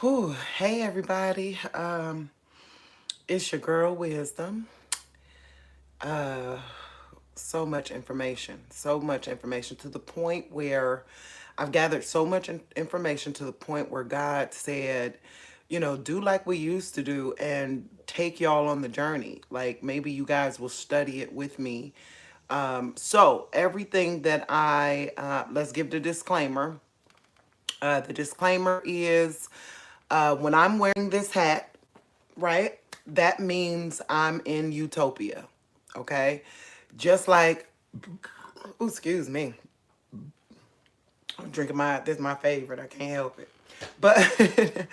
Whew. Hey everybody. It's your girl Wisdom. Uh so much information to the point where I've gathered so much information to the point where God said, do like we used to do and take y'all on the journey. Like maybe you guys will study it with me. So everything that let's give the disclaimer. The disclaimer is when I'm wearing this hat, right? That means I'm in utopia. Okay? Just like, ooh, excuse me. I'm drinking this is my favorite. I can't help it. But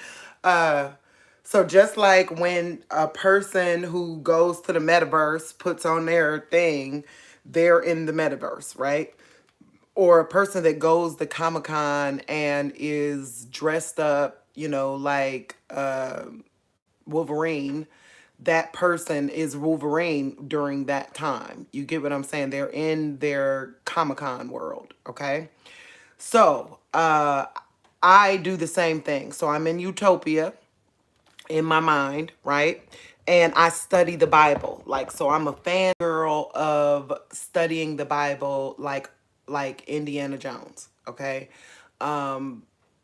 so just like when a person who goes to the metaverse puts on their thing, they're in the metaverse, right? Or a person that goes to Comic-Con and is dressed up, like Wolverine, that person is Wolverine during that time. You get what I'm saying? They're in their Comic-Con world, okay? So, I do the same thing. So I'm in utopia in my mind, right? And I study the Bible. Like, so I'm a fangirl of studying the Bible like Indiana Jones, okay?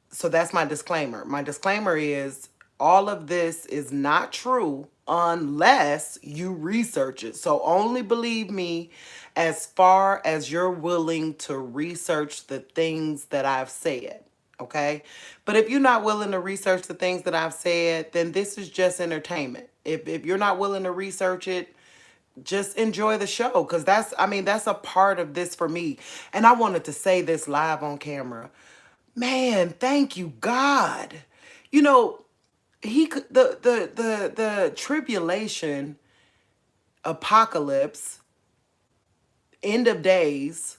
So that's my disclaimer. My disclaimer is all of this is not true unless you research it. So only believe me as far as you're willing to research the things that I've said. Okay. But if you're not willing to research the things that I've said, then this is just entertainment. If you're not willing to research it, just enjoy the show because that's a part of this for me. And I wanted to say this live on camera. Man, thank you, God. You know, he could the tribulation, apocalypse, end of days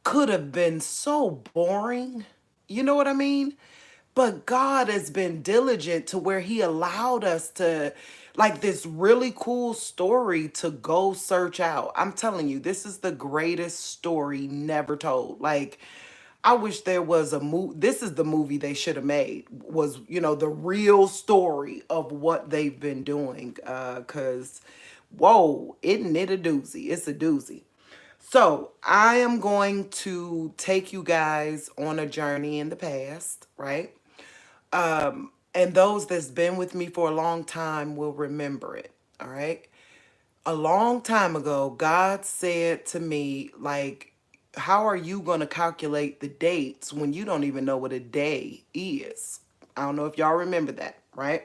could have been so boring. You know what I mean? But God has been diligent to where he allowed us to like this really cool story to go search out. I'm telling you, this is the greatest story never told. Like I wish there was a movie. This is the movie they should have made. Was the real story of what they've been doing? Cause, whoa, isn't it a doozy? It's a doozy. So I am going to take you guys on a journey in the past, right? And those that's been with me for a long time will remember it. All right. A long time ago, God said to me, like, how are you going to calculate the dates when you don't even know what a day is? I don't know if y'all remember that, right?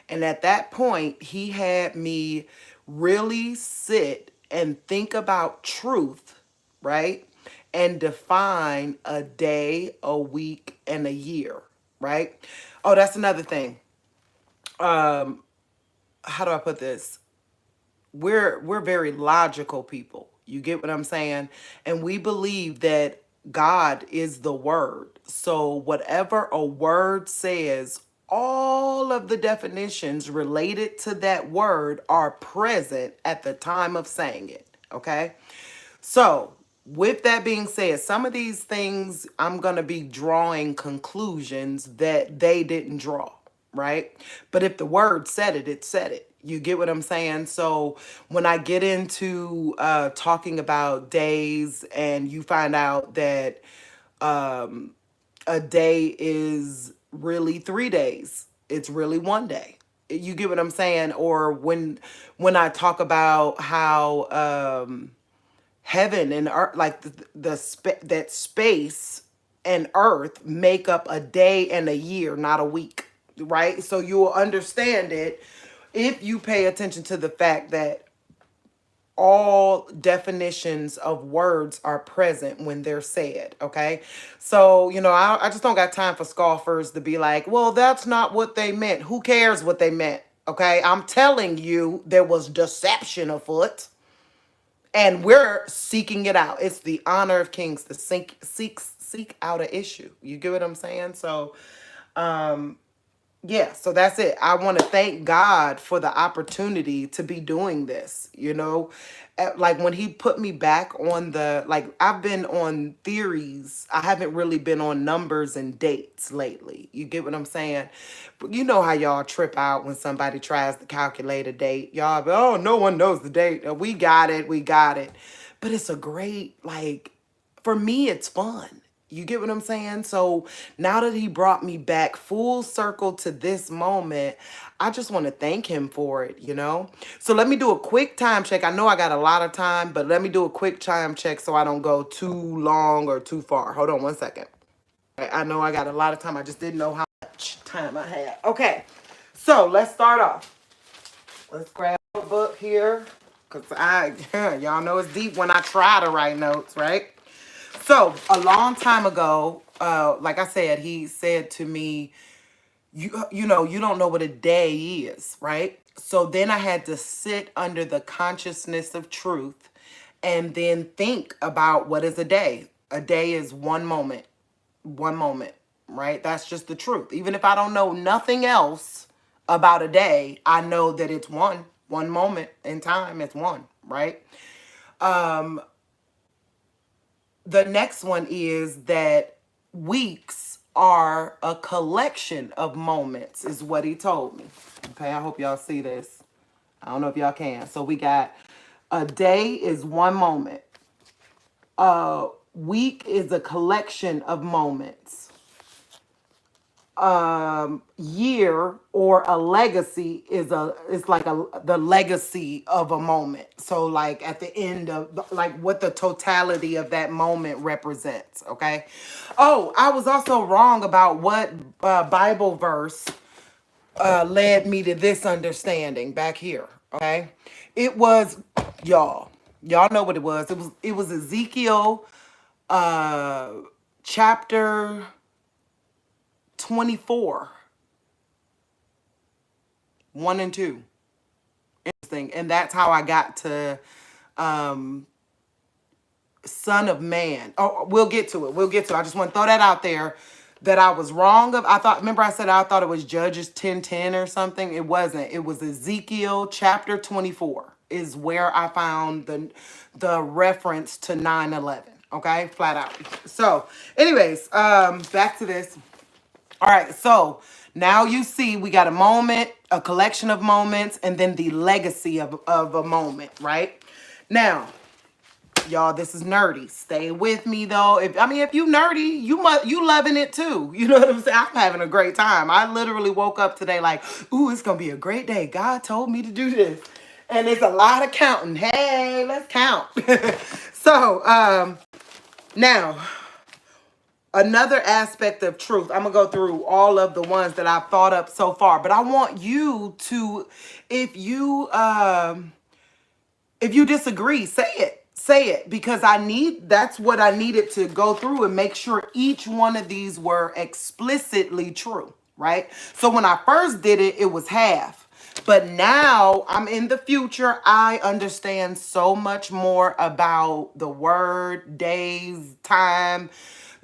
And at that point, he had me really sit and think about truth, right? And define a day, a week, and a year, right? Oh, that's another thing. How do I put this? We're very logical people. You get what I'm saying? And we believe that God is the word. So whatever a word says, all of the definitions related to that word are present at the time of saying it. Okay? So, with that being said, some of these things I'm going to be drawing conclusions that they didn't draw, right? But if the word said it, it said it. You get what I'm saying? So, when I get into talking about days and you find out that a day is really 3 days, it's really one day. You get what I'm saying? Or when I talk about how heaven and earth, like that space and earth make up a day and a year, not a week, right? So you will understand it if you pay attention to the fact that all definitions of words are present when they're said, okay? So, I just don't got time for scoffers to be like, well, that's not what they meant. Who cares what they meant? Okay, I'm telling you, there was deception afoot and we're seeking it out. It's the honor of kings to seek out an issue. You get what I'm saying? So Yeah, so that's it. I want to thank God for the opportunity to be doing this, you know. Like when he put me back on the, like, I've been on theories. I haven't really been on numbers and dates lately. You get what I'm saying? But you know how y'all trip out when somebody tries to calculate a date. Y'all be, oh, no one knows the date. We got it. We got it. But it's a great, like, for me, it's fun. You get what I'm saying? So now that he brought me back full circle to this moment, I just want to thank him for it, you know? So let me do a quick time check. I know I got a lot of time, but let me do a quick time check so I don't go too long or too far. Hold on one second. I know I got a lot of time. I just didn't know how much time I had. Okay, so let's start off. Let's grab a book here because y'all know it's deep when I try to write notes, right? So a long time ago, like I said, he said to me, you know, you don't know what a day is, right? So then I had to sit under the consciousness of truth and then think about what is a day. A day is one moment, right? That's just the truth. Even if I don't know nothing else about a day, I know that it's one moment in time. It's one, right? The next one is that weeks are a collection of moments, is what he told me. Okay, I hope y'all see this. I don't know if y'all can. So we got a day is one moment. A week is a collection of moments. Year or a legacy is it's like the legacy of a moment. So like at the end of like what the totality of that moment represents. Okay. Oh, I was also wrong about what Bible verse led me to this understanding back here. Okay, it was y'all know what it was. It was Ezekiel chapter 24, 1 and 2. Interesting. And that's how I got to Son of Man. Oh, we'll get to it. We'll get to it. I just want to throw that out there that I was wrong of. I thought, remember I said I thought it was Judges 10:10 or something. It wasn't. It was Ezekiel chapter 24 is where I found the reference to 9/11. Okay, flat out. So, anyways, back to this. All right, so now you see we got a moment, a collection of moments, and then the legacy of a moment, right? Now, y'all, this is nerdy. Stay with me though. If you nerdy, you loving it too. You know what I'm saying? I'm having a great time. I literally woke up today like, ooh, it's gonna be a great day. God told me to do this. And it's a lot of counting. Hey, let's count. So, now another aspect of truth. I'm gonna go through all of the ones that I've thought up so far, but I want you to, if you disagree, say it. Say it, because that's what I needed to go through and make sure each one of these were explicitly true, right? So when I first did it, it was half. But now I'm in the future. I understand so much more about the word, days, time,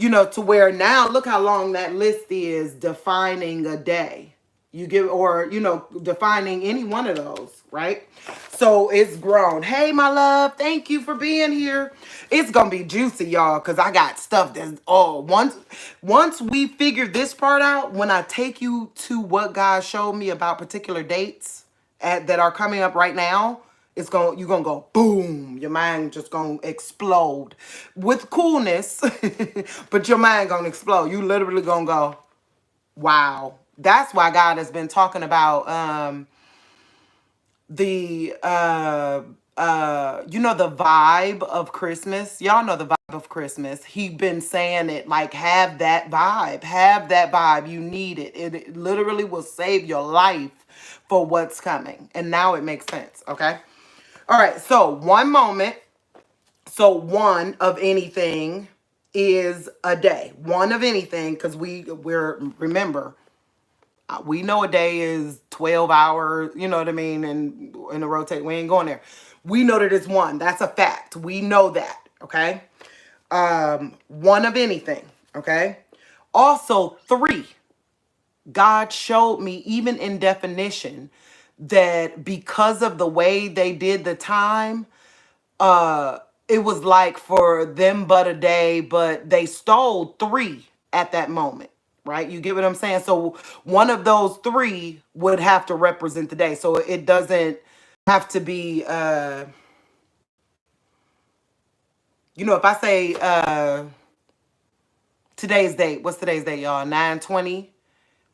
to where now look how long that list is defining a day. You give, or, defining any one of those, right? So it's grown. Hey, my love, thank you for being here. It's gonna be juicy, y'all, because I got stuff that's once we figure this part out, when I take you to what God showed me about particular dates that are coming up right now, you're gonna go boom. Your mind just gonna explode with coolness, but your mind gonna explode. You literally gonna go, wow. That's why God has been talking about the the vibe of Christmas. Y'all know the vibe of Christmas. He been saying it like, have that vibe. Have that vibe. You need it. It literally will save your life for what's coming. And now it makes sense, okay? All right, so one moment. So one of anything is a day. One of anything, because remember, we know a day is 12 hours, you know what I mean? And in a rotate, we ain't going there. We know that it's one. That's a fact. We know that, okay? One of anything, okay? Also, three. God showed me, even in definition, that because of the way they did the time, uh it was like for them but a day, but they stole 3 at that moment, right? You get what I'm saying? So one of those 3 would have to represent the day, so it doesn't have to be if I say today's date. What's today's date, y'all? 9/20.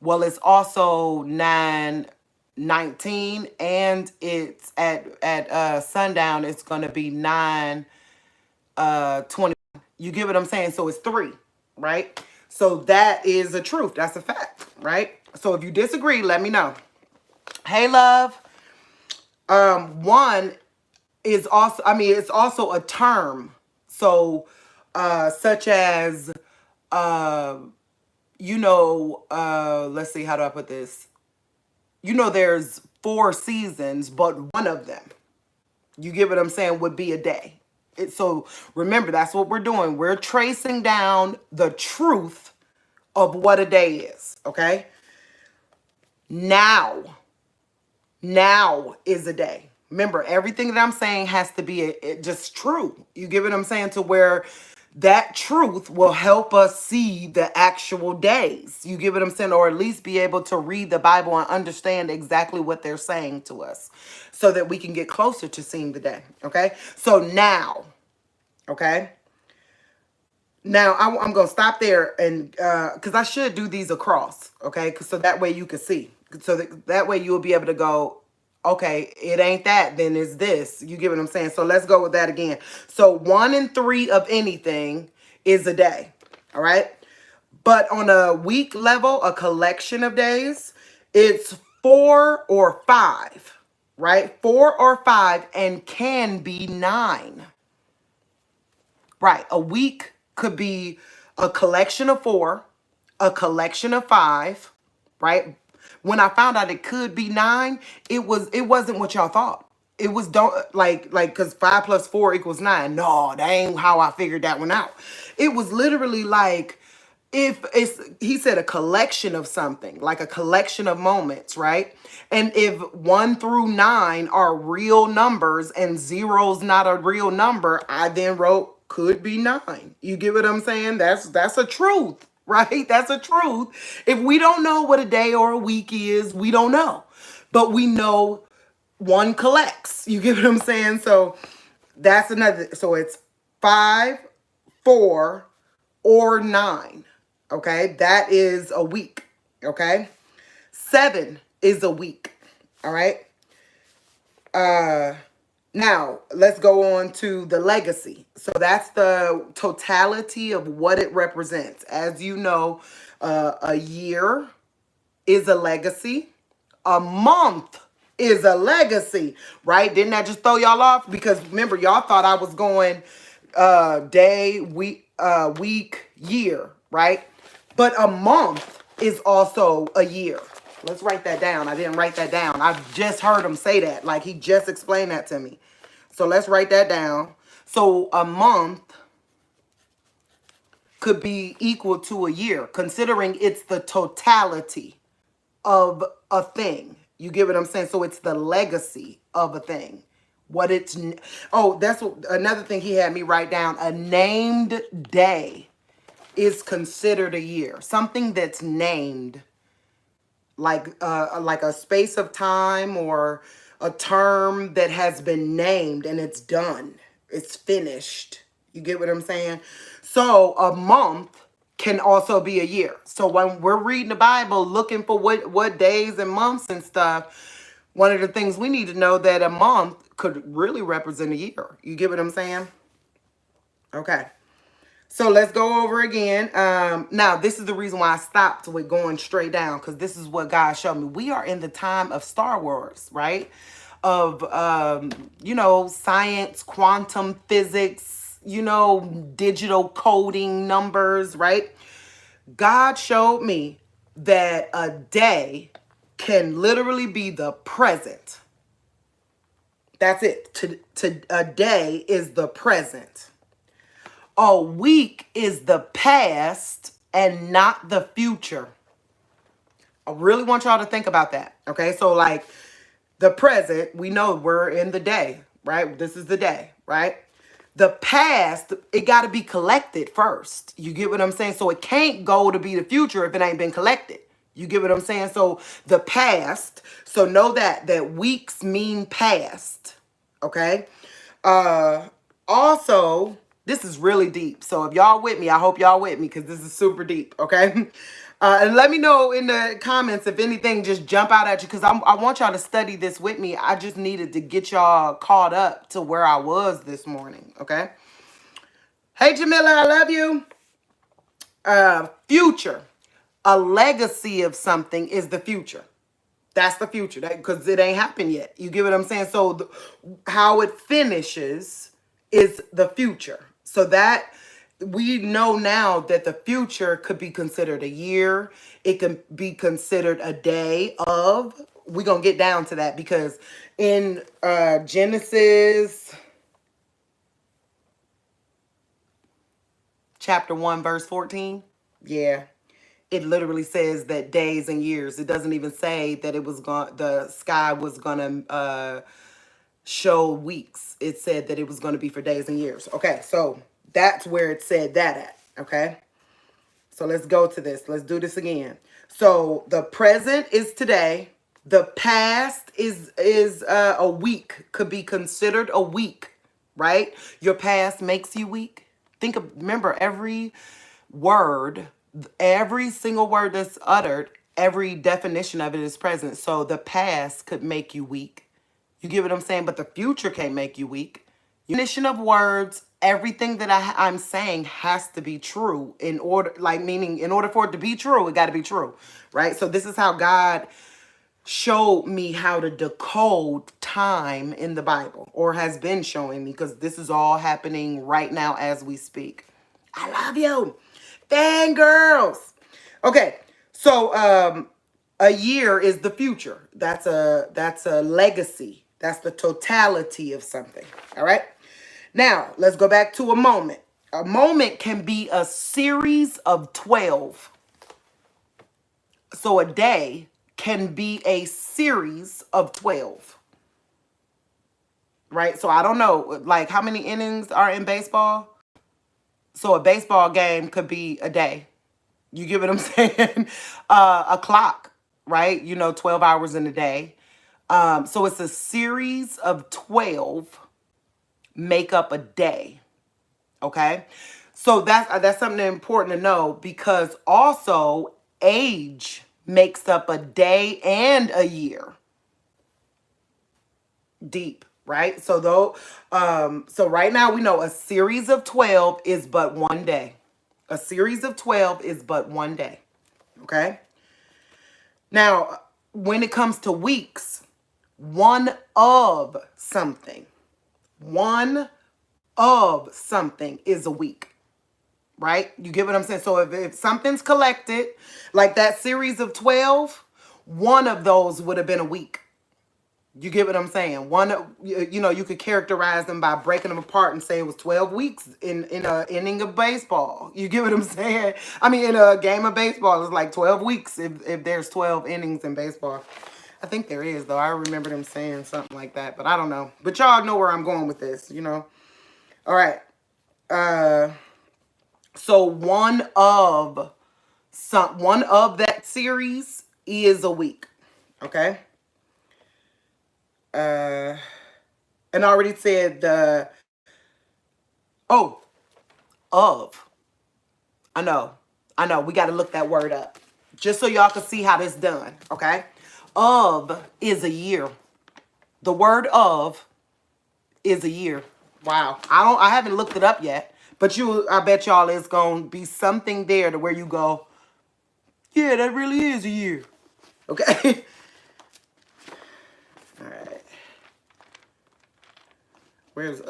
Well, it's also 9/19, and it's at sundown. It's gonna be 9/20. You get what I'm saying? So it's 3, right? So that is a truth. That's a fact, right? So if you disagree, let me know. Hey, love. One is also, I mean, it's also a term. So, such as, uh, let's see, how do I put this? There's 4 seasons, but one of them, you get what I'm saying, would be a day. So remember, that's what we're doing. We're tracing down the truth of what a day is, okay? Now is a day. Remember, everything that I'm saying has to be just true. You get what I'm saying? To where that truth will help us see the actual days. You get what I'm saying? Or at least be able to read the Bible and understand exactly what they're saying to us so that we can get closer to seeing the day. Okay? So now, okay? Now, I'm going to stop there and because I should do these across, okay? So that way you can see. So that way you'll be able to go, okay, it ain't that, then it's this. You get what I'm saying? So let's go with that again. So 1 and 3 of anything is a day, all right? But on a week level, a collection of days, it's 4 or 5, right? 4 or 5 and can be 9. Right. A week could be a collection of 4, a collection of 5, right? When I found out it could be 9, it wasn't what y'all thought. It was don't like because 5 plus 4 equals 9. No, that ain't how I figured that one out. It was literally like, if it's, he said, a collection of something, like a collection of moments, right? And if 1 through 9 are real numbers and zero's not a real number, I then wrote could be 9. You get what I'm saying? That's a truth, right? That's a truth. If we don't know what a day or a week is, we don't know. But we know one collects. You get what I'm saying? So that's another. So it's 5, 4, or 9. Okay, that is a week. Okay, 7 is a week. All right. Now let's go on to the legacy. So that's the totality of what it represents. As you know, a year is a legacy. A month is a legacy, right? Didn't that just throw y'all off? Because remember, y'all thought I was going day, week, year, right? But a month is also a year. Let's write that down. I didn't write that down. I just heard him say that. Like, he just explained that to me. So let's write that down. So a month could be equal to a year, considering it's the totality of a thing. You get what I'm saying? So it's the legacy of a thing. What it's, oh, that's another thing he had me write down. A named day is considered a year. Something that's named, like a space of time or a term that has been named and it's done. It's finished. You get what I'm saying? So a month can also be a year. So when we're reading the Bible, looking for what days and months and stuff, one of the things we need to know that a month could really represent a year. You get what I'm saying? Okay. So let's go over again. Now, this is the reason why I stopped with going straight down, because this is what God showed me. We are in the time of Star Wars, right? Of, science, quantum physics, digital coding, numbers, right? God showed me that a day can literally be the present. That's it. A day is the present. A week is the past and not the future. I really want y'all to think about that. Okay. So like the present, we know we're in the day, right? This is the day, right? The past, it got to be collected first. You get what I'm saying? So it can't go to be the future if it ain't been collected. You get what I'm saying? So the past, so know that weeks mean past. Okay? Also, this is really deep. So if y'all with me, I hope y'all with me because this is super deep. Okay? And let me know in the comments if anything just jump out at you because I want y'all to study this with me. I just needed to get y'all caught up to where I was this morning. Okay? Hey, Jamila, I love you. Future. A legacy of something is the future. That's the future, because it ain't happened yet. You get what I'm saying? So how it finishes is the future. So that we know now that the future could be considered a year. It can be considered a day of. We're going to get down to that because in Genesis chapter 1, verse 14, yeah, it literally says that days and years. It doesn't even say that it was going, the sky was going to show weeks. It said that it was going to be for days and years. Okay, so that's where it said that at. Okay, so let's go to this. Let's do this again. So the present is today. The past is a week, could be considered a week, right? Your past makes you weak. Remember every word, every single word that's uttered, every definition of it is present. So the past could make you weak. You get what I'm saying? But the future can't make you weak. Definition of words, everything that I'm saying has to be true in order, like meaning in order for it to be true, it got to be true, right? So this is how God showed me how to decode time in the Bible, or has been showing me, because this is all happening right now as we speak. I love you. Fangirls. Okay, so a year is the future. That's a legacy. That's the totality of something. All right. Now, let's go back to a moment. A moment can be a series of 12. So a day can be a series of 12. Right? So I don't know, like how many innings are in baseball? So a baseball game could be a day. You get what I'm saying? A clock, right? 12 hours in a day. So it's a series of 12 make up a day. Okay? So that's something important to know, because also age makes up a day and a year. Deep, right? So right now we know a series of 12 is but one day. A series of 12 is but one day. Okay? Now, when it comes to weeks, one of something is a week, right? You get what I'm saying? So if something's collected, like that series of 12, one of those would have been a week. You get what I'm saying? You could characterize them by breaking them apart and say it was 12 weeks in an inning of baseball. You get what I'm saying? I mean, in a game of baseball, it's like 12 weeks if there's 12 innings in baseball. I think there is, though. I remember them saying something like that, but I don't know. But y'all know where I'm going with this, All right. So one of that series is a week. Okay? And I already said of. I know. We got to look that word up just so y'all can see how this done. Okay. Of is a year. The word of is a year. Wow. I haven't looked it up yet, but I bet y'all it's going to be something there to where you go, yeah, that really is a year. Okay. All right. Where's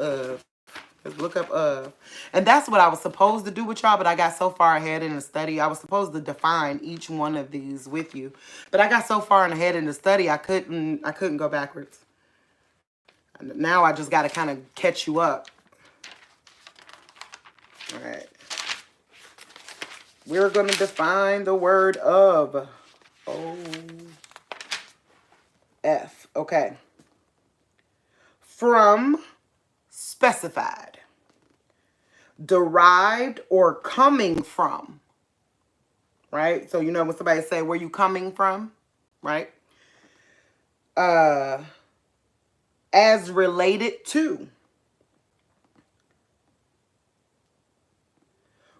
let's look up and that's what I was supposed to do with y'all, but I got so far ahead in the study. I was supposed to define each one of these with you, but I got so far ahead in the study I couldn't go backwards. Now I just got to kind of catch you up. All right. We're going to define the word of. F. Okay. From, specified. Derived or coming from. Right? So you know when somebody say, where you coming from? Right? As related to.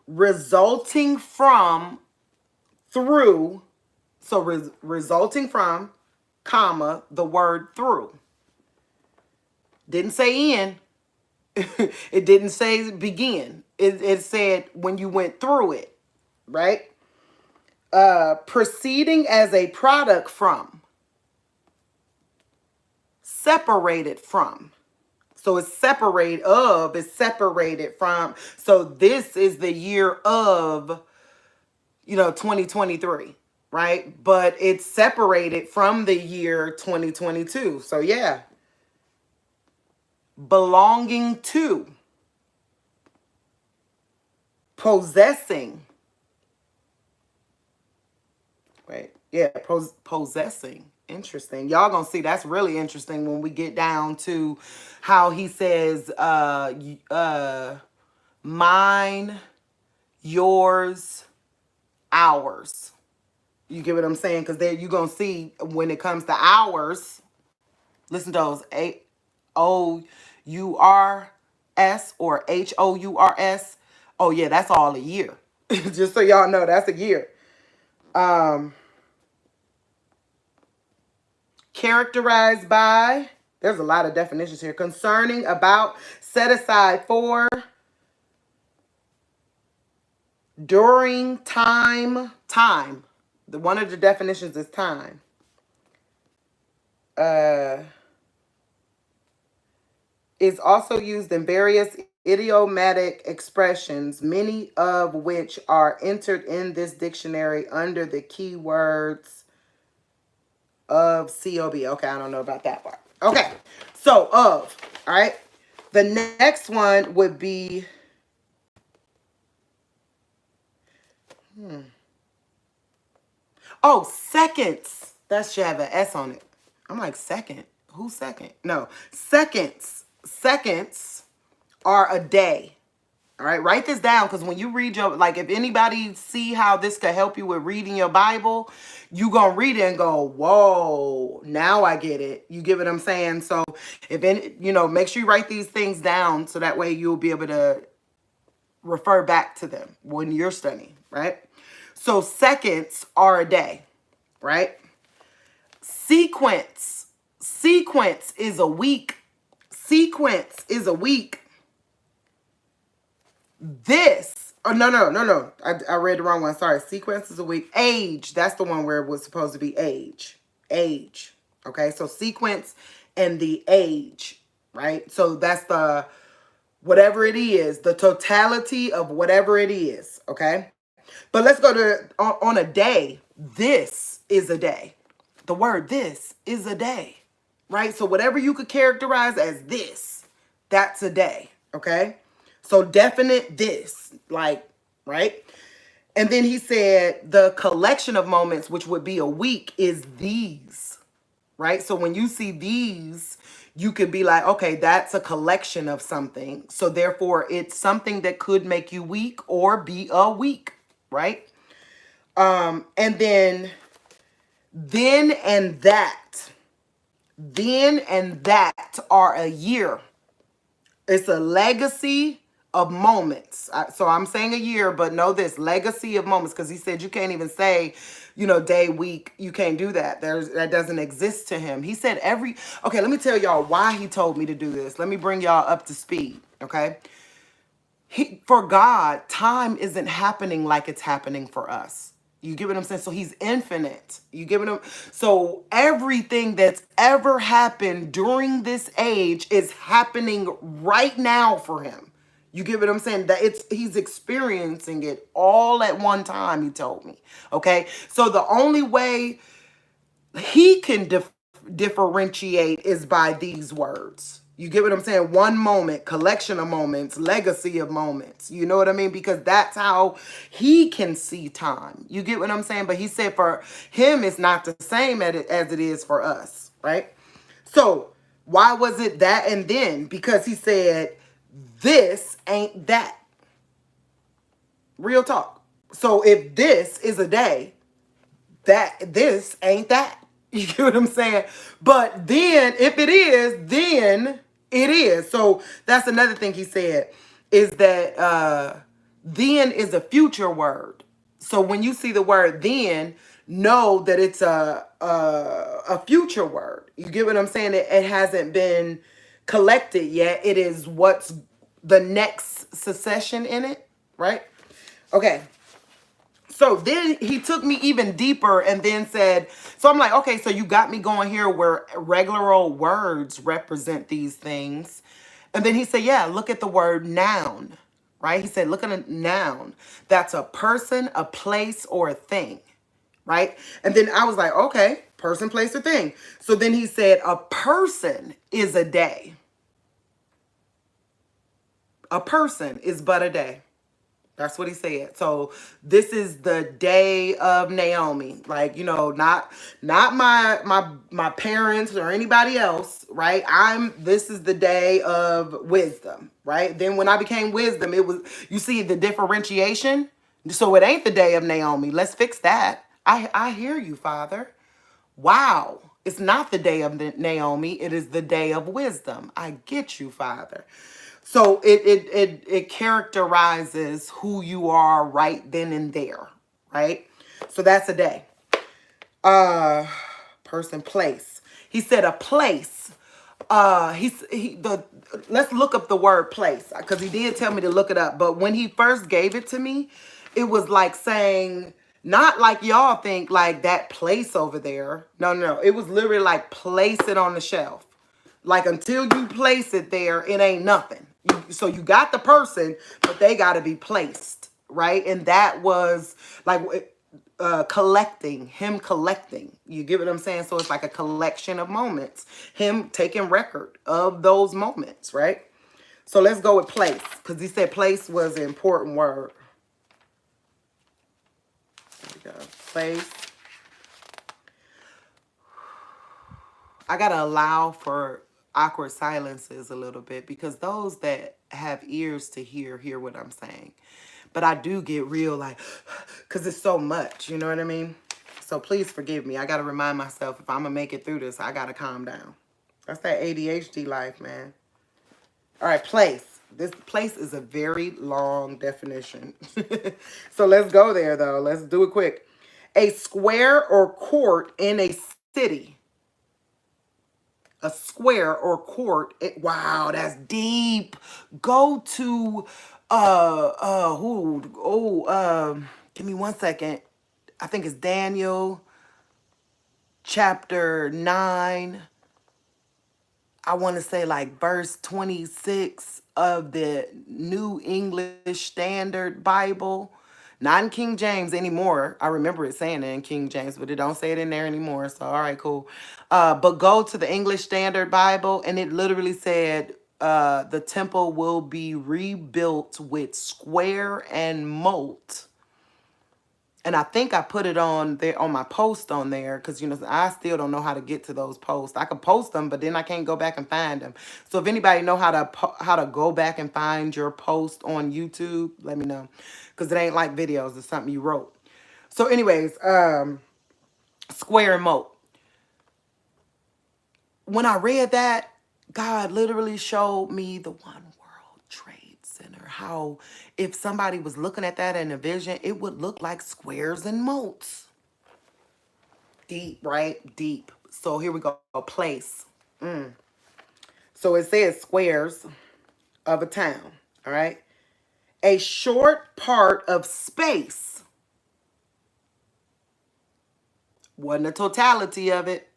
Resulting from, through. So resulting from, comma, the word through. Didn't say in. It didn't say begin. It said when you went through it, right? Proceeding as a product from, separated from. So it's separated from. So this is the year of, 2023, right? But it's separated from the year 2022. So yeah. Belonging to. Possessing. Wait, yeah, possessing. Interesting. Y'all gonna see that's really interesting when we get down to how he says mine, yours, ours. You get what I'm saying? Because there you gonna see when it comes to ours, listen to those AOURS or HOURS. Oh yeah, that's all a year. Just so y'all know, that's a year. Characterized by, there's a lot of definitions here. Concerning, about, set aside for, during, time. One of the definitions is time. Is also used in various idiomatic expressions, many of which are entered in this dictionary under the keywords of COB. Okay, I don't know about that part. Okay, so of, all right. The next one would be, oh, seconds. That should have an S on it. I'm like, second? Who's second? No, seconds. Seconds are a day. All right, write this down because when you read your, like if anybody see how this could help you with reading your Bible, you going to read it and go, whoa, now I get it. You get what I'm saying? So if any, make sure you write these things down so that way you'll be able to refer back to them when you're studying, right? So seconds are a day, right? Sequence. Sequence is a week. Sequence is a week. This, oh, no. I read the wrong one. Sorry. Sequence is a week. Age, that's the one where it was supposed to be age. Age. Okay, so sequence and the age, right? So that's the, whatever it is, the totality of whatever it is, okay? But let's go to, on a day, this is a day. The word this is a day, right? So whatever you could characterize as this, that's a day, okay? So definite this, like, right? And then he said the collection of moments, which would be a week, is these, right? So when you see these, you could be like, okay, that's a collection of something. So therefore, it's something that could make you weak or be a week, right? And then and that. Then and that are a year. It's a legacy of moments. So I'm saying a year, but know this, legacy of moments, because he said you can't even say, day, week. You can't do that. That doesn't exist to him. He said okay, let me tell y'all why he told me to do this. Let me bring y'all up to speed, okay? For God, time isn't happening like it's happening for us. You get what I'm saying? So he's infinite. You get what I'm, so everything that's ever happened during this age is happening right now for him. You get what I'm saying? That he's experiencing it all at one time, he told me. Okay? So the only way he can differentiate is by these words. You get what I'm saying? One moment, collection of moments, legacy of moments. You know what I mean? Because that's how he can see time. You get what I'm saying? But he said for him, it's not the same as it is for us, right? So why was it that and then? Because he said, this ain't that. Real talk. So if this is a day, this ain't that. You get what I'm saying? But then if it is, then it is. So that's another thing he said is that then is a future word. So when you see the word then, know that it's a future word. You get what I'm saying? It hasn't been collected yet. It is what's the next succession in it, right? Okay. So then he took me even deeper and then said, so I'm like, okay, so you got me going here where regular old words represent these things. And then he said, yeah, look at the word noun, right? He said, look at a noun. That's a person, a place, or a thing, right? And then I was like, okay, person, place, or thing. So then he said, a person is a day. A person is but a day. That's what he said. So this is the day of Naomi. Like, you know, not my parents or anybody else, right? This is the day of wisdom, right? Then when I became wisdom, it was, you see the differentiation. So it ain't the day of Naomi. Let's fix that. I hear you, Father. Wow. It's not the day of Naomi. It is the day of wisdom. I get you, Father. So it characterizes who you are right then and there, right? So that's a day. Person, place. He said a place. Let's look up the word place because he did tell me to look it up. But when he first gave it to me, it was like saying, not like y'all think like that place over there. No, no. It was literally like place it on the shelf. Like until you place it there, it ain't nothing. So you got the person, but they got to be placed, right? And that was like collecting. You get what I'm saying? So it's like a collection of moments. Him taking record of those moments, right? So let's go with place because he said place was an important word. There we go. Place. I got to allow for awkward silences a little bit because those that have ears to hear what I'm saying. But I do get real like, because it's so much, you know what I mean? So please forgive me. I got to remind myself if I'm going to make it through this, I got to calm down. That's that ADHD life, man. All right, place. This place is a very long definition. So let's go there, though. Let's do it quick. A square or court in a city. A square or court. Wow, that's deep. Go to give me 1 second. I think it's Daniel chapter 9. I want to say like verse 26 of the New English Standard Bible. Not in King James anymore. I remember it saying it in King James, but it don't say it in there anymore. So, all right, cool. But go to the English Standard Bible, and it literally said the temple will be rebuilt with square and moat. And I think I put it on there on my post on there because, you know, I still don't know how to get to those posts. I could post them, but then I can't go back and find them. So if anybody know how to go back and find your post on YouTube, let me know because it ain't like videos. It's something you wrote. So anyways, square and moat. When I read that, God literally showed me the One World Trade Center. How if somebody was looking at that in a vision, it would look like squares and moats. Deep, right? Deep. So here we go. Place. So it says squares of a town. All right. A short part of space. Wasn't the totality of it.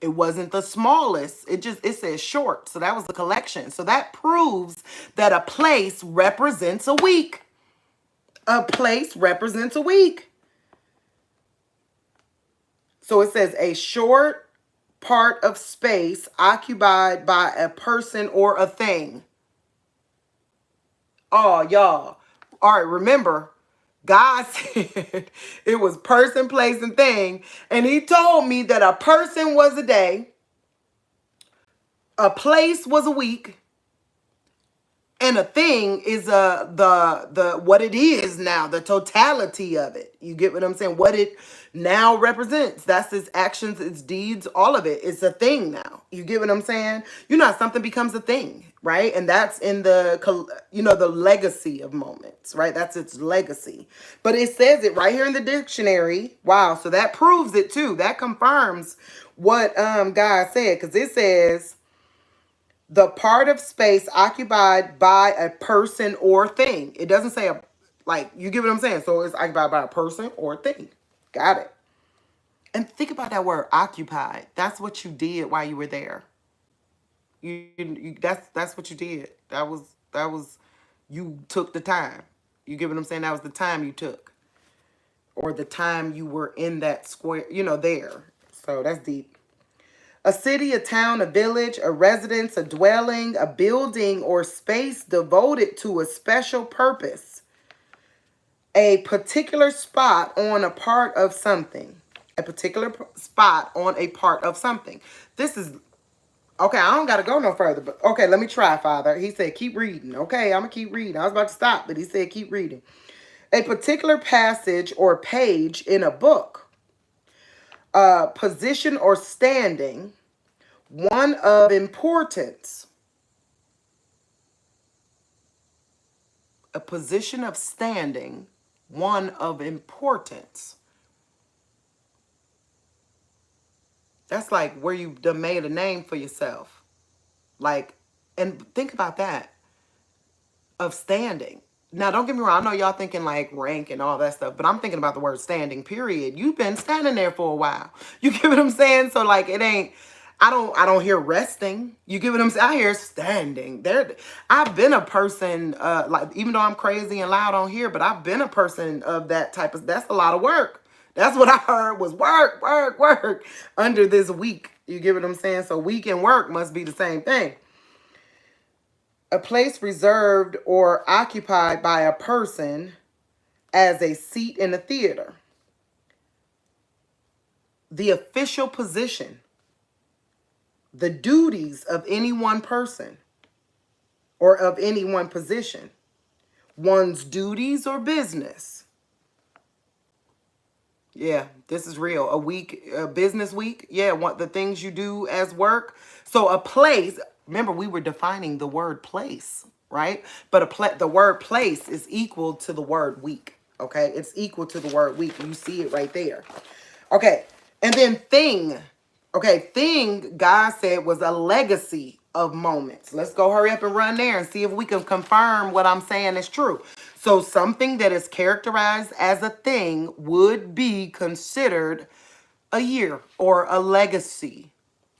It wasn't the smallest. It says short. So that was the collection. So that proves that a place represents a week. A place represents a week. So it says a short part of space occupied by a person or a thing. Oh, y'all. All right, remember, God said it was person, place, and thing. And he told me that a person was a day, a place was a week, and a thing is the what it is now, the totality of it. You get what I'm saying? What it now represents. That's its actions, its deeds, all of it. It's a thing now. You get what I'm saying? You know how something becomes a thing, right? And that's in the legacy of moments, right? That's its legacy. But it says it right here in the dictionary. Wow, so that proves it too. That confirms what God said, because it says the part of space occupied by a person or thing. It doesn't say you get what I'm saying? So it's occupied by a person or thing. Got it. And think about that word occupied. That's what you did while you were there. That's what you did. That was you took the time. You get what I'm saying? That was the time you took. Or the time you were in that square, there. So that's deep. A city, a town, a village, a residence, a dwelling, a building, or space devoted to a special purpose. A particular spot on a part of something. A particular spot on a part of something. This is, okay, I don't got to go no further. But okay, let me try, Father. He said, keep reading. Okay, I'm going to keep reading. I was about to stop, but he said, keep reading. A particular passage or page in a book. Position or standing. One of importance. A position of standing. One of importance. That's like where you done made a name for yourself. Like, and think about that. Of standing. Now, don't get me wrong. I know y'all thinking like rank and all that stuff, but I'm thinking about the word standing, period. You've been standing there for a while. You get what I'm saying? So like, it ain't, I don't hear resting. You get what I'm saying? I hear standing there. I've been a person, like, even though I'm crazy and loud on here, but I've been a person of that type of, that's a lot of work. That's what I heard was work, work, work under this week. You get what I'm saying? So week and work must be the same thing. A place reserved or occupied by a person as a seat in a theater. The official position. The duties of any one person or of any one position. One's duties or business. Yeah, this is real. A business week. Yeah, the things you do as work. So a place, remember we were defining the word place, right? But the word place is equal to the word week, okay? It's equal to the word week. You see it right there. Okay, and then thing. Okay, thing, God said, was a legacy of moments. Let's go hurry up and run there and see if we can confirm what I'm saying is true. So something that is characterized as a thing would be considered a year or a legacy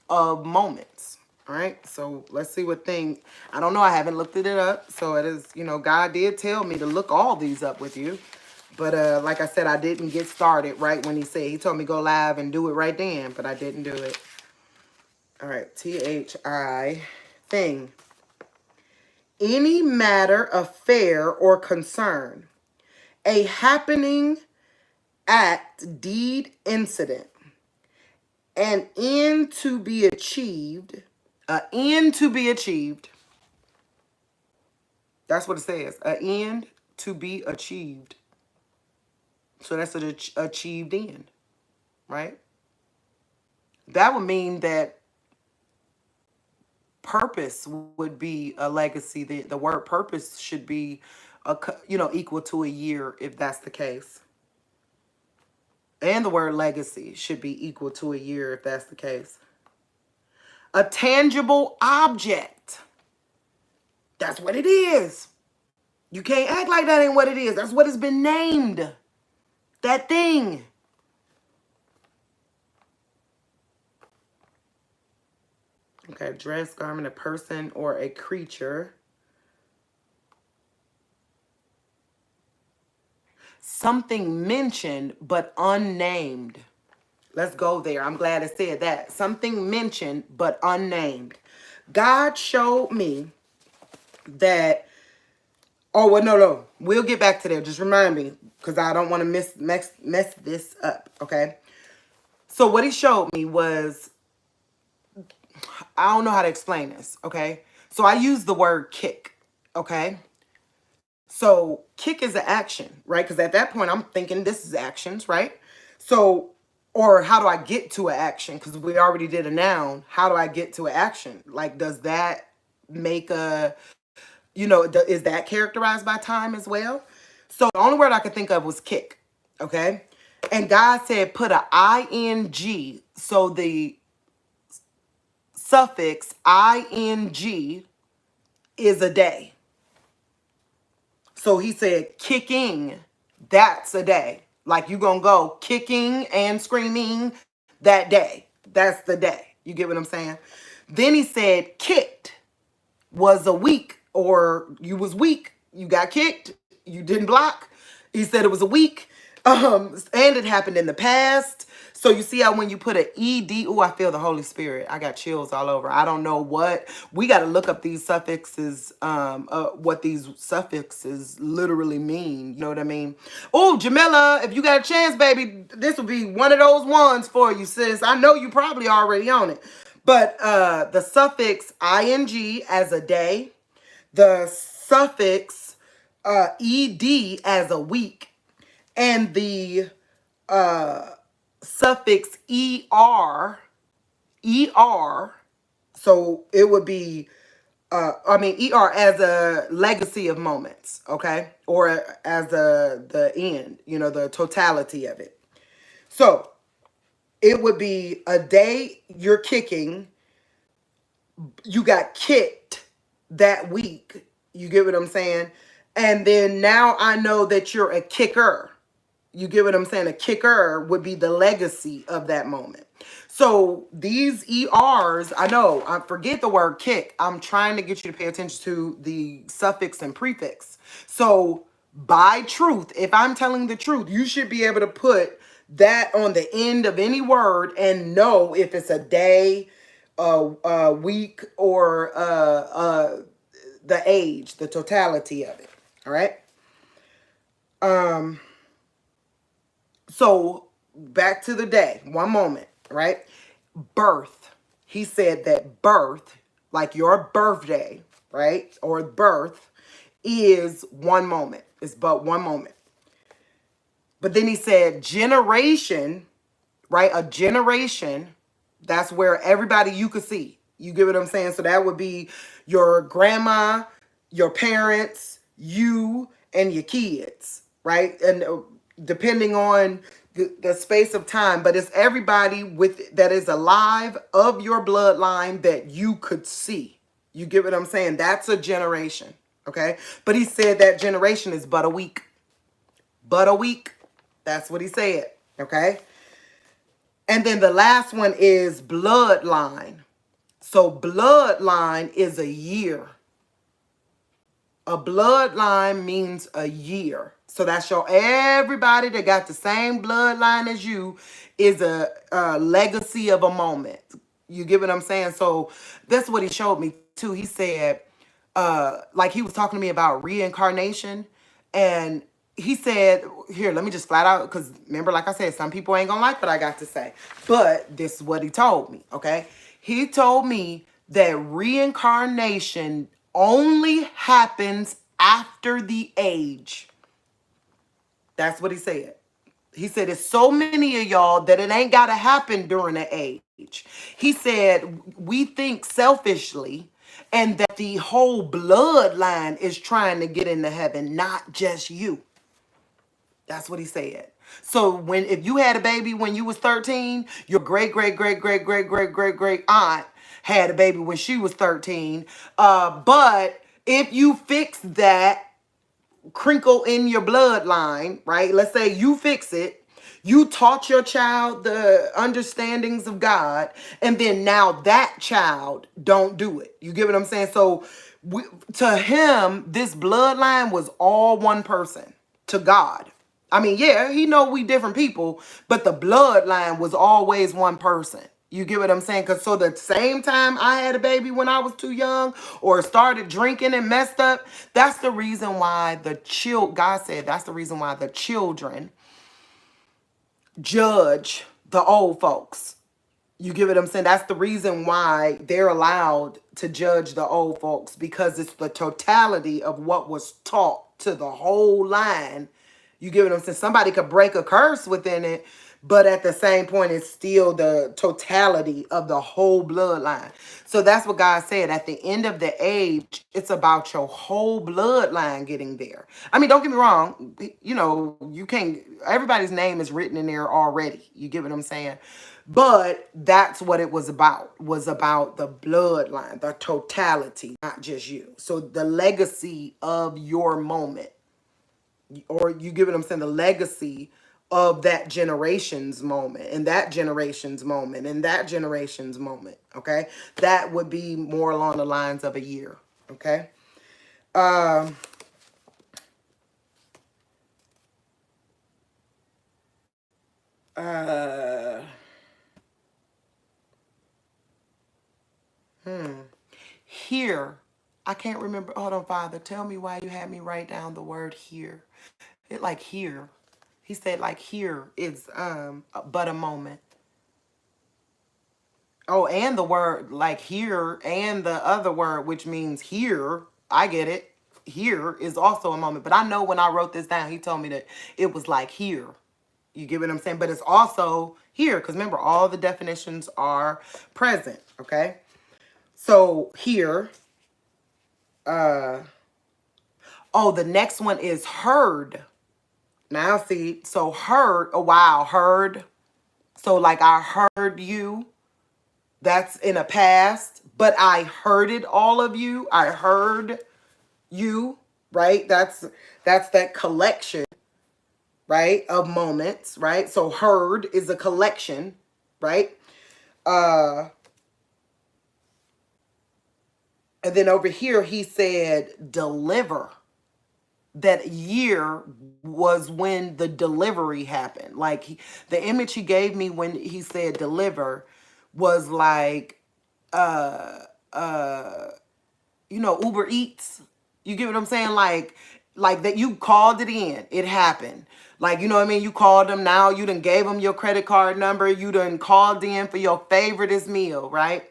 of moments. All right, so let's see what thing, I don't know, I haven't looked it up. So it is, God did tell me to look all these up with you. But like I said, I didn't get started right when he told me go live and do it right then, but I didn't do it. All right, THI, thing. Any matter, affair, or concern. A happening, act, deed, incident. An end to be achieved. An end to be achieved. That's what it says. An end to be achieved. So that's an achieved end, right? That would mean that purpose would be a legacy. The word purpose should be equal to a year if that's the case. And the word legacy should be equal to a year if that's the case. A tangible object. That's what it is. You can't act like that ain't what it is. That's what it's been named. That thing. Okay, dress, garment, a person, or a creature. Something mentioned but unnamed. Let's go there. I'm glad it said that. Something mentioned but unnamed. God showed me that. Oh, well, no. We'll get back to there. Just remind me, because I don't want to mess this up, okay? So what he showed me was, I don't know how to explain this, okay? So I use the word kick, okay? So kick is an action, right? Because at that point, I'm thinking this is actions, right? So, or how do I get to an action? Because we already did a noun. How do I get to an action? Like, does that make a, is that characterized by time as well? So the only word I could think of was kick, okay? And God said put a ing, so the suffix ing is a day. So he said kicking, that's a day. Like you gonna go kicking and screaming that day. That's the day. You get what I'm saying? Then he said kicked was a week, or you was weak. You got kicked. You didn't block. He said it was a week. And it happened in the past. So you see how when you put an ed, oh, I feel the Holy Spirit. I got chills all over. I don't know what. We got to look up these suffixes, what these suffixes literally mean. You know what I mean? Oh, Jamila, if you got a chance, baby, this will be one of those ones for you, sis. I know you probably already on it. But the suffix ing as a day, the suffix ed as a week, and the suffix er, so it would be er as a legacy of moments, okay, or as the end, the totality of it. So it would be a day you're kicking, you got kicked that week. You get what I'm saying? And then now I know that you're a kicker. You get what I'm saying? A kicker would be the legacy of that moment. So these ERs, I know, I forget the word kick. I'm trying to get you to pay attention to the suffix and prefix. So by truth, if I'm telling the truth, you should be able to put that on the end of any word and know if it's a day, a week, or the age, the totality of it. All right. So back to the day, one moment, right? Birth. He said that birth, like your birthday, right? Or birth is one moment. It's but one moment. But then he said generation, right? A generation, that's where everybody you could see. You get what I'm saying? So that would be your grandma, your parents, you, and your kids, right? And depending on the space of time, but it's everybody that is alive of your bloodline that you could see. You get what I'm saying? That's a generation, okay? But he said that generation is but a week. But a week. That's what he said, okay? And then the last one is bloodline. So bloodline is a year. A bloodline means a year. So that's your everybody that got the same bloodline as you is a legacy of a moment. You get what I'm saying? So that's what he showed me too. He said, like he was talking to me about reincarnation, and he said, here, let me just flat out, because remember, like I said, some people ain't gonna like what I got to say, but this is what he told me, okay? He told me that reincarnation only happens after the age. That's what he said. He said, it's so many of y'all that it ain't got to happen during the age. He said, we think selfishly, and that the whole bloodline is trying to get into heaven, not just you. That's what he said. So if you had a baby when you was 13, your great aunt had a baby when she was 13. But if you fix that crinkle in your bloodline, right? Let's say you fix it. You taught your child the understandings of God, and then now that child don't do it. You get what I'm saying? So to him, this bloodline was all one person, to God. I mean, yeah, he know we different people, but the bloodline was always one person. You get what I'm saying? Because so the same time I had a baby when I was too young or started drinking and messed up, that's the reason why God said that's the reason why the children judge the old folks. You get what I'm saying? That's the reason why they're allowed to judge the old folks, because it's the totality of what was taught to the whole line. You get what I'm saying? Somebody could break a curse within it, but at the same point, it's still the totality of the whole bloodline. So that's what God said. At the end of the age, it's about your whole bloodline getting there. I mean, don't get me wrong. You know, you can't, everybody's name is written in there already. You get what I'm saying? But that's what it was about the bloodline, the totality, not just you. So the legacy of your moment, or you get what I'm saying, the legacy of that generation's moment and that generation's moment and that generation's moment. Okay. That would be more along the lines of a year. Okay. Um, uh, Here, I can't remember. Hold on, Father. Tell me why you had me write down the word here. It like here. He said like here is but a moment. Oh, and the word like here and the other word which means here. I get it. Here is also a moment. But I know when I wrote this down, he told me that it was like here. You get what I'm saying? But it's also here because remember all the definitions are present, okay? So here oh, the next one is heard. Now see, so heard, oh wow, heard. So like I heard you, that's in a past, but I hearded all of you. I heard you, right? That's that collection, right, of moments, right? So heard is a collection, right? Uh and then over here he said deliver. That year was when the delivery happened. Like the image he gave me when he said deliver was like you know, Uber Eats. You get what I'm saying? Like that you called it in. It happened. Like, you know what I mean? You called them now, you done gave them your credit card number, you done called in for your favoriteest meal, right?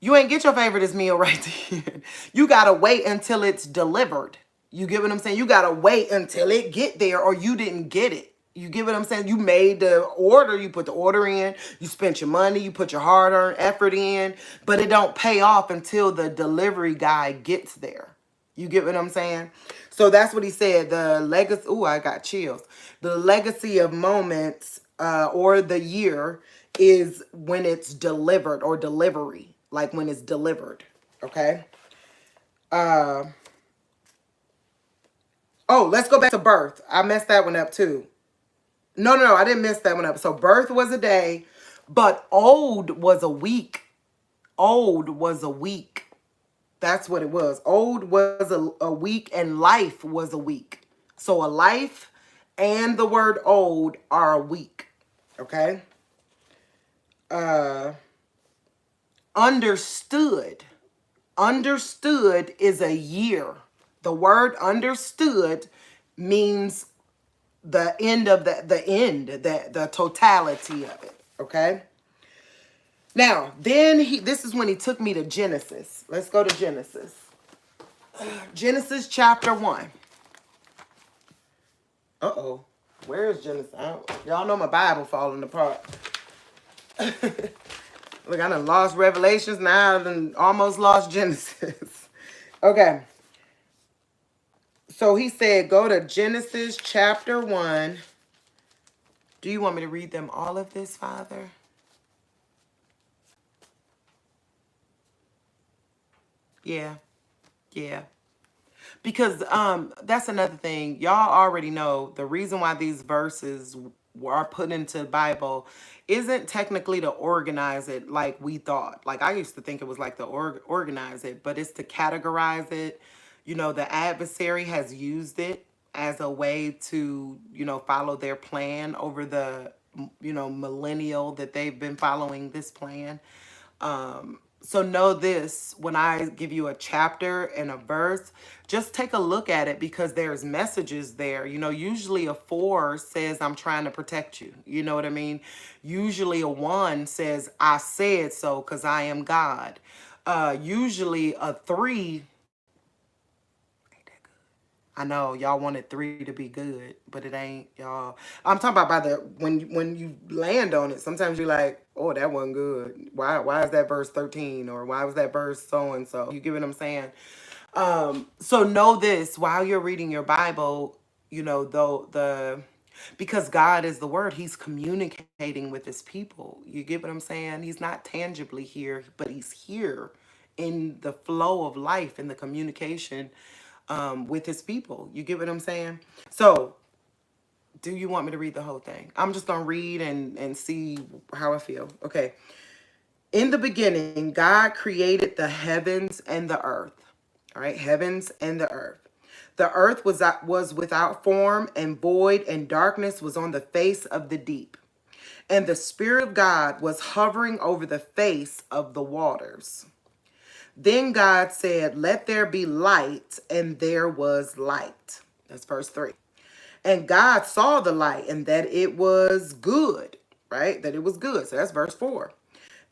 You ain't get your favoriteest meal right then. You gotta wait until it's delivered. You get what I'm saying? You gotta wait until it get there or you didn't get it. You get what I'm saying? You made the order, you put the order in, you spent your money, you put your hard-earned effort in, but it don't pay off until the delivery guy gets there. You get what I'm saying? So that's what he said. The legacy, ooh, I got chills. The legacy of moments or the year is when it's delivered or delivery, like when it's delivered. Okay. Uh, oh, let's go back to birth. I messed that one up too. No, I didn't mess that one up. So birth was a day, but old was a week. Old was a week. That's what it was. Old was a week and life was a week. So a life and the word old are a week. Okay. Uh understood. Understood is a year. The word understood means the end of the end, the totality of it. Okay. Now, then this is when he took me to Genesis. Let's go to Genesis. Genesis chapter 1. Uh-oh. Where is Genesis? Y'all know my Bible falling apart. Look, I done lost Revelations. Now I done almost lost Genesis. Okay. So he said, go to Genesis chapter 1. Do you want me to read them all of this, Father? Yeah. Yeah. Because that's another thing. Y'all already know the reason why these verses are put into the Bible isn't technically to organize it like we thought. Like I used to think it was like to organize it, but it's to categorize it. You know, the adversary has used it as a way to, follow their plan over the, millennial that they've been following this plan. So know this, when I give you a chapter and a verse, just take a look at it because there's messages there. Usually a 4 says, I'm trying to protect you. You know what I mean? Usually a 1 says, I said so because I am God. Usually a 3, I know y'all wanted 3 to be good, but it ain't, y'all. I'm talking about by the when you land on it. Sometimes you're like, oh, that wasn't good. Why is that verse 13, or why was that verse so and so? You get what I'm saying? So know this while you're reading your Bible. Though because God is the Word, He's communicating with His people. You get what I'm saying? He's not tangibly here, but He's here in the flow of life, in the communication with His people. You get what I'm saying? So, do you want me to read the whole thing? I'm just gonna read and see how I feel. Okay. In the beginning, God created the heavens and the earth. All right, heavens and the earth. The earth was without form and void, and darkness was on the face of the deep. And the Spirit of God was hovering over the face of the waters. Then God said, let there be light, and there was light. That's verse 3. And God saw the light and that it was good, right? That it was good. So that's verse 4.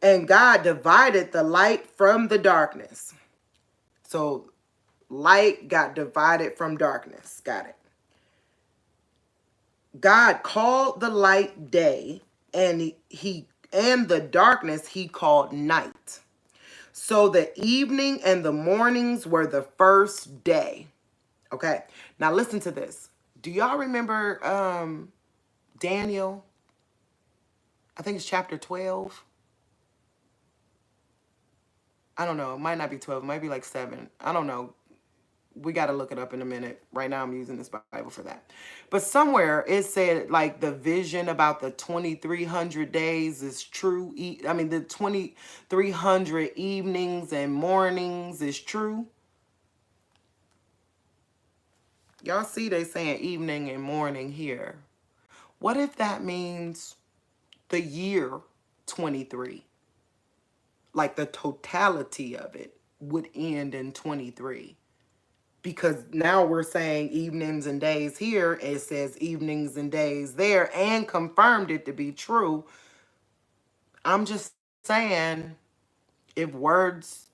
And God divided the light from the darkness. So light got divided from darkness. Got it. God called the light day, and the darkness He called night. So the evening and the mornings were the first day. Okay. Now listen to this. Do y'all remember Daniel? I think it's chapter 12. I don't know. It might not be 12. It might be like 7. I don't know. We got to look it up in a minute. Right now I'm using this Bible for that. But somewhere it said like the vision about the 2,300 days is true. The 2,300 evenings and mornings is true. Y'all see they saying evening and morning here. What if that means the year 23? Like the totality of it would end in 23. Because now we're saying evenings and days here. It says evenings and days there, and confirmed it to be true. I'm just saying, if words,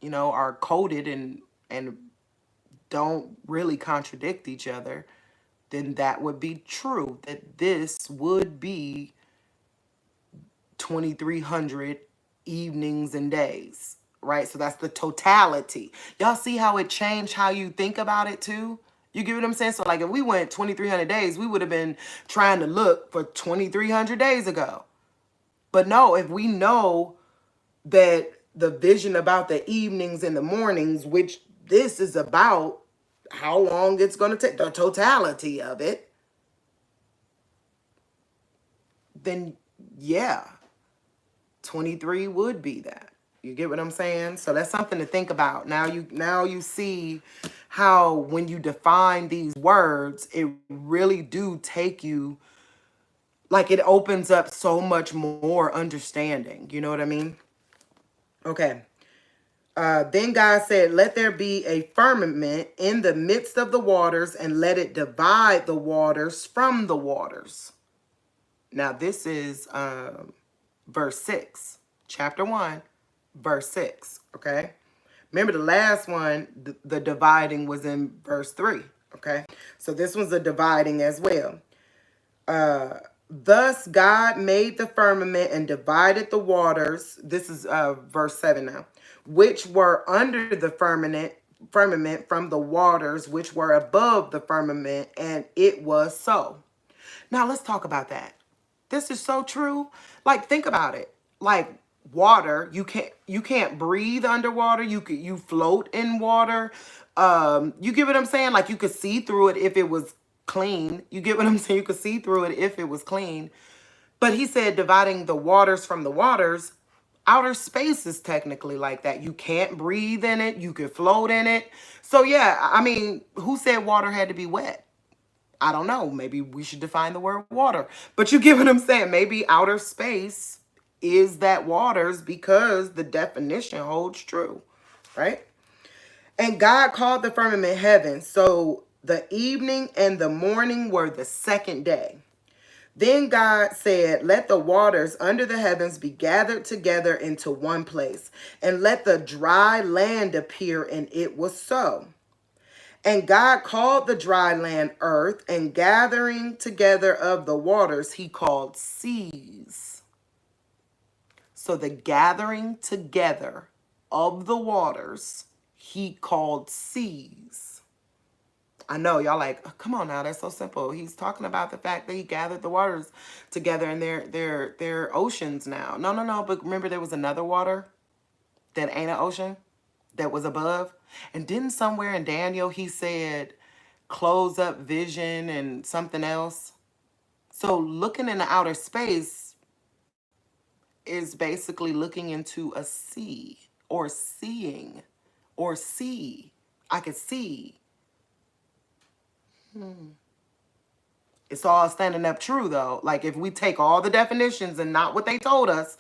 are coded and don't really contradict each other, then that would be true. That this would be 2,300 evenings and days, right? So that's the totality. Y'all see how it changed how you think about it too? You get what I'm saying? So like if we went 2,300 days, we would have been trying to look for 2,300 days ago. But no, if we know that the vision about the evenings and the mornings, which this is about how long it's going to take, the totality of it, then yeah, 23 would be that. You get what I'm saying? So that's something to think about. Now you see how when you define these words, it really do take you, like it opens up so much more understanding. You know what I mean? Okay. Then God said, let there be a firmament in the midst of the waters, and let it divide the waters from the waters. Now this is verse 6, chapter 1, verse 6, okay? Remember the last one, the dividing was in verse 3, okay? So this one's a dividing as well. Thus God made the firmament and divided the waters. This is verse 7 now. Which were under the firmament from the waters which were above the firmament, and it was so. Now let's talk about that. This is so true. Like think about it. Like water, you can't breathe underwater. You float in water. You get what I'm saying? Like you could see through it if it was clean. You get what I'm saying? You could see through it if it was clean. But he said dividing the waters from the waters. Outer space is technically like that. You can't breathe in it. You can float in it. So yeah, I mean, who said water had to be wet? I don't know. Maybe we should define the word water. But you get what I'm saying. Maybe outer space is that waters because the definition holds true, right? And God called the firmament heaven. So the evening and the morning were the second day. Then God said, let the waters under the heavens be gathered together into one place, and let the dry land appear, and it was so. And God called the dry land earth, and gathering together of the waters he called seas. So the gathering together of the waters he called seas. I know y'all like, oh, come on now, that's so simple. He's talking about the fact that he gathered the waters together and they're oceans now. No, no, no, but remember there was another water that ain't an ocean that was above. And didn't somewhere in Daniel he said close up vision and something else? So looking in the outer space is basically looking into a sea or seeing or see. I could see. It's all standing up true though. Like if we take all the definitions and not what they told us,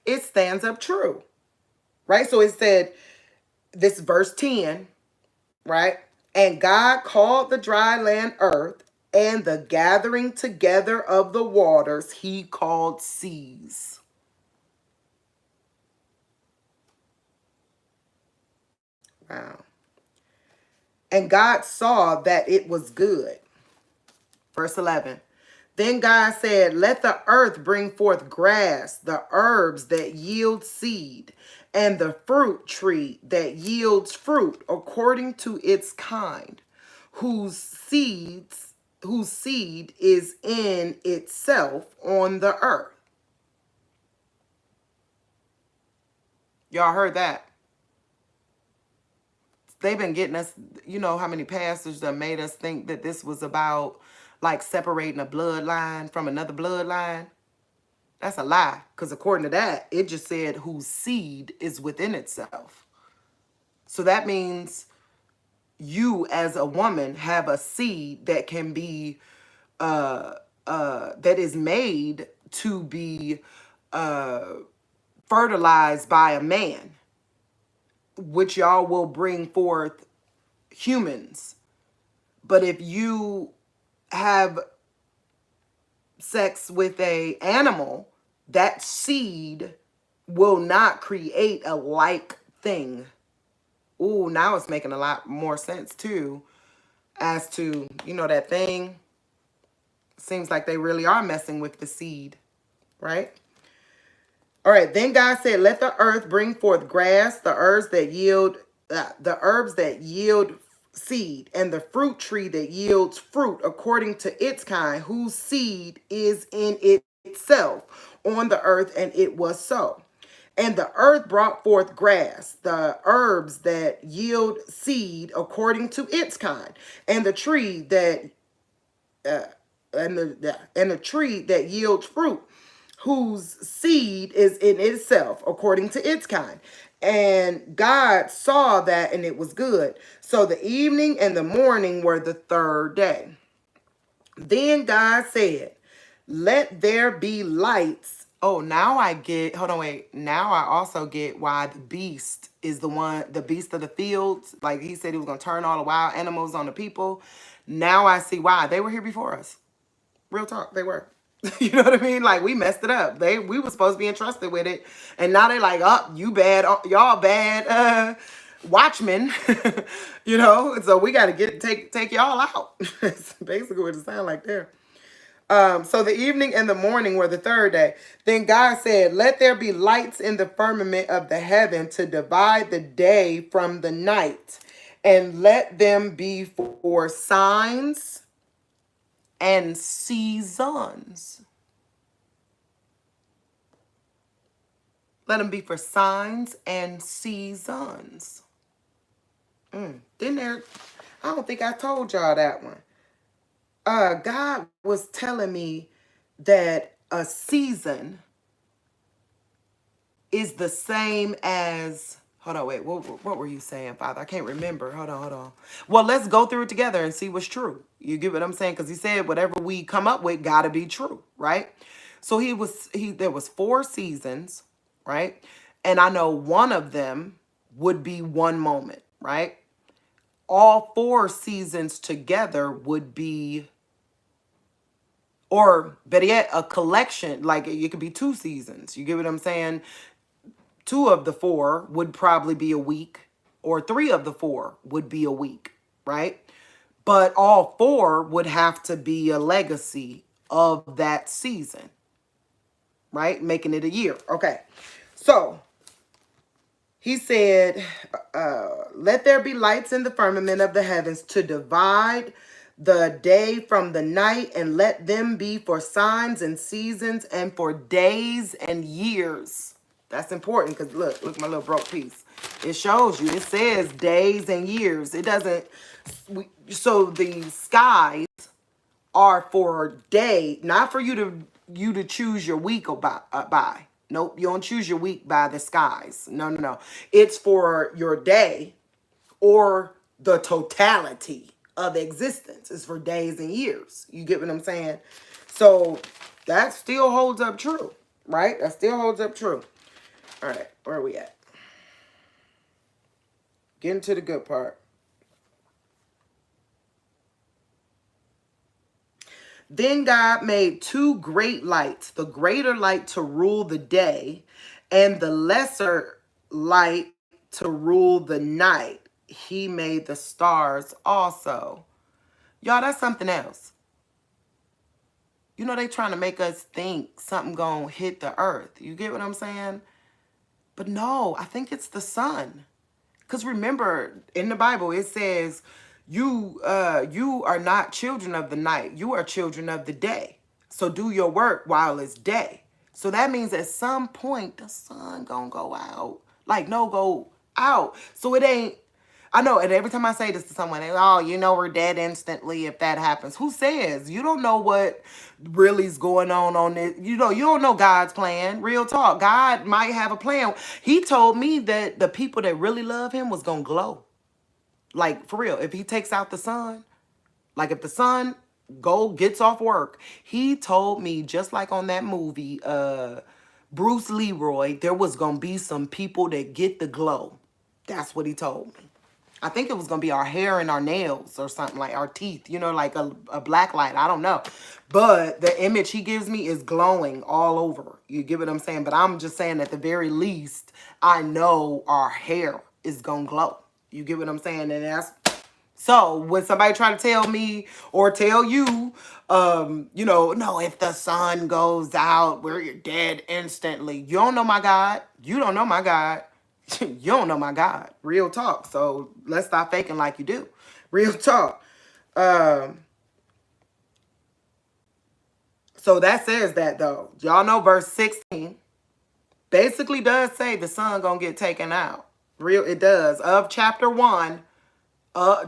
it stands up true. Right? So it said, this verse 10, right? And God called the dry land earth, and the gathering together of the waters he called seas. Wow. And God saw that it was good. Verse 11. Then God said, let the earth bring forth grass, the herbs that yield seed, and the fruit tree that yields fruit according to its kind, whose seed is in itself on the earth. Y'all heard that? They've been getting us, you know how many pastors that made us think that this was about like separating a bloodline from another bloodline? That's a lie, because according to that, it just said whose seed is within itself. So that means you as a woman have a seed that can be, that is made to be fertilized by a man, which y'all will bring forth humans. But if you have sex with a animal, that seed will not create a like thing. Ooh, now it's making a lot more sense too, as to, you know, that thing. Seems like they really are messing with the seed, right? All right, then God said, let the earth bring forth grass, the herbs that yield seed, and the fruit tree that yields fruit according to its kind, whose seed is in itself on the earth, and it was so. And the earth brought forth grass, the herbs that yield seed according to its kind, and the tree that and the tree that yields fruit, whose seed is in itself according to its kind. And God saw that, and it was good. So the evening and the morning were the third day. Then God said, let there be lights. Oh, now I get, hold on, wait. Now I also get why the beast is the beast of the fields. Like he said he was going to turn all the wild animals on the people. Now I see why. They were here before us. Real talk, they were. You know what I mean? Like we messed it up. We were supposed to be entrusted with it, and now they like, oh, you bad, y'all bad, watchmen. You know, so we got to take y'all out. That's basically what it sounds like there. So the evening and the morning were the third day. Then God said, let there be lights in the firmament of the heaven to divide the day from the night, and let them be for signs and seasons. Let them be for signs and seasons. Didn't there? I don't think I told y'all that one. God was telling me that a season is the same as, hold on, wait, what were you saying, Father? I can't remember. Hold on. Well, let's go through it together and see what's true. You get what I'm saying? Because he said whatever we come up with gotta be true, right? So there was 4 seasons, right? And I know one of them would be one moment, right? All 4 seasons together would be, or better yet, a collection. Like it could be 2 seasons. You get what I'm saying? 2 of the 4 would probably be a week, or 3 of the 4 would be a week, right? But all 4 would have to be a legacy of that season, right? Making it a year. Okay. So he said, let there be lights in the firmament of the heavens to divide the day from the night, and let them be for signs and seasons and for days and years. That's important because look my little broke piece. It shows you. It says days and years. It doesn't. So the skies are for day, not for you to choose your week by. Nope, you don't choose your week by the skies. No. It's for your day, or the totality of existence. It's for days and years. You get what I'm saying? So that still holds up true, right? That still holds up true. All right, where are we at? Getting to the good part. Then God made 2 great lights, the greater light to rule the day, and the lesser light to rule the night. He made the stars also. Y'all, that's something else. You know, they trying to make us think something gonna hit the earth. You get what I'm saying? But no, I think it's the sun. Because remember, in the Bible, it says, you are not children of the night. You are children of the day. So do your work while it's day. So that means at some point, the sun gonna go out. Like, no, go out. So it ain't, I know, and every time I say this to someone, they, oh, you know, we're dead instantly if that happens. Who says? You don't know what really is going on this. You know, you don't know God's plan. Real talk. God might have a plan. He told me that the people that really love him was going to glow. Like, for real. If he takes out the sun, like if the sun gets off work, he told me, just like on that movie, Bruce Leroy, there was going to be some people that get the glow. That's what he told me. I think it was going to be our hair and our nails or something, like our teeth, you know, like a black light. I don't know. But the image he gives me is glowing all over. You get what I'm saying? But I'm just saying, at the very least, I know our hair is going to glow. You get what I'm saying? And that's, so when somebody try to tell me or tell you, you know, no, if the sun goes out, we're dead instantly. You don't know my God. You don't know my God. You don't know my God. Real talk. So let's stop faking like you do. Real talk. So that says that, though. Y'all know verse 16 basically does say the sun gonna get taken out. Real, it does. Of chapter 1,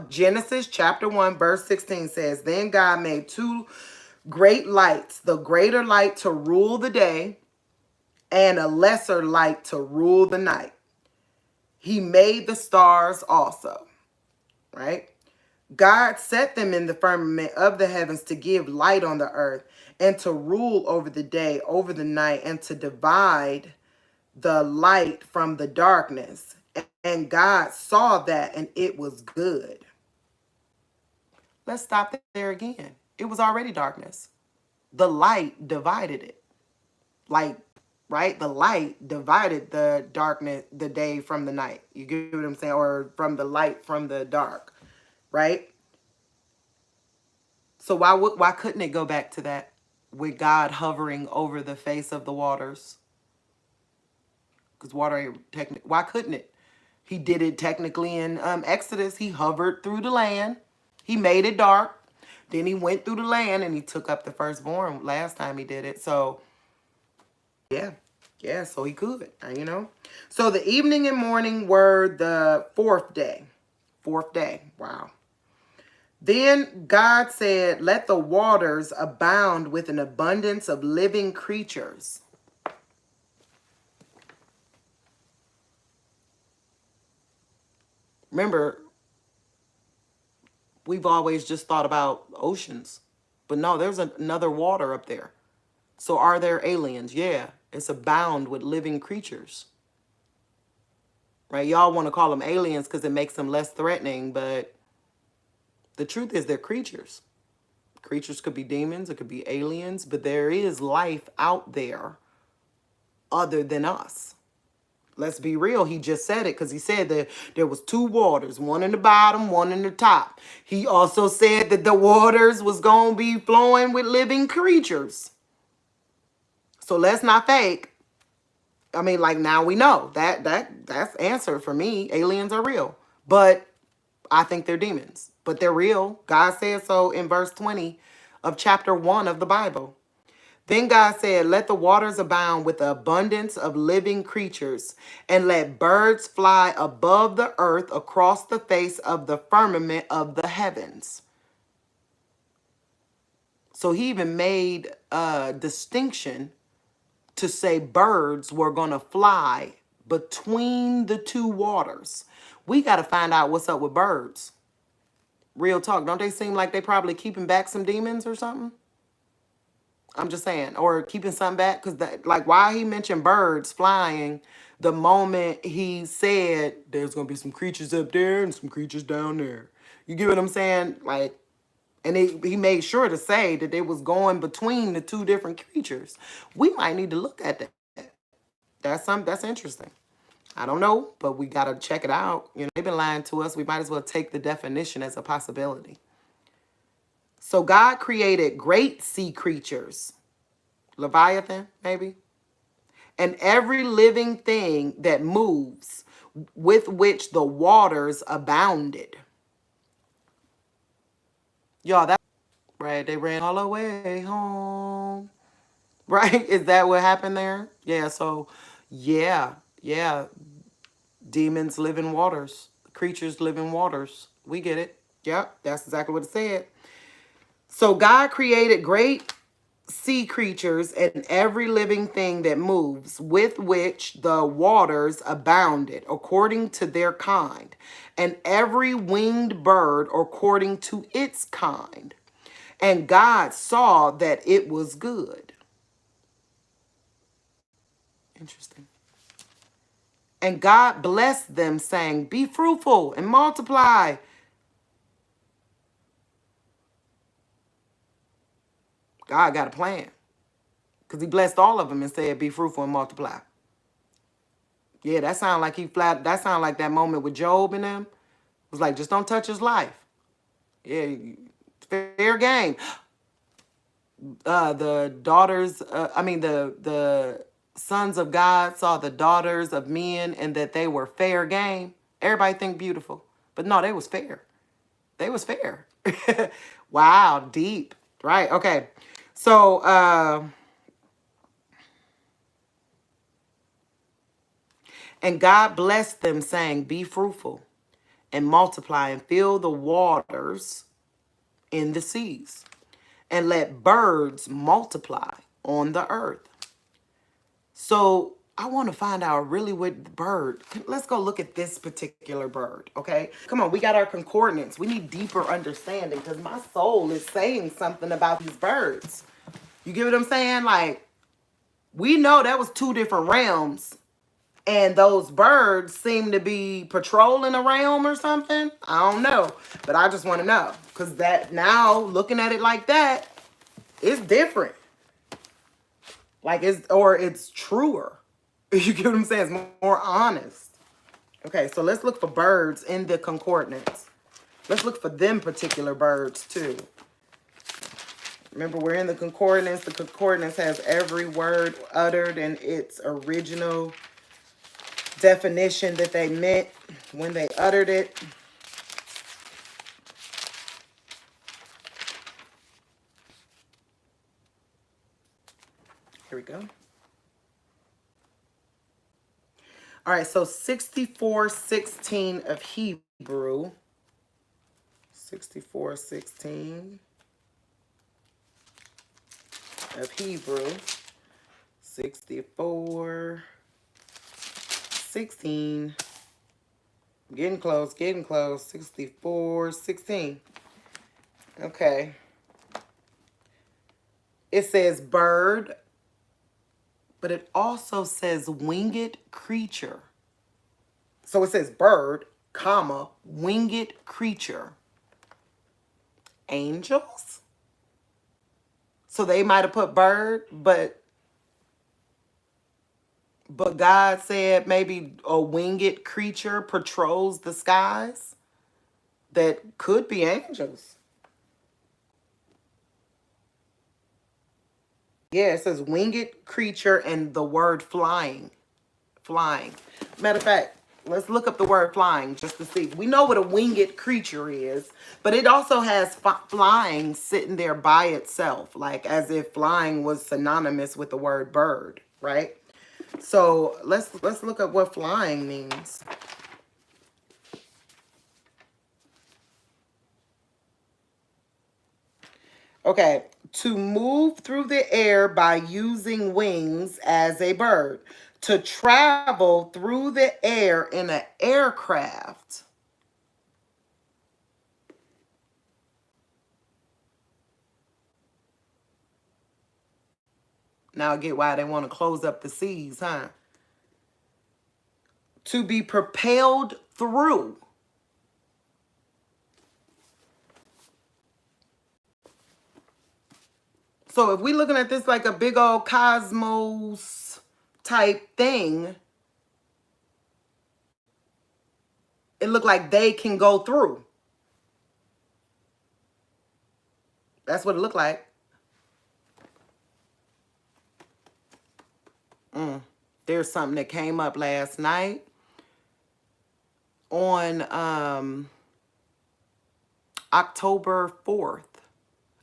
Genesis chapter 1, verse 16 says, then God made 2 great lights, the greater light to rule the day and a lesser light to rule the night. He made the stars also, right? God set them in the firmament of the heavens to give light on the earth and to rule over the day, over the night, and to divide the light from the darkness. And God saw that, and it was good. Let's stop there again. It was already darkness. The light divided it. Like, right? The light divided the darkness, the day from the night. You get what I'm saying? Or from the light from the dark, right? So why couldn't it go back to that, with God hovering over the face of the waters? Because water ain't technically, why couldn't it? He did it technically in Exodus. He hovered through the land. He made it dark. Then he went through the land and he took up the firstborn last time he did it. So yeah, so he could, you know. So the evening and morning were the 4th day. 4th day, wow. Then God said, let the waters abound with an abundance of living creatures. Remember, we've always just thought about oceans, but no, there's another water up there. So are there aliens? Yeah, it's abound with living creatures, right? Y'all want to call them aliens because it makes them less threatening, but the truth is they're creatures. Creatures could be demons, it could be aliens, but there is life out there other than us. Let's be real. He just said it because he said that there was two waters, one in the bottom, one in the top. He also said that the waters was going to be flowing with living creatures. So let's not fake. I mean, like, now we know that's answered for me. Aliens are real, but I think they're demons, but they're real. God said so in verse 20 of chapter 1 of the Bible. Then God said, let the waters abound with the abundance of living creatures, and let birds fly above the earth across the face of the firmament of the heavens. So he even made a distinction to say birds were going to fly between the two waters. We got to find out what's up with birds. Real talk. Don't they seem like they probably keeping back some demons or something? I'm just saying, or keeping something back, because that, like, why he mentioned birds flying the moment he said there's gonna be some creatures up there and some creatures down there. You get what I'm saying? Like, and he made sure to say that they was going between the two different creatures. We might need to look at that. That's interesting. I don't know, but we gotta check it out. You know, they've been lying to us. We might as well take the definition as a possibility. So God created great sea creatures, Leviathan, maybe, and every living thing that moves, with which the waters abounded. Y'all, that right? They ran all the way home. Right? Is that what happened there? Yeah, so yeah. Demons live in waters. Creatures live in waters. We get it. Yep, that's exactly what it said. So God created great sea creatures and every living thing that moves, with which the waters abounded according to their kind, and every winged bird according to its kind. And God saw that it was good. Interesting. And God blessed them, saying, be fruitful and multiply. God got a plan, because he blessed all of them and said, be fruitful and multiply. Yeah, that sound like that sound like that moment with Job and them. It was like, just don't touch his life. Yeah, fair game. The daughters, the sons of God saw the daughters of men and that they were fair game. Everybody think beautiful, but no, they was fair. They was fair. Wow, deep. Right, okay. So, and God blessed them, saying, be fruitful and multiply and fill the waters in the seas, and let birds multiply on the earth. So I want to find out really what bird. Let's go look at this particular bird, okay? Come on, we got our concordance. We need deeper understanding, because my soul is saying something about these birds. You get what I'm saying? Like, we know that was two different realms, and those birds seem to be patrolling a realm or something. I don't know, but I just want to know, because that now, looking at it like that, it's different. Like, it's truer. You get what I'm saying? It's more honest. Okay, so let's look for birds in the concordance. Let's look for them particular birds too. Remember, we're in the concordance. The concordance has every word uttered in its original definition that they meant when they uttered it. Here we go. All right, so 64:16 of Hebrew. 64:16 of Hebrew. 64:16 Getting close, getting close. 64, 16. Okay. It says bird, but it also says winged creature. So it says bird, comma, winged creature. Angels? So they might have put bird, but God said maybe a winged creature patrols the skies that could be angels. Yeah, it says winged creature and the word flying. Flying. Matter of fact, let's look up the word flying just to see. We know what a winged creature is, but it also has flying sitting there by itself, like as if flying was synonymous with the word bird, right? So let's look up what flying means. Okay, to move through the air by using wings as a bird. To travel through the air in an aircraft. Now I get why they want to close up the seas, huh? To be propelled through. So if we're looking at this like a big old cosmos type thing, it looked like they can go through. That's what it looked like. There's something that came up last night on October 4th.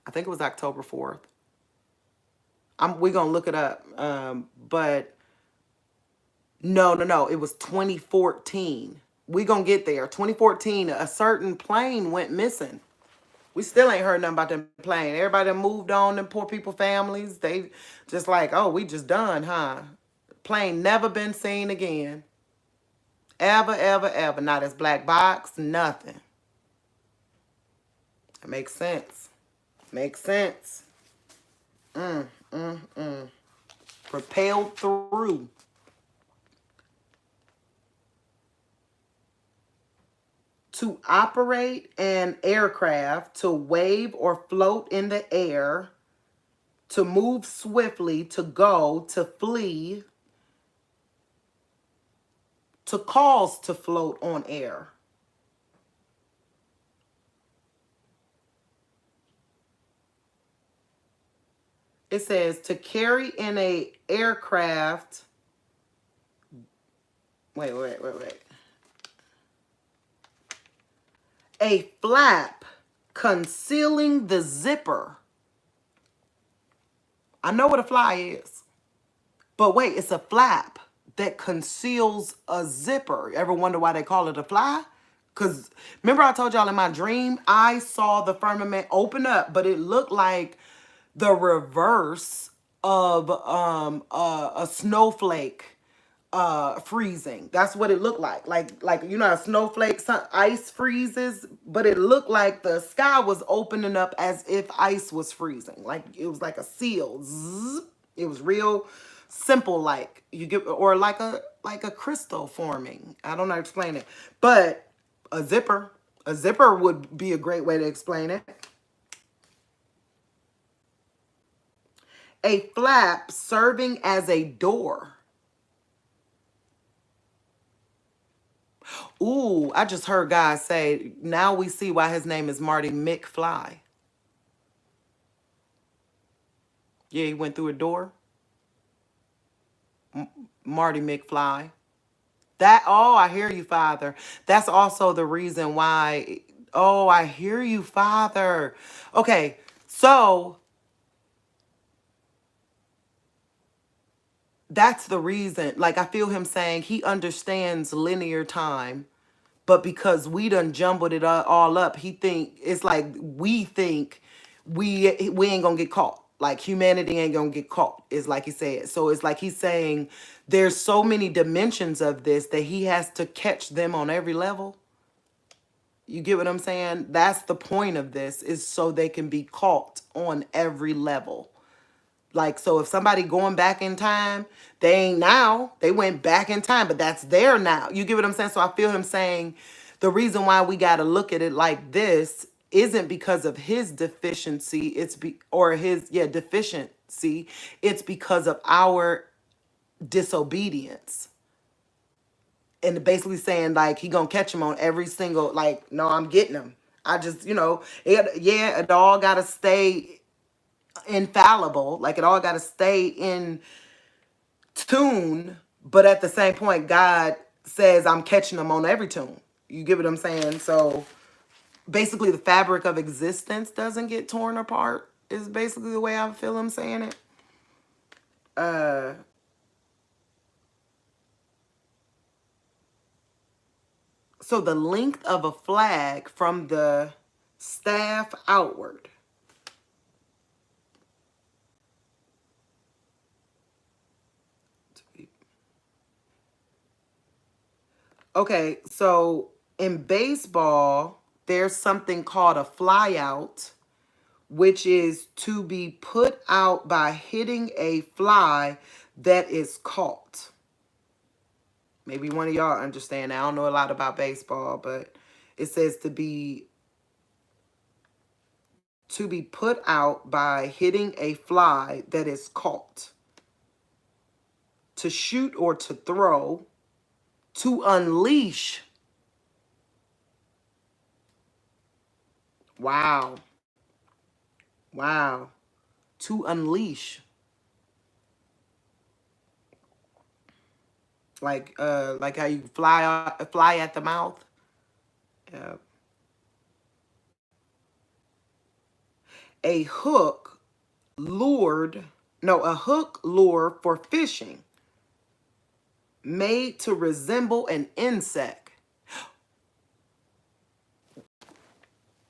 I think it was October 4th. We're going to look it up. But no. It was 2014. We're going to get there. 2014, a certain plane went missing. We still ain't heard nothing about them plane. Everybody that moved on, them poor people families, they just like, oh, we just done, huh? Plane never been seen again. Ever, ever, ever. Not as black box, nothing. That makes sense. Makes sense. Propelled through. To operate an aircraft, to wave or float in the air, to move swiftly, to go, to flee, to cause to float on air. It says to carry in a aircraft. Wait. A flap concealing the zipper. I know what a fly is. But wait, it's a flap that conceals a zipper. Ever wonder why they call it a fly? Because remember I told y'all in my dream, I saw the firmament open up, but it looked like the reverse of a snowflake freezing. That's what it looked like. Like you know, a snowflake, ice freezes, but it looked like the sky was opening up as if ice was freezing. Like it was like a seal. Zzz. It was real simple, like you get, or like a crystal forming. I don't know how to explain it, but a zipper would be a great way to explain it. A flap serving as a door. Ooh, I just heard God say, now we see why his name is Marty McFly. Yeah, he went through a door. Marty McFly. I hear you, Father. That's also the reason why. Oh, I hear you, Father. Okay, so that's the reason. Like, I feel him saying he understands linear time, but because we done jumbled it all up, he think it's like we think we ain't gonna get caught. Like humanity ain't gonna get caught, is like he said. So it's like he's saying there's so many dimensions of this that he has to catch them on every level. You get what I'm saying? That's the point of this, is so they can be caught on every level. Like, so if somebody going back in time, they ain't now, they went back in time, but that's there now. You get what I'm saying? So I feel him saying the reason why we got to look at it like this isn't because of his deficiency, or his, yeah, deficiency. It's because of our disobedience. And basically saying like he gonna catch him on every single, like, no, I'm getting him. I just, it all gotta stay infallible, like it all gotta stay in tune, but at the same point, God says I'm catching them on every tune. You get what I'm saying? So basically the fabric of existence doesn't get torn apart, is basically the way I feel him saying it. So the length of a flag from the staff outward. Okay, so in baseball, there's something called a flyout, which is to be put out by hitting a fly that is caught. Maybe one of y'all understand. I don't know a lot about baseball, but it says to be put out by hitting a fly that is caught. To shoot or to throw, to unleash. Wow. Wow. To unleash. Like how you fly at the mouth. Yeah. A hook a hook lure for fishing, made to resemble an insect.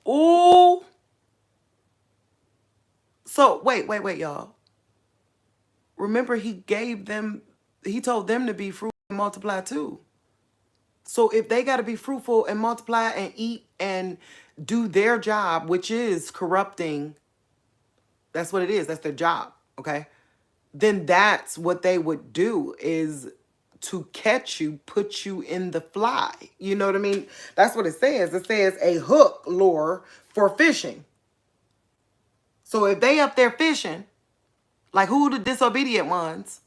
Ooh. So wait, y'all. Remember he told them to be fruitful and multiply too. So if they got to be fruitful and multiply and eat and do their job, which is corrupting, that's what it is. That's their job. Okay. Then that's what they would do, is to catch you, put you in the fly. You know what I mean? That's what it says. It says a hook lure for fishing. So if they up there fishing, like who the disobedient ones,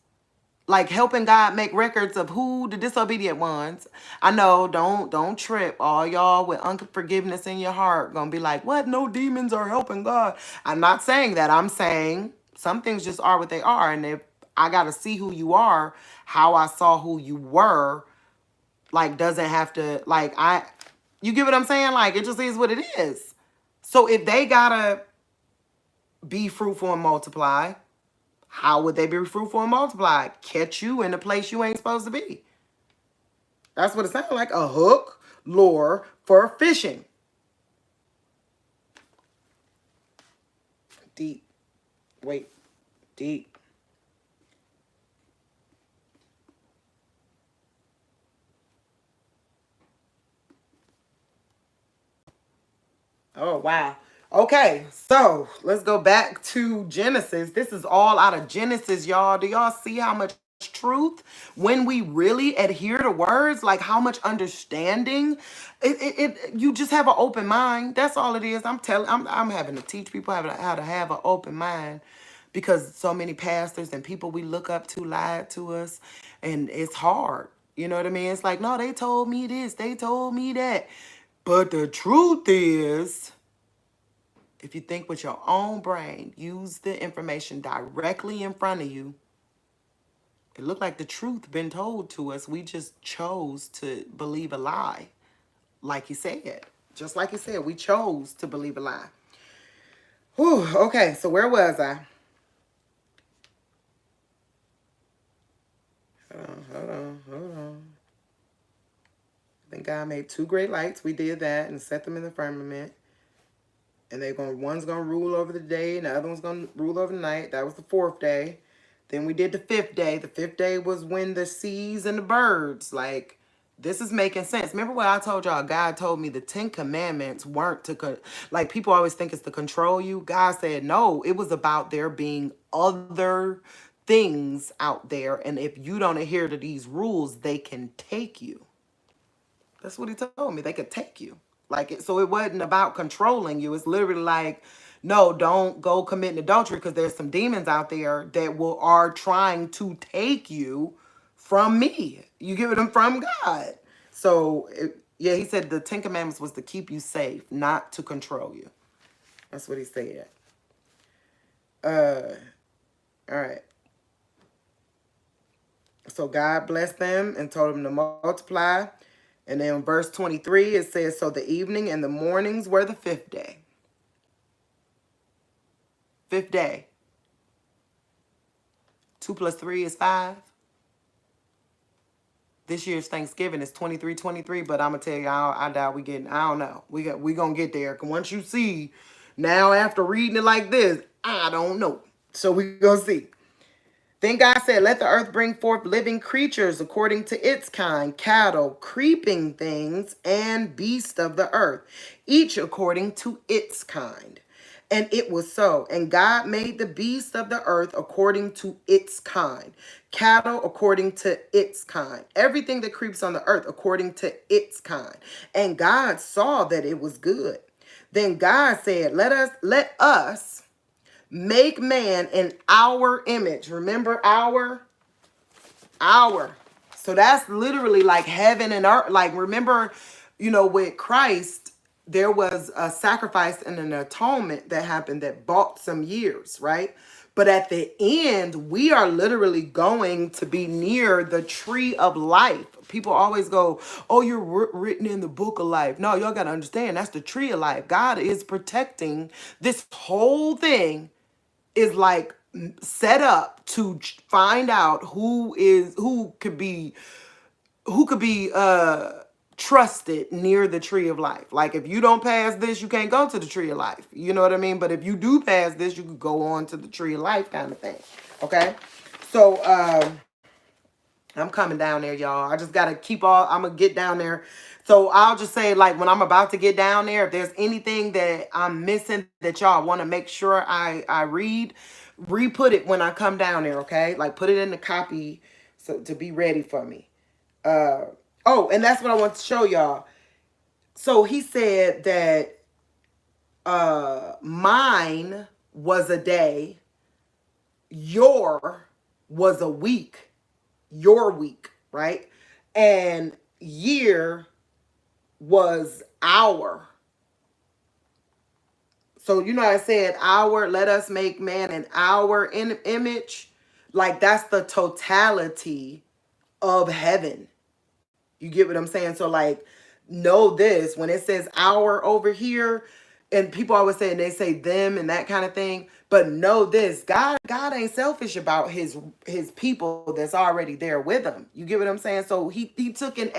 like helping God make records of who the disobedient ones. I know, don't trip. All y'all with unforgiveness in your heart gonna be like, what? No demons are helping God. I'm not saying that. I'm saying some things just are what they are. And if I gotta see who you are, how I saw who you were, like doesn't have to, you get what I'm saying? Like it just is what it is. So if they gotta be fruitful and multiply, how would they be fruitful and multiply? Catch you in a place you ain't supposed to be. That's what it sounds like. A hook lure for fishing. Deep. Wait. Deep. Oh, wow. Okay, so let's go back to Genesis. This is all out of Genesis, y'all. Do y'all see how much truth when we really adhere to words, like how much understanding? You just have an open mind. That's all it is. I'm having to teach people how to have an open mind, because so many pastors and people we look up to lied to us, and it's hard. You know what I mean? It's like, no, they told me this, they told me that. But the truth is, if you think with your own brain, use the information directly in front of you, it looked like the truth been told to us. We just chose to believe a lie. Like he said. Just like he said, we chose to believe a lie. Whew, okay, so where was I? Hold on. I think God made two great lights. We did that and set them in the firmament. And one's gonna rule over the day, and the other one's gonna rule over the night. That was the fourth day. Then we did the fifth day. The fifth day was when the seas and the birds, like, this is making sense. Remember what I told y'all? God told me the 10 commandments weren't like, people always think it's to control you. God said, no, it was about there being other things out there. And if you don't adhere to these rules, they can take you. That's what he told me. They could take you. Like, so it wasn't about controlling you. It's literally like, no, don't go committing adultery, because there's some demons out there that are trying to take you from me. You give them from God. So yeah, he said the 10 commandments was to keep you safe, not to control you. That's what he said. All right. So God blessed them and told them to multiply. And then verse 23, it says, so the evening and the mornings were the fifth day. Fifth day. 2 plus 3 is 5. This year's Thanksgiving is 23-23, but I'm going to tell you, I doubt I don't know. We going to get there. Because once you see, now after reading it like this, I don't know. So we going to see. Then God said, let the earth bring forth living creatures according to its kind, cattle, creeping things, and beasts of the earth, each according to its kind. And it was so. And God made the beasts of the earth according to its kind, cattle according to its kind, everything that creeps on the earth according to its kind. And God saw that it was good. Then God said, let us make man in our image. Remember our. So that's literally like heaven and earth. Like, remember, with Christ, there was a sacrifice and an atonement that happened that bought some years, right? But at the end, we are literally going to be near the tree of life. People always go, oh, you're written in the book of life. No, y'all got to understand, that's the tree of life. God is protecting this whole thing, is like set up to find out who could be trusted near the tree of life. Like, if you don't pass this, you can't go to the tree of life. You know what I mean? But if you do pass this, you could go on to the tree of life, kind of thing. Okay? So I'm coming down there, y'all. I just gotta I'm gonna get down there. So I'll just say, like, when I'm about to get down there, if there's anything that I'm missing that y'all want to make sure I read, re-put it when I come down there, okay? Like, put it in the copy so to be ready for me. Oh, and that's what I want to show y'all. So he said that mine was a day, your was a week, your week, right? And year was our. So, I said let us make man in our image. Like, that's the totality of heaven. You get what I'm saying? So, like, know this, when it says our over here, and people always say, and they say them and that kind of thing, but know this, God ain't selfish about his people that's already there with him. You get what I'm saying? So he took in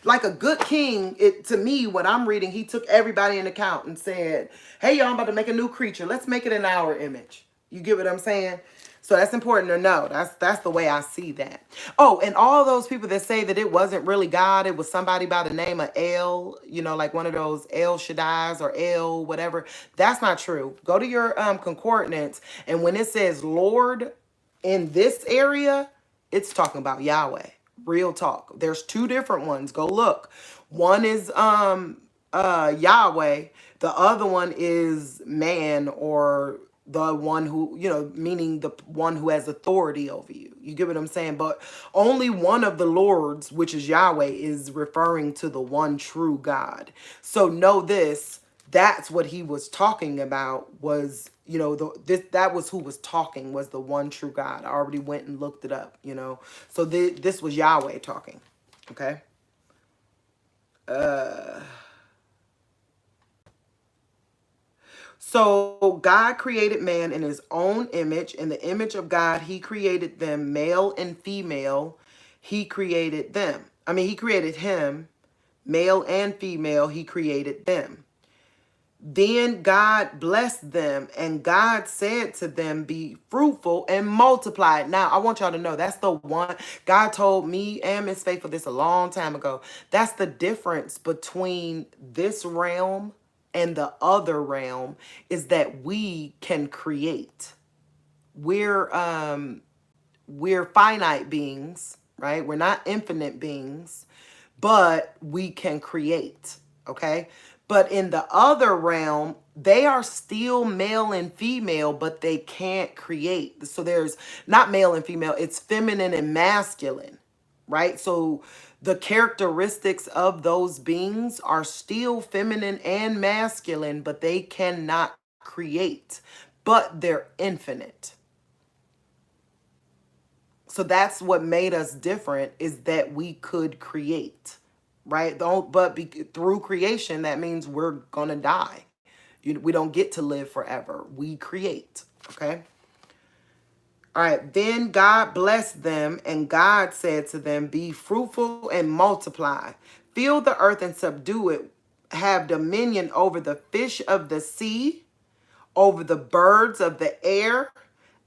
like a good king, to me, what I'm reading, he took everybody in account and said, hey, y'all, I'm about to make a new creature. Let's make it in our image. You get what I'm saying? So that's important to know. That's the way I see that. Oh, and all those people that say that it wasn't really God, it was somebody by the name of El, like one of those El Shaddai's or El, whatever. That's not true. Go to your concordance, and when it says Lord in this area, it's talking about Yahweh. Real talk. There's two different ones. Go look. One is Yahweh. The other one is man, or the one who, meaning the one who has authority over you. You get what I'm saying? But only one of the lords, which is Yahweh, is referring to the one true God. So know this, that's what he was talking about, was, that was who was talking, was the one true God. I already went and looked it up, So this was Yahweh talking. Okay? So God created man in his own image. In the image of God, he created them, male and female. He created them. He created him, male and female, he created them. Then God blessed them, and God said to them, be fruitful and multiply. Now, I want y'all to know that's the one God told me and Miss Faithful this a long time ago. That's the difference between this realm and the other realm, is that we can create. We're finite beings, right? We're not infinite beings, but we can create, okay? But in the other realm, they are still male and female, but they can't create. So there's not male and female, it's feminine and masculine, right? So the characteristics of those beings are still feminine and masculine, but they cannot create, but they're infinite. So that's what made us different, is that we could create, right? Don't but be, through creation, that means we're gonna die. We don't get to live forever. We create. Okay. All right. Then God blessed them, and God said to them, be fruitful and multiply, fill the earth and subdue it, have dominion over the fish of the sea, over the birds of the air,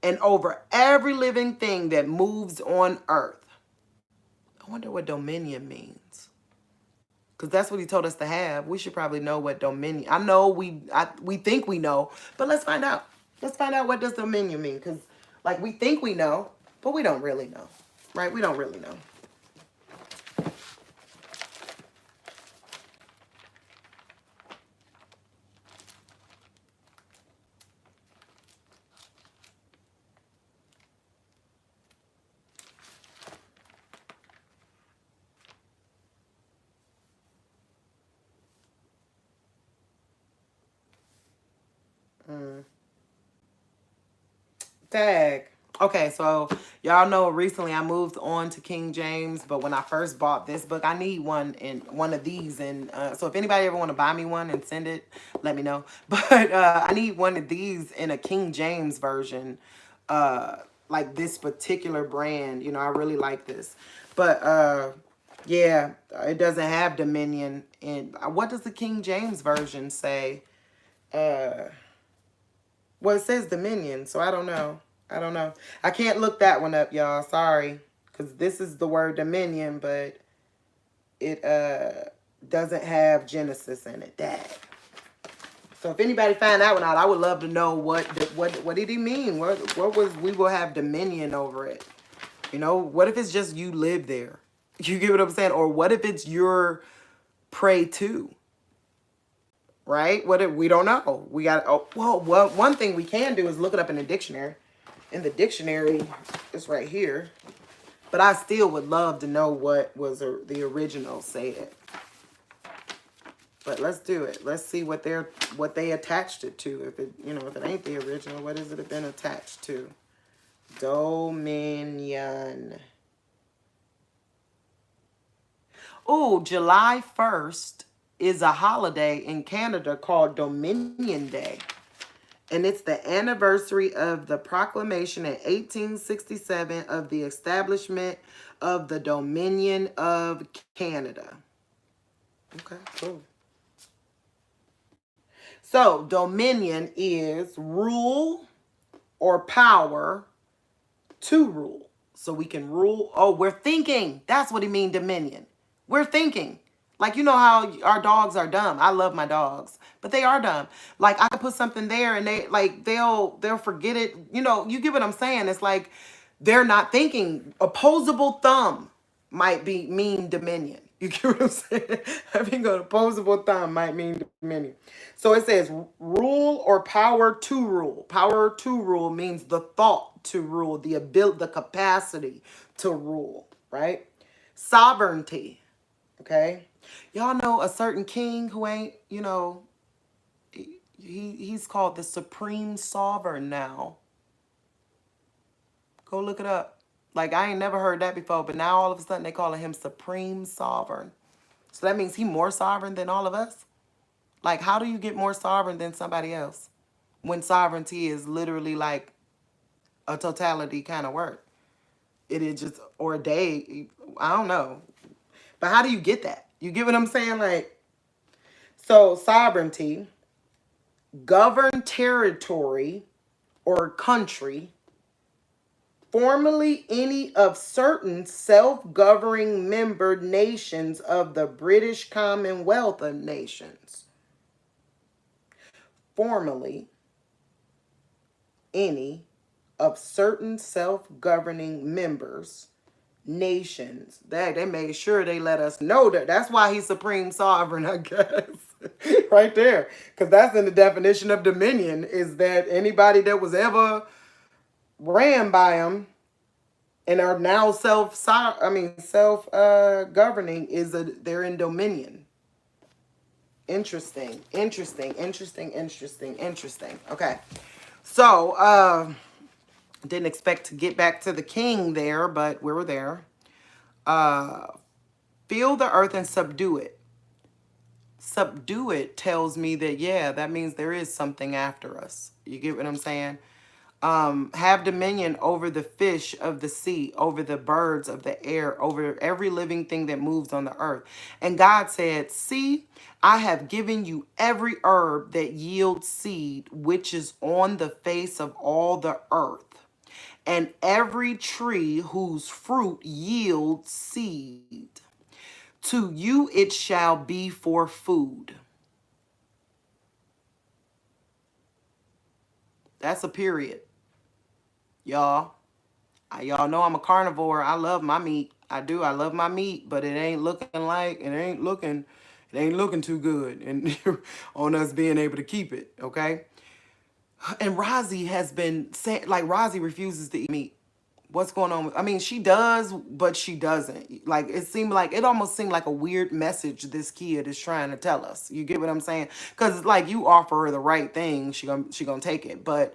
and over every living thing that moves on earth. I wonder what dominion means. Because that's what he told us to have. We should probably know what dominion. I know we think we know, but let's find out. Let's find out what does dominion mean. Because like we think we know, but we don't really know. Right? We don't really know. Tag. Okay, so y'all know recently I moved on to King James, but when I first bought this book, I need one of these, and so if anybody ever want to buy me one and send it, let me know. But I need one of these in a King James version, like this particular brand. I really like this, but yeah, it doesn't have dominion. And what does the King James version say? Well, it says dominion, so I don't know. I don't know. I can't look that one up, y'all. Sorry. Because this is the word dominion, but it doesn't have Genesis in it. Dang. So if anybody find that one out, I would love to know what did he mean? What was we will have dominion over it? What if it's just you live there? You get what I'm saying? Or what if it's your prey too? Right? What if we don't know? We got well, one thing we can do is look it up in the dictionary. In the dictionary, it's right here. But I still would love to know what was the original said. But let's do it. Let's see what they attached it to. If it ain't the original, what has it been attached to? Dominion. Oh, July 1st is a holiday in Canada called Dominion Day. And it's the anniversary of the proclamation in 1867 of the establishment of the Dominion of Canada. Okay, cool. So, dominion is rule or power to rule. So we can rule. Oh, we're thinking. That's what he mean, dominion. We're thinking. Like, you know how our dogs are dumb. I love my dogs, but they are dumb. Like, I could put something there and they'll forget it. You get what I'm saying? It's like they're not thinking. Opposable thumb might mean dominion. You get what I'm saying? Having an opposable thumb might mean dominion. So it says rule or power to rule. Power to rule means the thought to rule, the ability, the capacity to rule, right? Sovereignty. Okay. Y'all know a certain king who ain't, he's called the supreme sovereign now. Go look it up. Like, I ain't never heard that before, but now all of a sudden they calling him supreme sovereign. So that means he more sovereign than all of us? Like, how do you get more sovereign than somebody else when sovereignty is literally like a totality kind of word? It is just, or a day, I don't know. But how do you get that? You get what I'm saying? Like, so sovereignty govern territory or country, formerly any of certain self-governing member nations of the British Commonwealth of Nations. Formerly any of certain self-governing members nations. They made sure they let us know that. That's why he's supreme sovereign, I guess. Right there. Because that's in the definition of dominion, is that anybody that was ever ran by him and are now self-governing they're in dominion. Interesting. Okay. So, didn't expect to get back to the king there, but we were there. Fill the earth and subdue it. Subdue it tells me that, yeah, that means there is something after us. You get what I'm saying? Have dominion over the fish of the sea, over the birds of the air, over every living thing that moves on the earth. And God said, see, I have given you every herb that yields seed, which is on the face of all the earth, and every tree whose fruit yields seed. To you it shall be for food. That's a period. Y'all know I'm a carnivore. I love my meat. I do. I love my meat, but it ain't looking too good and on us being able to keep it, okay? And Rozzy has been saying, like, Rozzy refuses to eat meat. What's going on? I mean, she does, but she doesn't. Like, it almost seemed like a weird message this kid is trying to tell us. You get what I'm saying? Because, like, you offer her the right thing, she gonna take it. But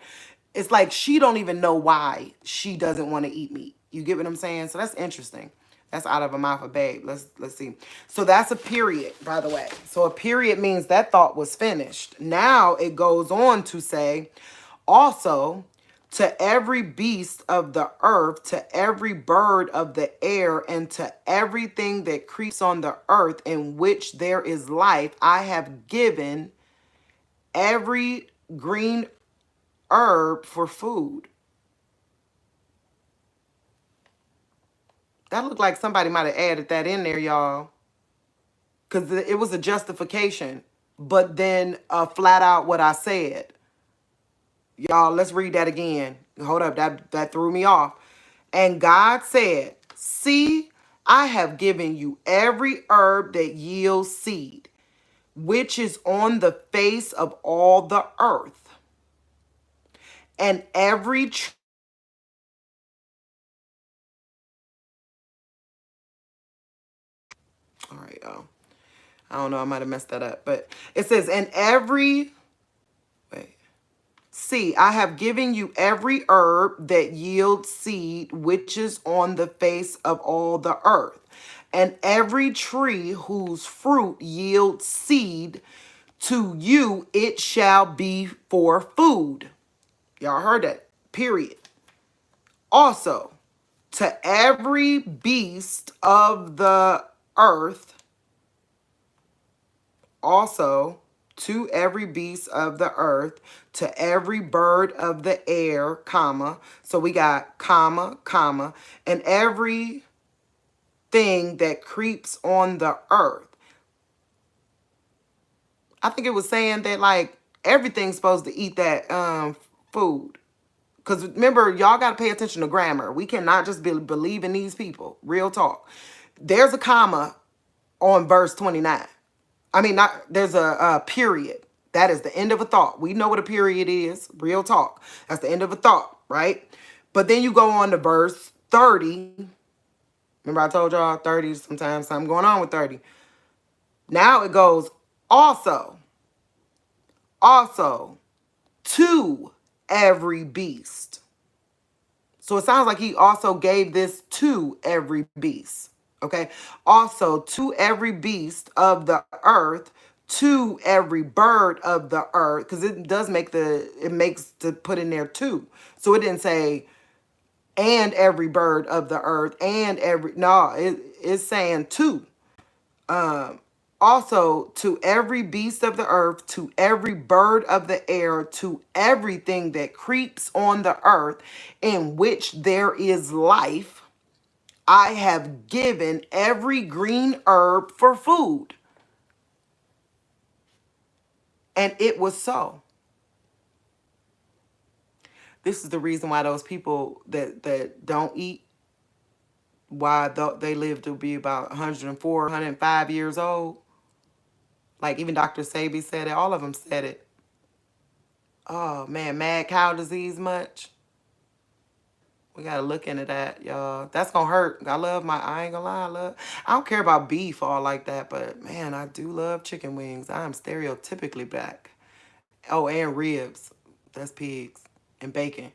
it's like she don't even know why she doesn't want to eat meat. You get what I'm saying? So that's interesting. That's out of a mouth of babe. Let's see. So that's a period, by the way. So a period means that thought was finished. Now it goes on to say, also, to every beast of the earth, to every bird of the air, and to everything that creeps on the earth in which there is life, I have given every green herb for food. That looked like somebody might have added that in there, y'all. Because it was a justification, but then flat out what I said. Y'all, let's read that again. Hold up, that threw me off. And God said, see, I have given you every herb that yields seed, which is on the face of all the earth, and every tree. All right, y'all. I don't know, I might have messed that up, but it says, and every, wait. See, I have given you every herb that yields seed, which is on the face of all the earth, and every tree whose fruit yields seed, to you it shall be for food. Y'all heard that, period. Also, to every beast of the earth, also to every beast of the earth, to every bird of the air, comma. So we got comma, comma, and every thing that creeps on the earth. I think it was saying that, like, everything's supposed to eat that food. Because remember, y'all got to pay attention to grammar. We cannot just believe in these people. Real talk. There's a comma on verse 29. I mean, there's a period. That is the end of a thought. We know what a period is. Real talk. That's the end of a thought, right? But then you go on to verse 30. Remember I told y'all 30, sometimes something going on with 30. Now it goes, also, to every beast. So it sounds like he also gave this to every beast. Okay. Also, to every beast of the earth, to every bird of the earth, because it makes to put in there too. So it didn't say and every bird of the earth and it's saying two. Also, to every beast of the earth, to every bird of the air, to everything that creeps on the earth, in which there is life, I have given every green herb for food. And it was so. This is the reason why those people that don't eat, why they live to be about 104, 105 years old. Like even Dr. Sebi said it. All of them said it. Oh man, mad cow disease much? We gotta look into that, y'all. That's gonna hurt. I ain't gonna lie, I don't care about beef all like that, but man, I do love chicken wings. I'm stereotypically black. Oh, and ribs. That's pigs. And bacon.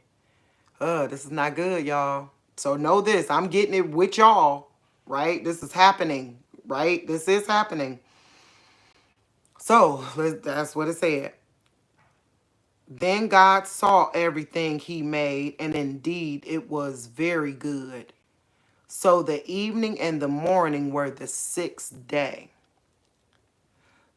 This is not good, y'all. So know this. I'm getting it with y'all, right? This is happening, right? This is happening. So that's what it said. Then God saw everything he made, and indeed it was very good. So the evening and the morning were the sixth day.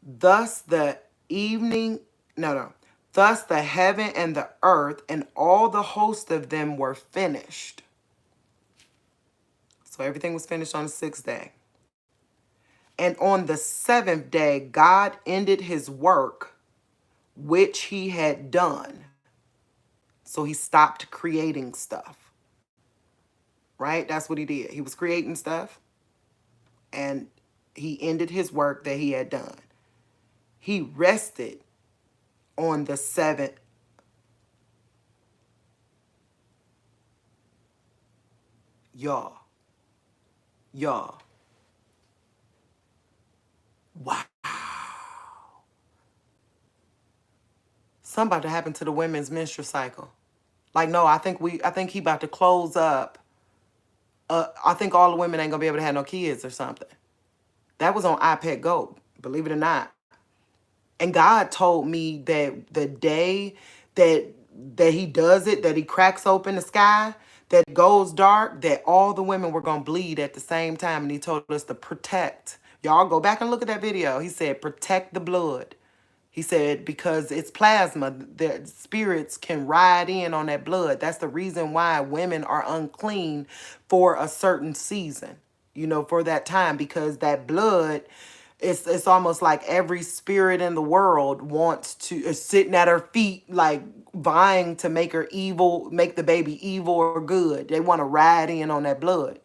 Thus the evening, no, no. Thus the heaven and the earth and all the host of them were finished. So everything was finished on the sixth day. And on the seventh day, God ended his work which he had done. So he stopped creating stuff. Right? That's what he did. He was creating stuff. And he ended his work that he had done. He rested on the seventh. Y'all. Wow. Something about to happen to the women's menstrual cycle. Like, no, I think he about to close up. I think all the women ain't gonna be able to have no kids or something. That was on iPad Go, believe it or not. And God told me that the day that he does it, that he cracks open the sky, that goes dark, that all the women were going to bleed at the same time. And he told us to protect. Y'all go back and look at that video. He said, protect the blood. He said, because it's plasma, the spirits can ride in on that blood. That's the reason why women are unclean for a certain season, for that time, because that blood, it's almost like every spirit in the world is sitting at her feet, like vying to make her evil, make the baby evil or good. They want to ride in on that blood.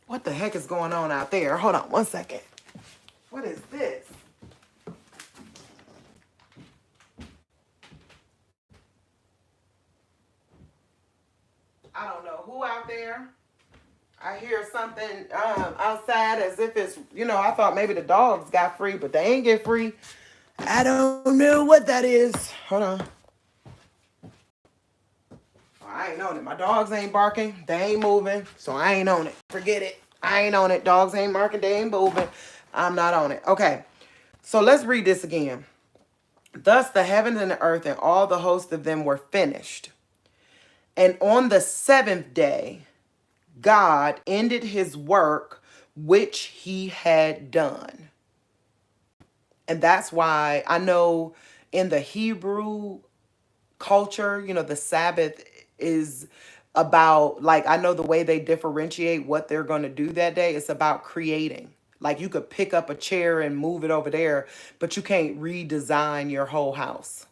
What the heck is going on out there? Hold on one second. What is this? I don't know who out there. I hear something outside as if it's, I thought maybe the dogs got free, but they ain't get free. I don't know what that is. Hold on. I ain't on it. My dogs ain't barking. They ain't moving. So I ain't on it. Forget it. I ain't on it. Dogs ain't barking. They ain't moving. I'm not on it. Okay. So let's read this again. Thus the heavens and the earth and all the hosts of them were finished. And on the seventh day, God ended his work which he had done. And that's why I know in the Hebrew culture, the Sabbath is about, like, I know the way they differentiate what they're going to do that day. It's about creating. Like, you could pick up a chair and move it over there, but you can't redesign your whole house.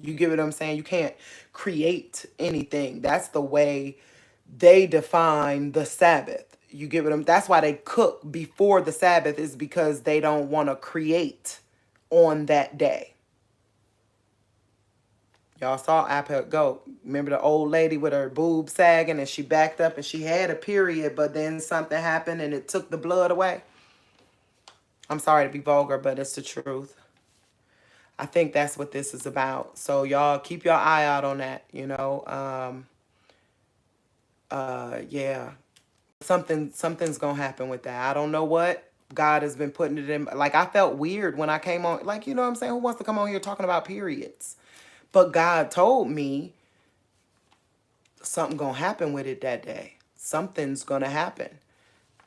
You get what I'm saying? You can't create anything. That's the way they define the Sabbath. You get what I'm, that's why they cook before the Sabbath, is because they don't want to create on that day. Y'all saw Apple Go. Remember the old lady with her boobs sagging and she backed up and she had a period, but then something happened and it took the blood away? I'm sorry to be vulgar, but it's the truth. I think that's what this is about. So y'all keep your eye out on that, yeah. Something's gonna happen with that. I don't know what. God has been putting it in. Like, I felt weird when I came on. Like, you know what I'm saying? Who wants to come on here talking about periods? But God told me something gonna happen with it that day. Something's gonna happen.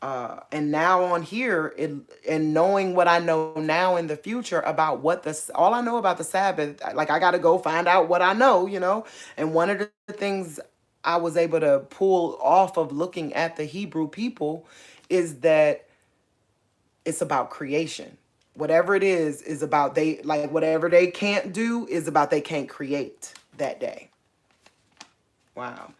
And now on here, and knowing what I know now in the future about all I know about the Sabbath, like I got to go find out what I know, And one of the things I was able to pull off of looking at the Hebrew people is that it's about creation. Whatever it is about whatever they can't do is about they can't create that day. Wow.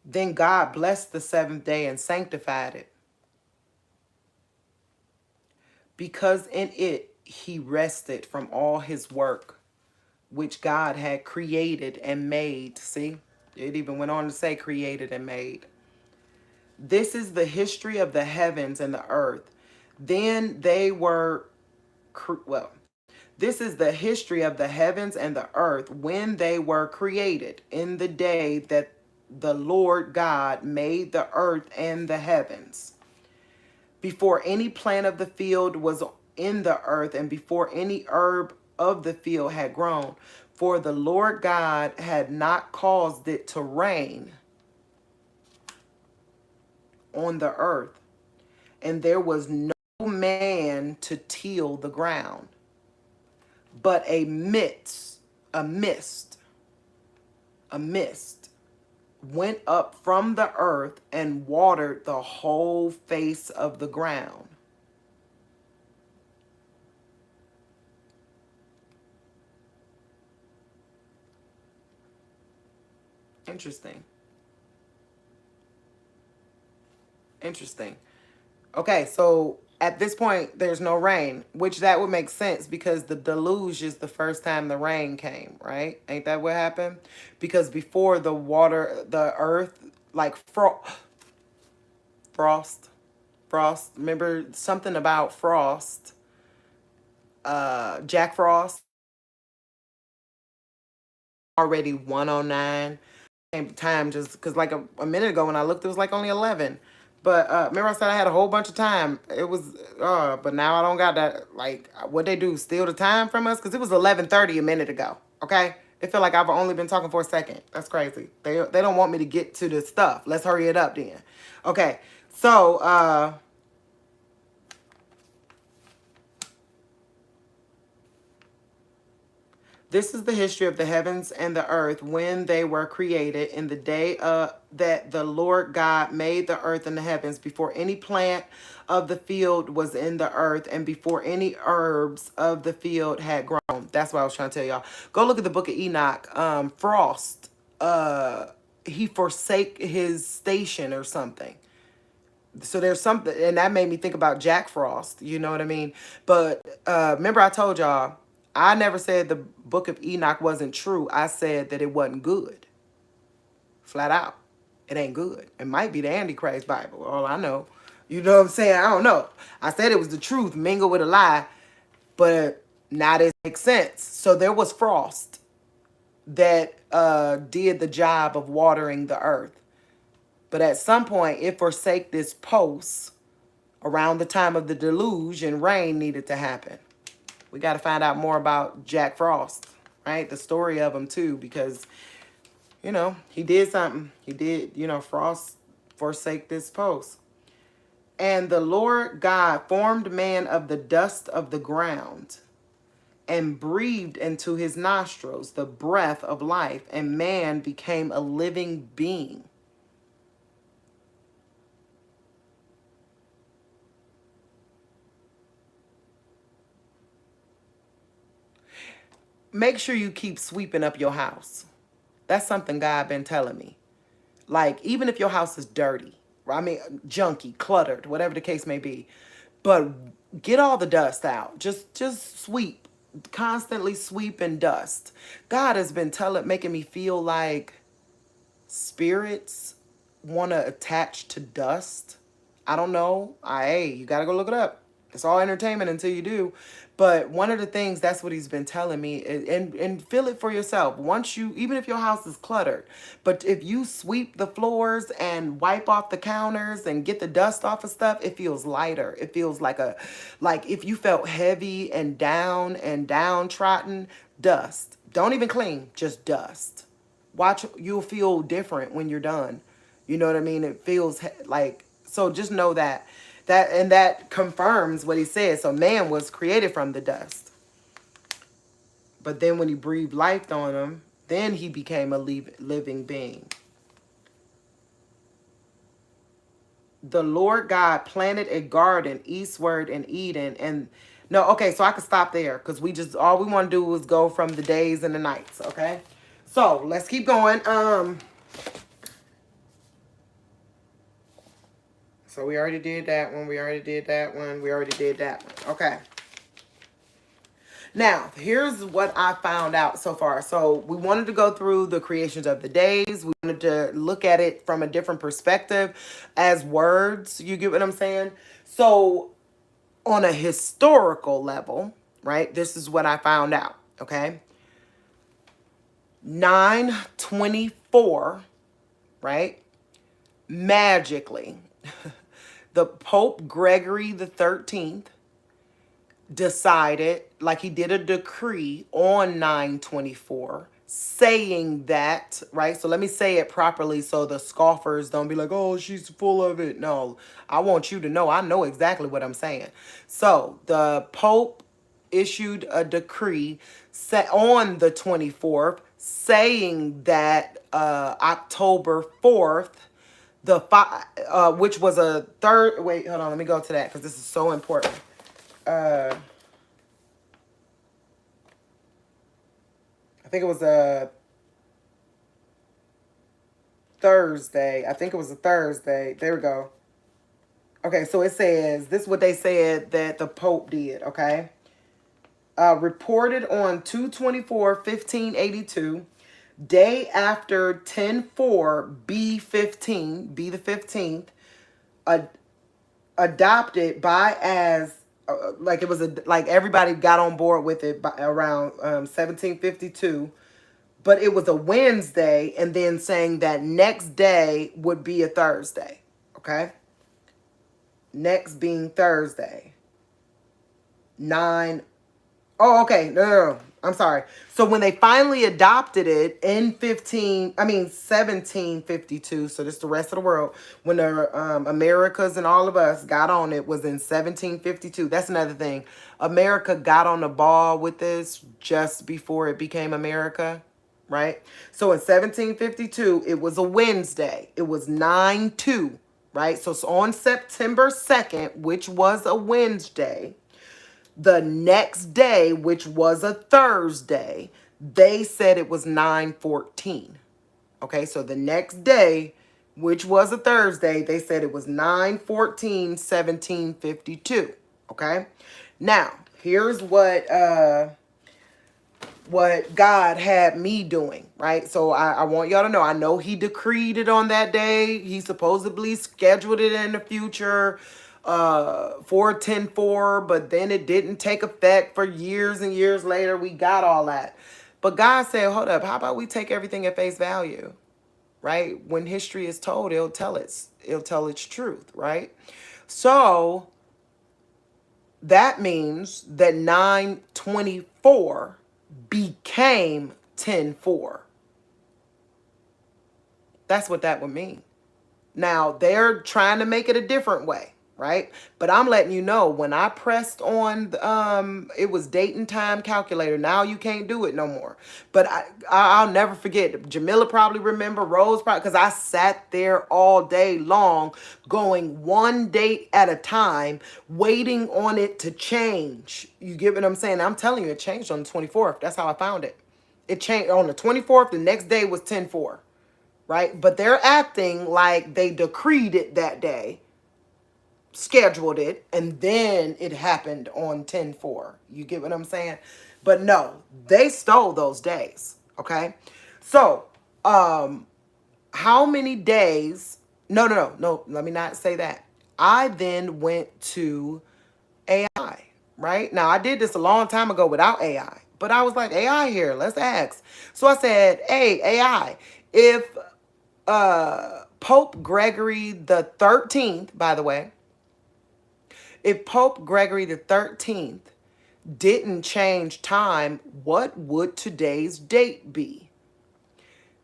Then God blessed the seventh day and sanctified it, because in it he rested from all his work, which God had created and made. See, it even went on to say created and made. This is the history of the heavens and the earth. Then they were, this is the history of the heavens and the earth when they were created, in the day that the Lord God made the earth and the heavens. Before any plant of the field was in the earth, and before any herb of the field had grown, for the Lord God had not caused it to rain on the earth, and there was no man to till the ground, but a mist went up from the earth and watered the whole face of the ground. Interesting. Okay, so at this point, there's no rain, which that would make sense because the deluge is the first time the rain came, right? Ain't that what happened? Because before the earth, like frost, remember something about frost, Jack Frost, already 109. Time just because like a minute ago when I looked, it was like only 11. But remember I said I had a whole bunch of time. It was but now I don't got that. Like what they do, steal the time from us? Because it was 11:30 a minute ago. Okay, it feel like I've only been talking for a second. That's crazy. They don't want me to get to the stuff. Let's hurry it up then. Okay, so this is the history of the heavens and the earth when they were created, in the day that the Lord God made the earth and the heavens, before any plant of the field was in the earth, and before any herbs of the field had grown. That's what I was trying to tell y'all. Go look at the book of Enoch. Frost, he forsake his station or something. So there's something, and that made me think about Jack Frost, you know what I mean? But remember I told y'all, I never said the book of Enoch wasn't true. I said that it wasn't good. Flat out. It ain't good. It might be the Antichrist Bible, all I know. You know what I'm saying? I don't know. I said it was the truth mingled with a lie, but now this makes sense. So there was frost that did the job of watering the earth. But at some point, it forsake this post around the time of the deluge, and rain needed to happen. We got to find out more about Jack Frost, right? The story of him too, because, he did something. He did, Frost forsake this post. And the Lord God formed man of the dust of the ground and breathed into his nostrils the breath of life, and man became a living being. Make sure you keep sweeping up your house. That's something God been telling me. Like, even if your house is dirty, junky, cluttered, whatever the case may be, but get all the dust out. Just sweep. Constantly sweep and dust. God has been making me feel like spirits want to attach to dust. I don't know. Hey, you got to go look it up. It's all entertainment until you do. But one of the things, that's what he's been telling me, and feel it for yourself. Even if your house is cluttered, but if you sweep the floors and wipe off the counters and get the dust off of stuff, it feels lighter. It feels like if you felt heavy and downtrodden, dust. Don't even clean, just dust. Watch, you'll feel different when you're done. You know what I mean? It feels like, so just know that. And that confirms what he said. So man was created from the dust. But then when he breathed life on him, then he became a living being. The Lord God planted a garden eastward in Eden. And no, okay, so I can stop there because all we want to do is go from the days and the nights, okay? So let's keep going. So we already did that one. We already did that one. We already did that one. Okay. Now, here's what I found out so far. So we wanted to go through the creations of the days. We wanted to look at it from a different perspective as words. You get what I'm saying? So on a historical level, right, this is what I found out, okay? 924, right, magically, the Pope Gregory the 13th decided, like he did a decree on 924 saying that, right? So let me say it properly so the scoffers don't be like, oh, she's full of it. No, I want you to know, I know exactly what I'm saying. So the Pope issued a decree set on the 24th saying that October 4th, which was a third, wait, hold on, let me go to that because this is so important. I think it was a Thursday. I think it was a Thursday. There we go. Okay, so it says, this is what they said that the Pope did, okay? Reported on 2/24/1582, day after 10/4 B 15, B the 15th, adopted by as like it was like everybody got on board with it by around 1752, but it was a Wednesday, and then saying that next day would be a Thursday. Okay, next being Thursday. 9. Oh, okay. No. I'm sorry. So when they finally adopted it in 1752, so this is the rest of the world, when the Americas and all of us got on it was in 1752. That's another thing. America got on the ball with this just before it became America, right? So in 1752, it was a Wednesday. It was 9/2, right? So it's on September 2nd, which was a Wednesday. The next day, which was a Thursday, they said it was 9/14. Okay, so the next day, which was a Thursday, they said it was 9/14/1752. Okay, now here's what God had me doing, right? So I want y'all to know, I know he decreed it on that day. He supposedly scheduled it in the future for 10/4, but then it didn't take effect for years and years later. We got all that. But God said, hold up, how about we take everything at face value, right? When history is told, it'll tell its truth, right? So that means that 9/24 became 10/4. That's what that would mean. Now, they're trying to make it a different way, right? But I'm letting you know, when I pressed on, it was date and time calculator. Now you can't do it no more. But I'll never forget. Jamila probably remember, Rose probably, because I sat there all day long going one date at a time, waiting on it to change. You get what I'm saying? I'm telling you, it changed on the 24th. That's how I found it. It changed on the 24th. The next day was 10/4. Right? But they're acting like they decreed it that day, scheduled it, and then it happened on 10/4. You get what I'm saying? But no, they stole those days. Okay? So, how many days? No, let me not say that. I then went to AI, right? Now, I did this a long time ago without AI, but I was like, AI here, let's ask. So I said, hey, AI, if Pope Gregory the 13th, by the way, if Pope Gregory the 13th didn't change time, what would today's date be?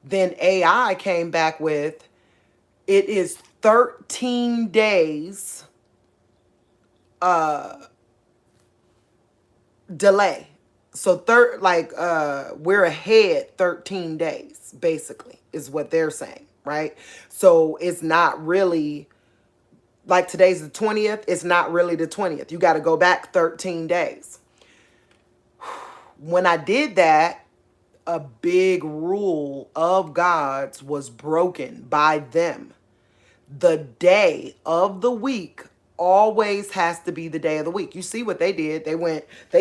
Then AI came back with, it is 13 days delay. So we're ahead 13 days, basically, is what they're saying, right? So it's not really like today's the 20th, it's not really the 20th. You got to go back 13 days. When I did that, a big rule of God's was broken by them. The day of the week always has to be the day of the week. You see what they did? They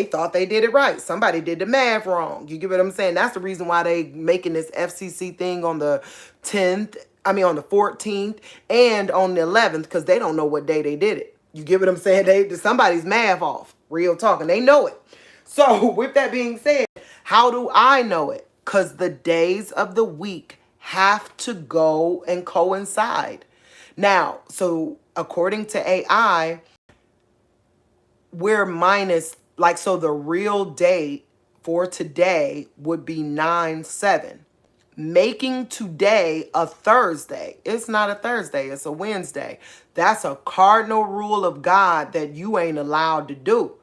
thought they did it right. Somebody did the math wrong. You get what I'm saying? That's the reason why they making this FCC thing on the 10th, on the 14th and on the 11th, because they don't know what day they did it. You get what I'm saying? Somebody's math off. Real talk. And they know it. So with that being said, how do I know it? Because the days of the week have to go and coincide. Now, so according to AI, we're minus, so the real date for today would be 9/7, making today a Thursday. It's not a Thursday, it's a Wednesday. That's a cardinal rule of God that you ain't allowed to do.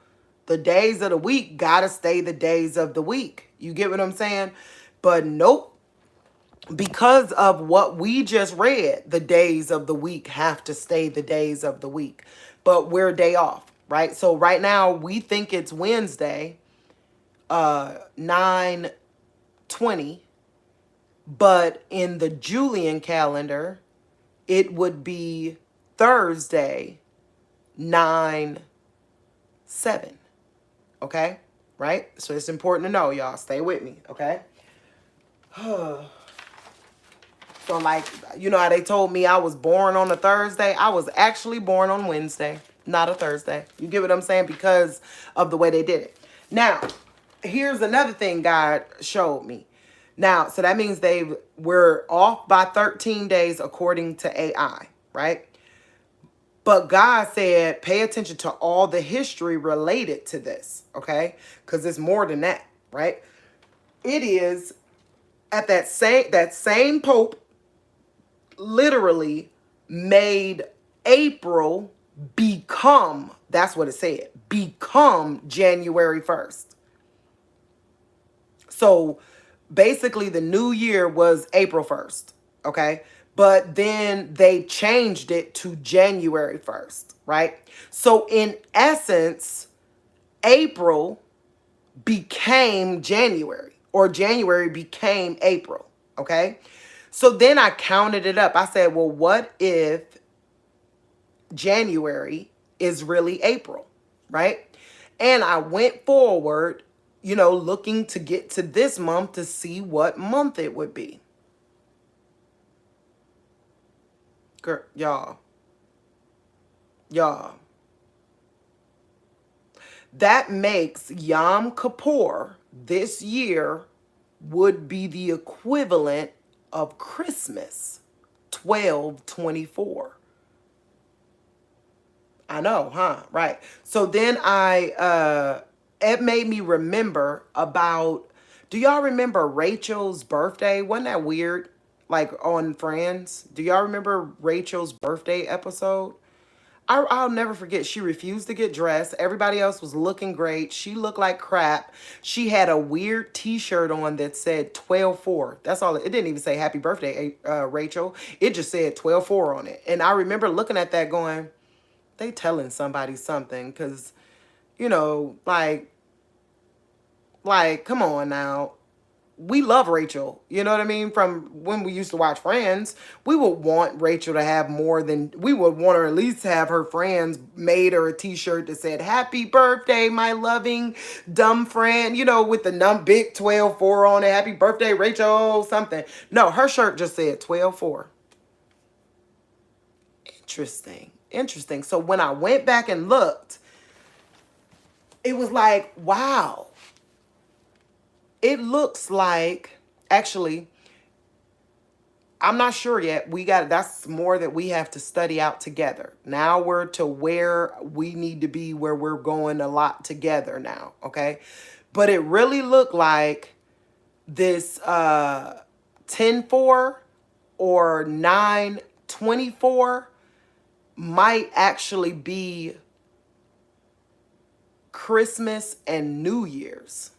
The days of the week gotta stay the days of the week. You get what I'm saying? But nope. Because of what we just read, the days of the week have to stay the days of the week. But we're a day off, right? So right now we think it's Wednesday, 9/20. But in the Julian calendar, it would be Thursday, 9/7. Okay? Right? So it's important to know, y'all. Stay with me, okay? So how they told me I was born on a Thursday? I was actually born on Wednesday, not a Thursday. You get what I'm saying? Because of the way they did it. Now, here's another thing God showed me. Now, so that means we're off by 13 days according to AI, right? But God said, pay attention to all the history related to this, okay? Because it's more than that, right? It is at that same Pope literally made April become, that's what it said, become January 1st. So basically the new year was April 1st, okay? But then they changed it to January 1st, right? So in essence, April became January, or January became April, okay? So then I counted it up. I said, well, what if January is really April, right? And I went forward, looking to get to this month to see what month it would be. Girl, y'all. That makes Yom Kippur this year would be the equivalent of Christmas, 12/24. I know, huh? Right. So then it made me remember about, do y'all remember Rachel's birthday? Wasn't that weird? Like on Friends? Do y'all remember Rachel's birthday episode? I'll never forget. She refused to get dressed. Everybody else was looking great. She looked like crap. She had a weird t-shirt on that said 12/4. That's all. It didn't even say happy birthday, Rachel. It just said 12/4 on it. And I remember looking at that going, they telling somebody something. Because, come on now. We love Rachel. You know what I mean? From when we used to watch Friends, we would want Rachel to have more than, we would want her at least have her friends made her a t-shirt that said, happy birthday, my loving dumb friend, with the big 12/4 on it. Happy birthday, Rachel, something. No, her shirt just said 12/4. Interesting. So when I went back and looked, it was like, wow. It looks like, actually, I'm not sure yet. That's more that we have to study out together. Now we're to where we need to be, where we're going a lot together now, okay? But it really looked like this 10-4 or 9-24 might actually be Christmas and New Year's.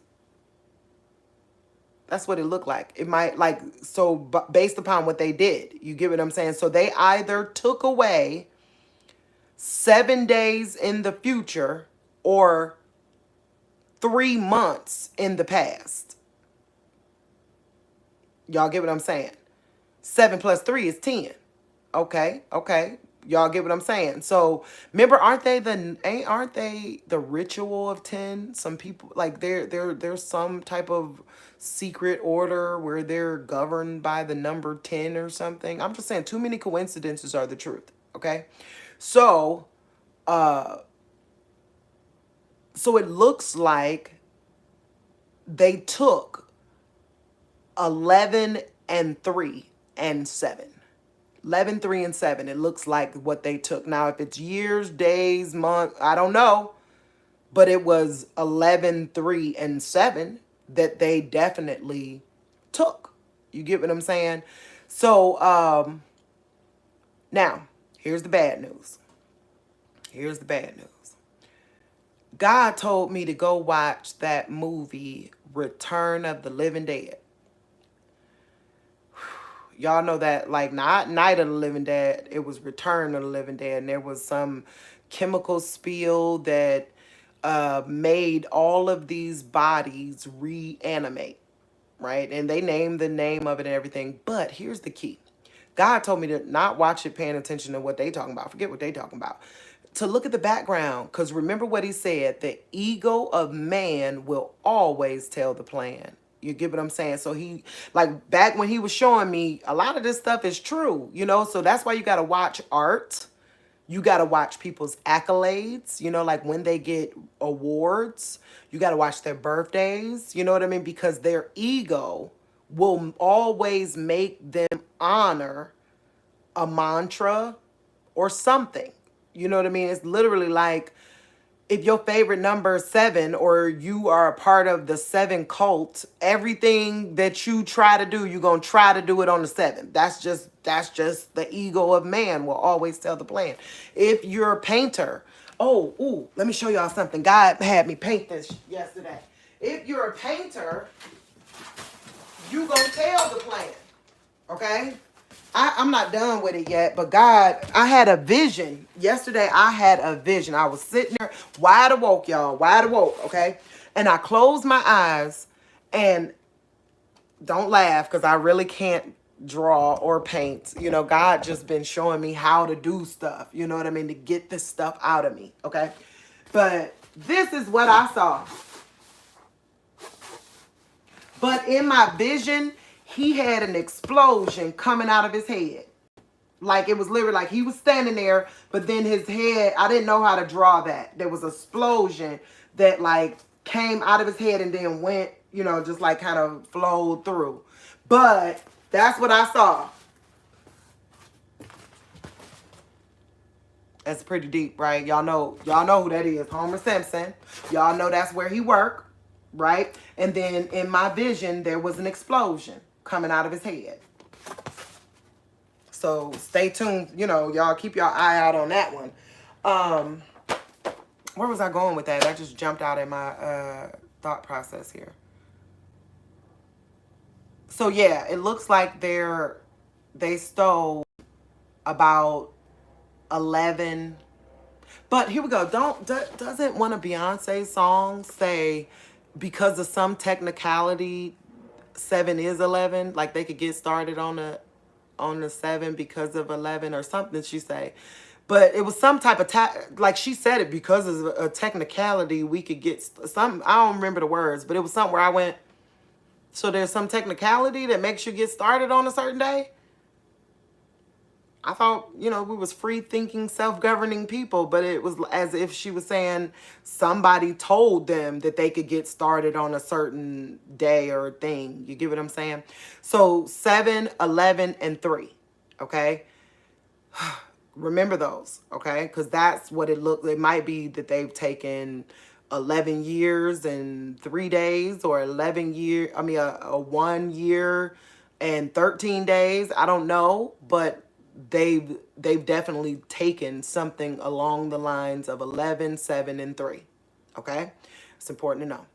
That's what it looked like. It might, like, so based upon what they did, you get what I'm saying? So they either took away 7 days in the future or 3 months in the past. Y'all get what I'm saying? 7 plus 3 is 10. Okay. Y'all get what I'm saying? So remember, aren't they the ritual of 10? Some people, like, there's some type of secret order where they're governed by the number 10 or something. I'm just saying, too many coincidences are the truth. Okay. So so it looks like they took 11 and 3 and 7. 11, 3, and 7. It looks like what they took. Now, if it's years, days, months, I don't know. But it was 11, 3, and 7 that they definitely took. You get what I'm saying? So, now, here's the bad news. Here's the bad news. God told me to go watch that movie, Return of the Living Dead. Y'all know that, like, not Night of the Living Dead, it was Return of the Living Dead. And there was some chemical spill that made all of these bodies reanimate, right? And they named the name of it and everything. But here's the key. God told me to not watch it paying attention to what they talking about. Forget what they talking about. To look at the background, because remember what he said, the ego of man will always tell the plan. You get what I'm saying? So he, like, back when he was showing me, a lot of this stuff is true, you know? So that's why you got to watch art. You got to watch people's accolades, you know, like when they get awards. You got to watch their birthdays, you know what I mean? Because their ego will always make them honor a mantra or something. You know what I mean? It's literally like, if your favorite number is 7 or you are a part of the 7 cult, everything that you try to do, you're going to try to do it on the 7. That's just the ego of man will always tell the plan. If you're a painter, let me show y'all something. God had me paint this yesterday. If you're a painter, you going to tell the plan. Okay? I'm not done with it yet, but God, I had a vision. Yesterday, I had a vision. I was sitting there wide awoke, y'all, wide awoke, okay? And I closed my eyes, and don't laugh because I really can't draw or paint. You know, God just been showing me how to do stuff, you know what I mean, to get this stuff out of me, okay? But this is what I saw. But in my vision, he had an explosion coming out of his head. Like, it was literally like he was standing there, but then his head, I didn't know how to draw that. There was an explosion that, like, came out of his head and then went, you know, just like kind of flowed through. But that's what I saw. That's pretty deep, right? Y'all know who that is, Homer Simpson. Y'all know that's where he worked, right? And then in my vision, there was an explosion coming out of his head. So stay tuned. You know, y'all keep your eye out on that one. Where was I going with that? I just jumped out in my thought process here. So yeah, it looks like they stole about 11. But here we go. Doesn't one of Beyonce's songs say because of some technicality 7 is 11? Like they could get started on the 7 because of 11 or something she say. But it was some type of like she said it because of a technicality we could get some. I don't remember the words, but it was something where I went, so there's some technicality that makes you get started on a certain day. I thought, you know, we was free thinking, self-governing people, but it was as if she was saying somebody told them that they could get started on a certain day or thing. You get what I'm saying? So 7, 11, and 3. Okay. Remember those. Okay. Because that's what it looked. It might be that they've taken 11 years and 3 days, or 11 year. I mean, a 1 year and 13 days. I don't know, but they've definitely taken something along the lines of 11, 7, and 3. Okay, it's important to know.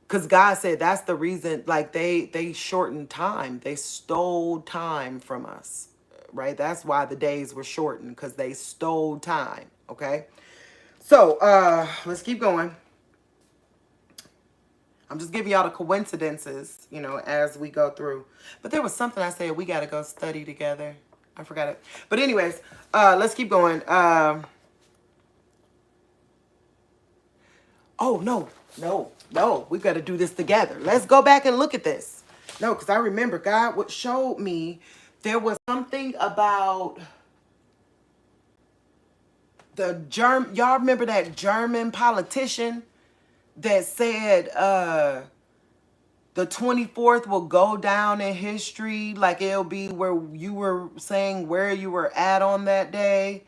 Because God said that's the reason. Like they shortened time. They stole time from us. Right. That's why the days were shortened, because they stole time. Okay. So let's keep going. I'm just giving y'all the coincidences, you know, as we go through. But there was something I said we got to go study together. I forgot it. But anyways, let's keep going. Oh, no. We got to do this together. Let's go back and look at this. No, because I remember God what showed me there was something about the y'all remember that German politician that said the 24th will go down in history, like it'll be where you were saying where you were at on that day.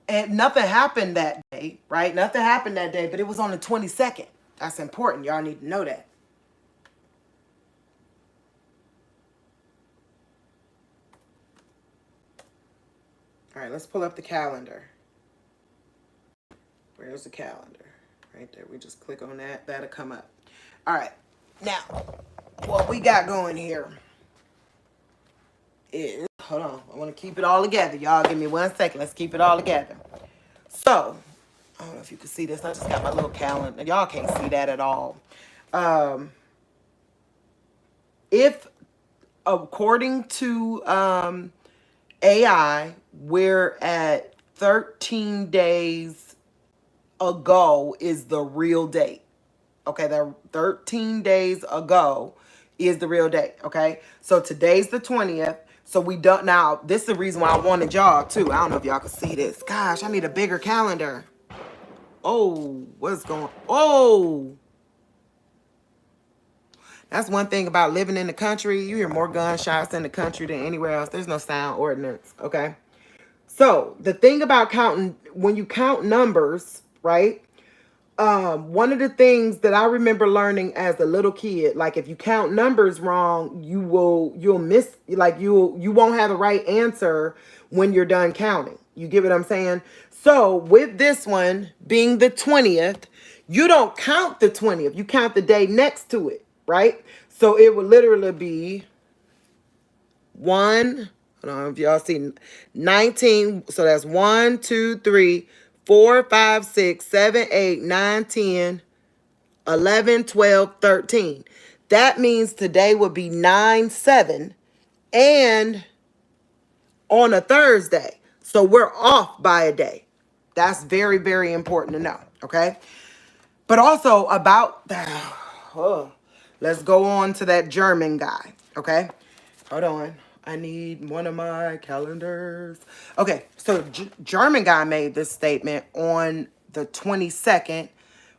And nothing happened that day, right? Nothing happened that day, but it was on the 22nd. That's important. Y'all need to know that. All right, let's pull up the calendar. Where's the calendar? Right there. We just click on that. That'll come up. All right. Now, what we got going here is, hold on. I want to keep it all together. Y'all give me 1 second. Let's keep it all together. So, I don't know if you can see this. I just got my little calendar. Y'all can't see that at all. If, according to AI, we're at 13 days ago is the real date. Okay, the 13 days ago is the real date. Okay, so today's the 20th. So we don't, now this is the reason why I wanted y'all too. I don't know if y'all can see this. Gosh, I need a bigger calendar. Oh, what's going, oh. That's one thing about living in the country. You hear more gunshots in the country than anywhere else. There's no sound ordinance. Okay. So the thing about counting, when you count numbers, right? One of the things that I remember learning as a little kid, like if you count numbers wrong, you'll miss, like you won't have the right answer when you're done counting. You get what I'm saying? So with this one being the 20th, you don't count the 20th. You count the day next to it, right? So it would literally be one, I don't know if y'all see 19. So that's 1, 2, 3, 4, 5, 6, 7, 8, 9, 10, 11, 12, 13. That means today would be 9/7 and on a Thursday. So we're off by a day. That's very, very important to know. Okay. But also about, let's go on to that German guy. Okay. Hold on. I need one of my calendars. Okay, so German guy made this statement on the 22nd,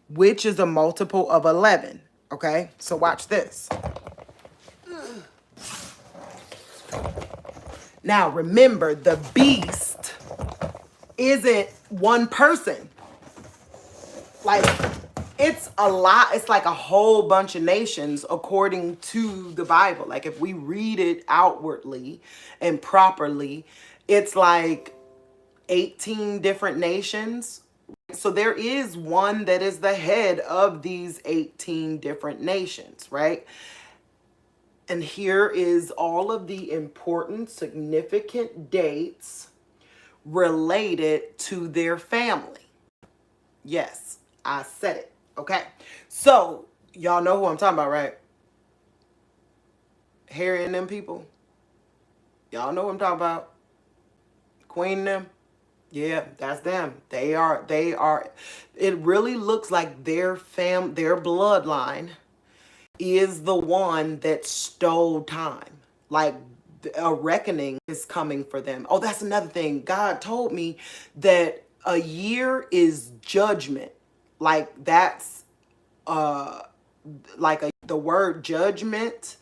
which is a multiple of 11. Okay, so watch this. Now, remember, the beast isn't one person. Like, it's a lot. It's like a whole bunch of nations according to the Bible. Like if we read it outwardly and properly, it's like 18 different nations. So there is one that is the head of these 18 different nations, right? And here is all of the important, significant dates related to their family. Yes, I said it. Okay, so y'all know who I'm talking about, right? Harry and them people. Y'all know who I'm talking about. Queen and them. Yeah, that's them. They are. It really looks like their bloodline is the one that stole time. Like a reckoning is coming for them. Oh, that's another thing. God told me that a year is judgment. Like that's the word judgment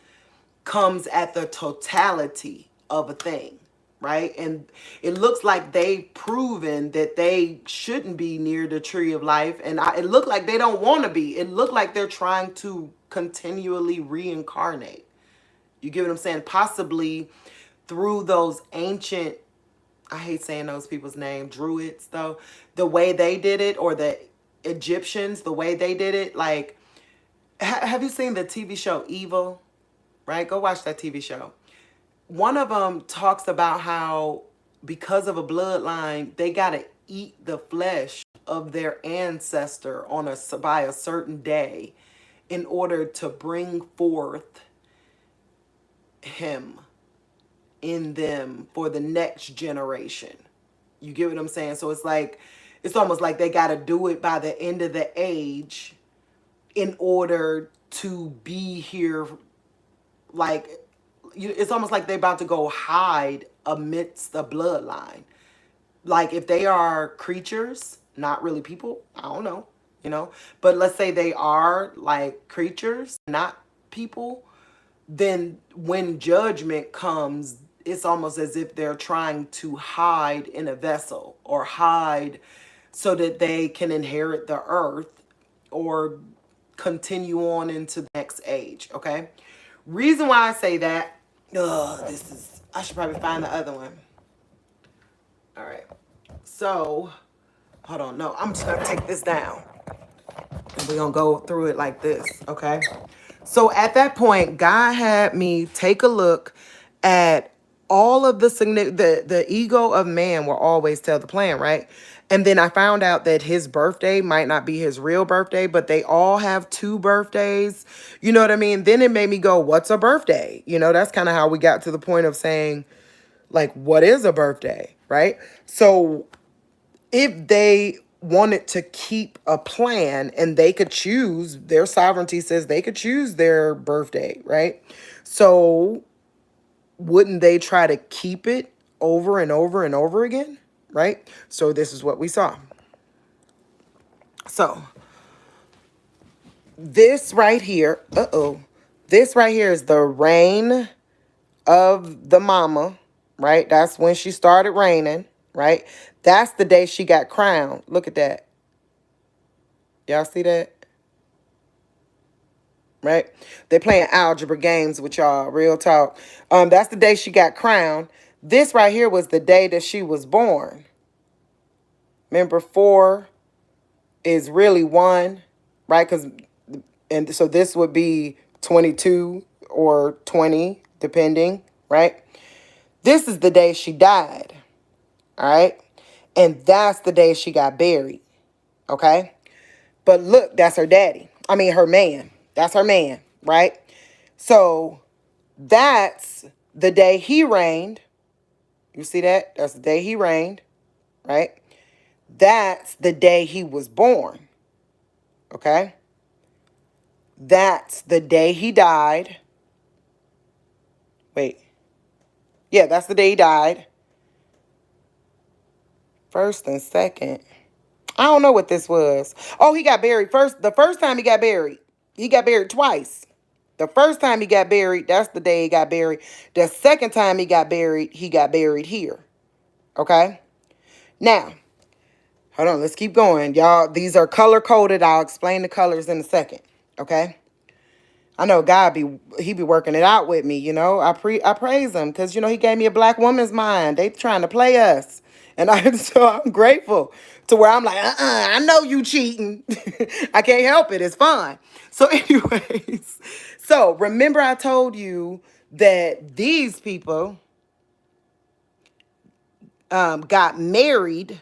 comes at the totality of a thing, right? And it looks like they've proven that they shouldn't be near the tree of life, and it looked like they don't want to be. It looked like they're trying to continually reincarnate. You get what I'm saying? Possibly through those ancient, I hate saying those people's name, druids though, the way they did it, or the Egyptians, the way they did it. Like, have you seen the TV show Evil? Right? Go watch that TV show. One of them talks about how because of a bloodline, they got to eat the flesh of their ancestor by a certain day in order to bring forth him in them for the next generation. You get what I'm saying? So it's almost like they got to do it by the end of the age in order to be here. Like, it's almost like they're about to go hide amidst the bloodline. Like, if they are creatures, not really people, I don't know, but let's say they are like creatures, not people, then when judgment comes, it's almost as if they're trying to hide in a vessel, or hide so that they can inherit the earth or continue on into the next age. Okay. Reason why I say that, I should probably find the other one. All right. So, hold on. No, I'm just going to take this down. And we're going to go through it like this. Okay. So at that point, God had me take a look at all of the ego of man will always tell the plan, right? And then I found out that his birthday might not be his real birthday, but they all have two birthdays. You know what I mean? Then it made me go, what's a birthday? That's kind of how we got to the point of saying, like, what is a birthday, right? So if they wanted to keep a plan and they could choose, their sovereignty says they could choose their birthday, right? So wouldn't they try to keep it over and over and over again, right? So this is what we saw. So this right here, this right here is the reign of the mama, right? That's when she started reigning, right? That's the day she got crowned. Look at that. Y'all see that? Right? They're playing algebra games with y'all, real talk. That's the day she got crowned. This right here was the day that she was born. Remember, 4 is really 1, right? And so this would be 22 or 20, depending, right? This is the day she died, all right? And that's the day she got buried, okay? But look, that's her daddy. I mean, her man. That's her man, right? So that's the day he reigned. You see that? That's the day he reigned, right? That's the day he was born, okay? That's the day he died. Wait. Yeah, that's the day he died. First and second. I don't know what this was. Oh, he got buried first. The first time he got buried twice. The first time he got buried, that's the day he got buried. The second time he got buried here. Okay? Now, hold on. Let's keep going. Y'all, these are color-coded. I'll explain the colors in a second. Okay? I know God he be working it out with me, I praise him because, he gave me a black woman's mind. They trying to play us. And so I'm grateful to where I'm like, I know you cheating. I can't help it. It's fun. So anyways, so remember I told you that these people got married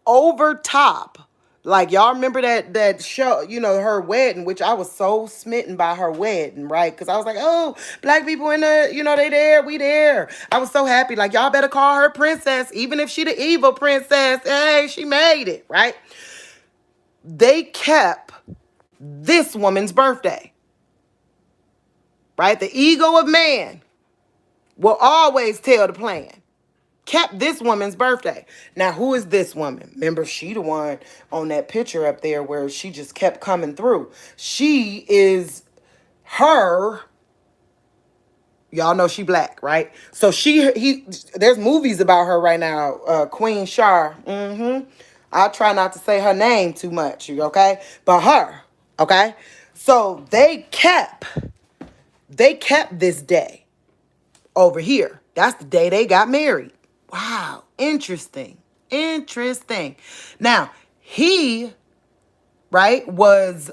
over top. Like, y'all remember that show, her wedding, which I was so smitten by her wedding, right? Because I was like, oh, black people in the, they there, we there. I was so happy. Like, y'all better call her princess, even if she the evil princess. Hey, she made it, right? They kept this woman's birthday, right? The ego of man will always tell the plan. Kept this woman's birthday. Now, who is this woman? Remember, she the one on that picture up there where she just kept coming through. She is her. Y'all know she black, right? So there's movies about her right now. Queen Shar. I try not to say her name too much, okay? But her, okay? So they kept this day over here. That's the day they got married. Wow, interesting. Interesting. Now, he, right, was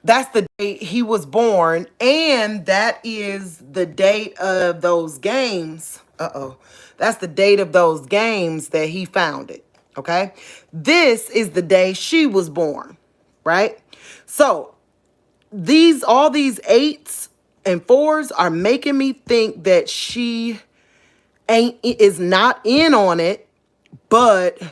that's the date he was born, and that is the date of those games. That's the date of those games that he founded. Okay. This is the day she was born, right? So all these 8s and 4s are making me think that she is not in on it, but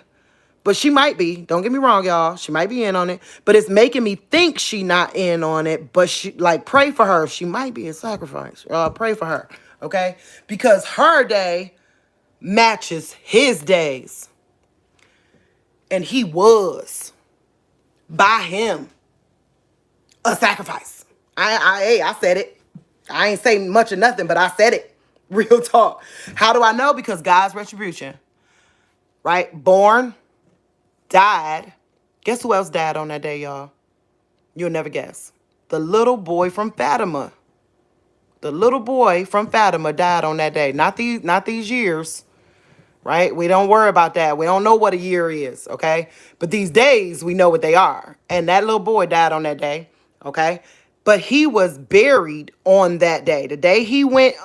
she might be. Don't get me wrong, y'all. She might be in on it, but it's making me think she not in on it. But she, like, pray for her. She might be a sacrifice. Pray for her, okay? Because her day matches his days, and he was by him a sacrifice. I said it. I ain't saying much of nothing, but I said it. Real talk. How do I know? Because God's retribution, right? Born, died. Guess who else died on that day, y'all? You'll never guess. The little boy from Fatima. The little boy from Fatima died on that day. Not these years, right? We don't worry about that. We don't know what a year is, okay? But these days, we know what they are. And that little boy died on that day, okay? But he was buried on that day. The day he went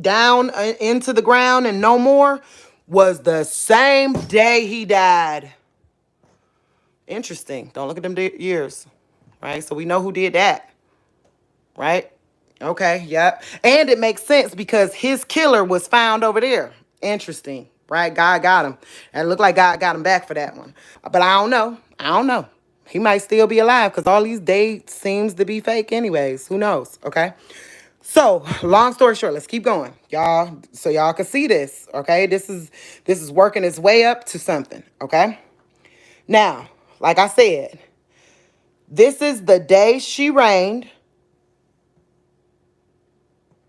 down into the ground and no more was the same day he died. Interesting. Don't look at them years, right? So we know who did that, right? Okay, yep. And it makes sense because his killer was found over there. Interesting, right? God got him. And it looked like God got him back for that one. But I don't know. I don't know. He might still be alive because all these dates seems to be fake anyways. Who knows, okay? So, long story short, let's keep going, y'all, so y'all can see this, okay? This is working its way up to something, okay? Now, like I said, this is the day she reigned.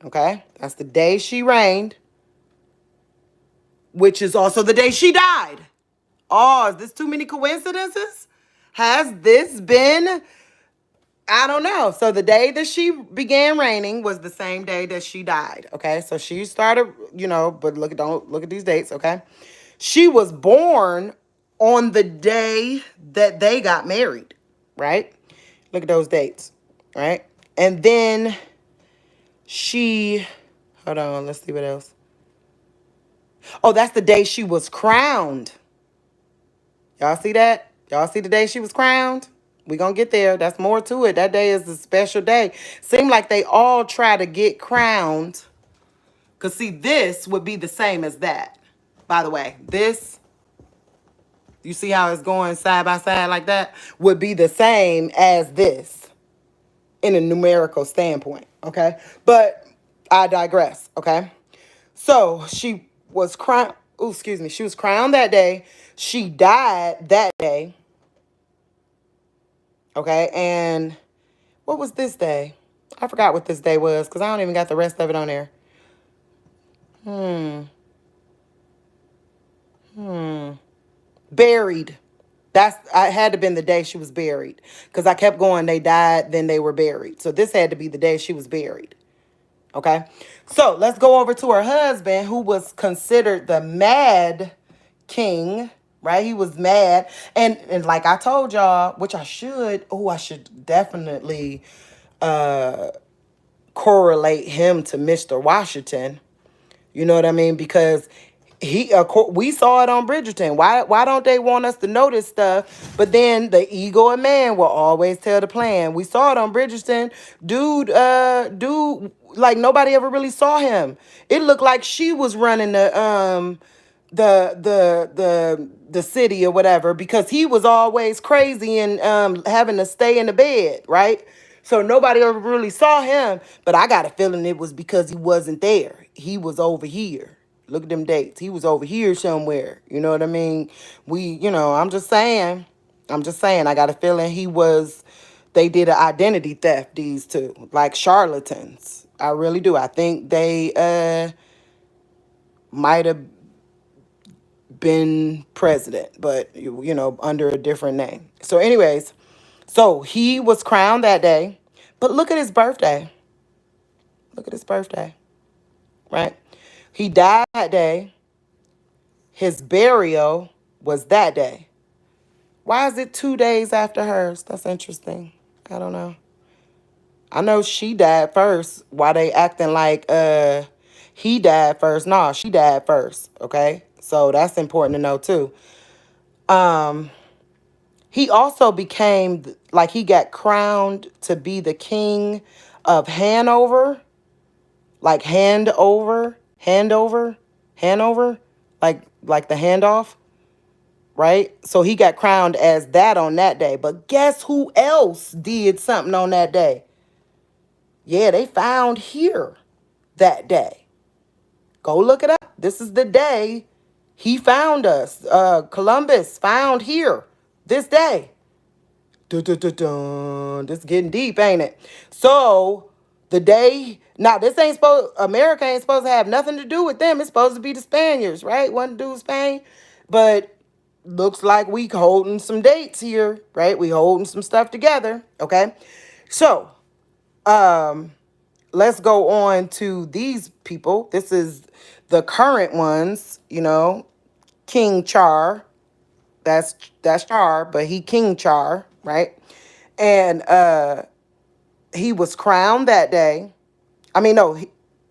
Okay? That's the day she reigned, which is also the day she died. Oh, is this too many coincidences? Has this been? I don't know. So the day that she began reigning was the same day that she died. Okay? So she started, but don't look at these dates, okay? She was born on the day that they got married, right? Look at those dates, right? And then hold on, let's see what else. Oh, that's the day she was crowned. Y'all see that? Y'all see the day she was crowned? We gonna get there. That's more to it. That day is a special day. Seem like they all try to get crowned. Because, see, this would be the same as that. By the way, this, you see how it's going side by side like that? Would be the same as this in a numerical standpoint, okay? But I digress, okay? So she was crowned, she was crowned that day. She died that day, okay? And what was this day? I forgot what this day was because I don't even got the rest of it on there. Buried. I had to been the day she was buried because I kept going. They died, then they were buried. So this had to be the day she was buried. Okay. So let's go over to her husband, who was considered the Mad King, right? He was mad. And like I told y'all, which I should definitely correlate him to Mr. Washington. You know what I mean? Because we saw it on Bridgerton. Why don't they want us to know this stuff? But then the ego of man will always tell the plan. We saw it on Bridgerton. Dude, like nobody ever really saw him. It looked like she was running the city or whatever because he was always crazy and having to stay in the bed, right? So nobody ever really saw him, but I got a feeling it was because he wasn't there. He was over here. Look at them dates. He was over here somewhere. You know what I mean? I'm just saying. I got a feeling they did an identity theft, these two, like charlatans. I really do. I think they might have been president, but under a different name. So anyways, so he was crowned that day. But look at his birthday. Look at his birthday, right? He died that day. His burial was that day. Why is it 2 days after hers? That's interesting. I don't know. I know she died first. Why they acting like he died first? Nah, she died first. Okay, so that's important to know too. He also became like he got crowned to be the king of Hanover, like Hanover, like the handoff, right? So he got crowned as that on that day. But guess who else did something on that day? Yeah, they found here that day. Go look it up. This is the day he found us. Columbus found here this day. Dun, dun, dun, dun. This is getting deep, ain't it? So the day now, America ain't supposed to have nothing to do with them. It's supposed to be the Spaniards, right? One to do with Spain. But looks like we holding some dates here, right? We holding some stuff together. Okay. So let's go on to these people. This is the current ones, King Char. That's Char, but he King Char, right? And he was crowned that day. I mean, no,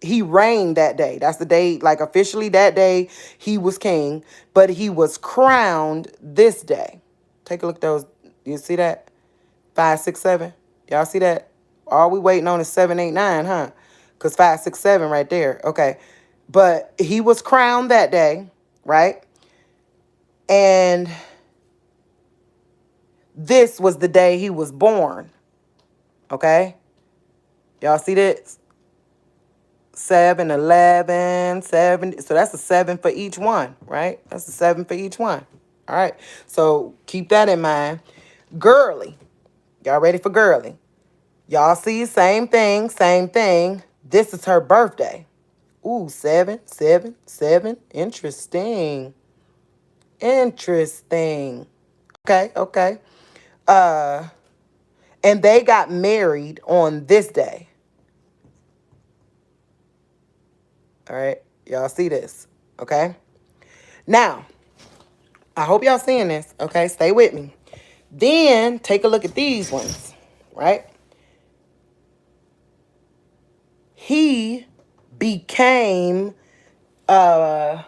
he reigned that day. That's the day, like officially that day he was king, but he was crowned this day. Take a look at those. You see that? 5, 6, 7. Y'all see that? All we waiting on is 7, 8, 9, huh? Because 5, 6, 7 right there. Okay. But he was crowned that day, right? And this was the day he was born. Okay? Y'all see that? 7, 11, 7. So that's a 7 for each one, right? That's a 7 for each one. All right. So keep that in mind. Girly. Y'all ready for Girly? Y'all see, same thing, same thing. This is her birthday. Ooh, 7, 7, 7. Interesting. Interesting. Okay. And they got married on this day. All right. Y'all see this. Okay. Now, I hope y'all seeing this. Okay. Stay with me. Then take a look at these ones. Right. He became Jonah.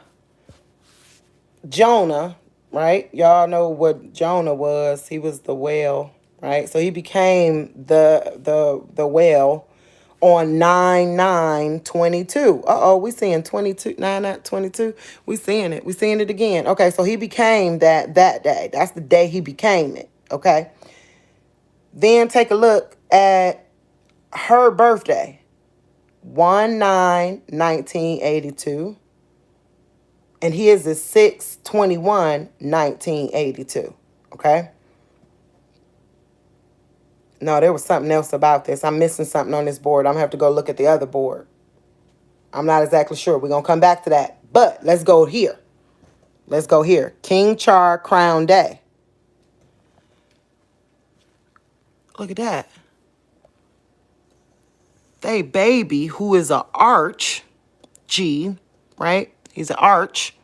Right. Y'all know what Jonah was. He was the whale. Right. So he became the whale on 9/9/22. We seeing 22, 9/9/22. We seeing it. We seeing it again. Okay, so he became that day. That's the day he became it. Okay. Then take a look at her birthday. 1/9/1982. And his is 6/21/1982. Okay. No, there was something else about this. I'm missing something on this board. I'm going to have to go look at the other board. I'm not exactly sure. We're going to come back to that. But let's go here. Let's go here. King Char Crown Day. Look at that. They baby, who is a arch, G, right? He's an arch.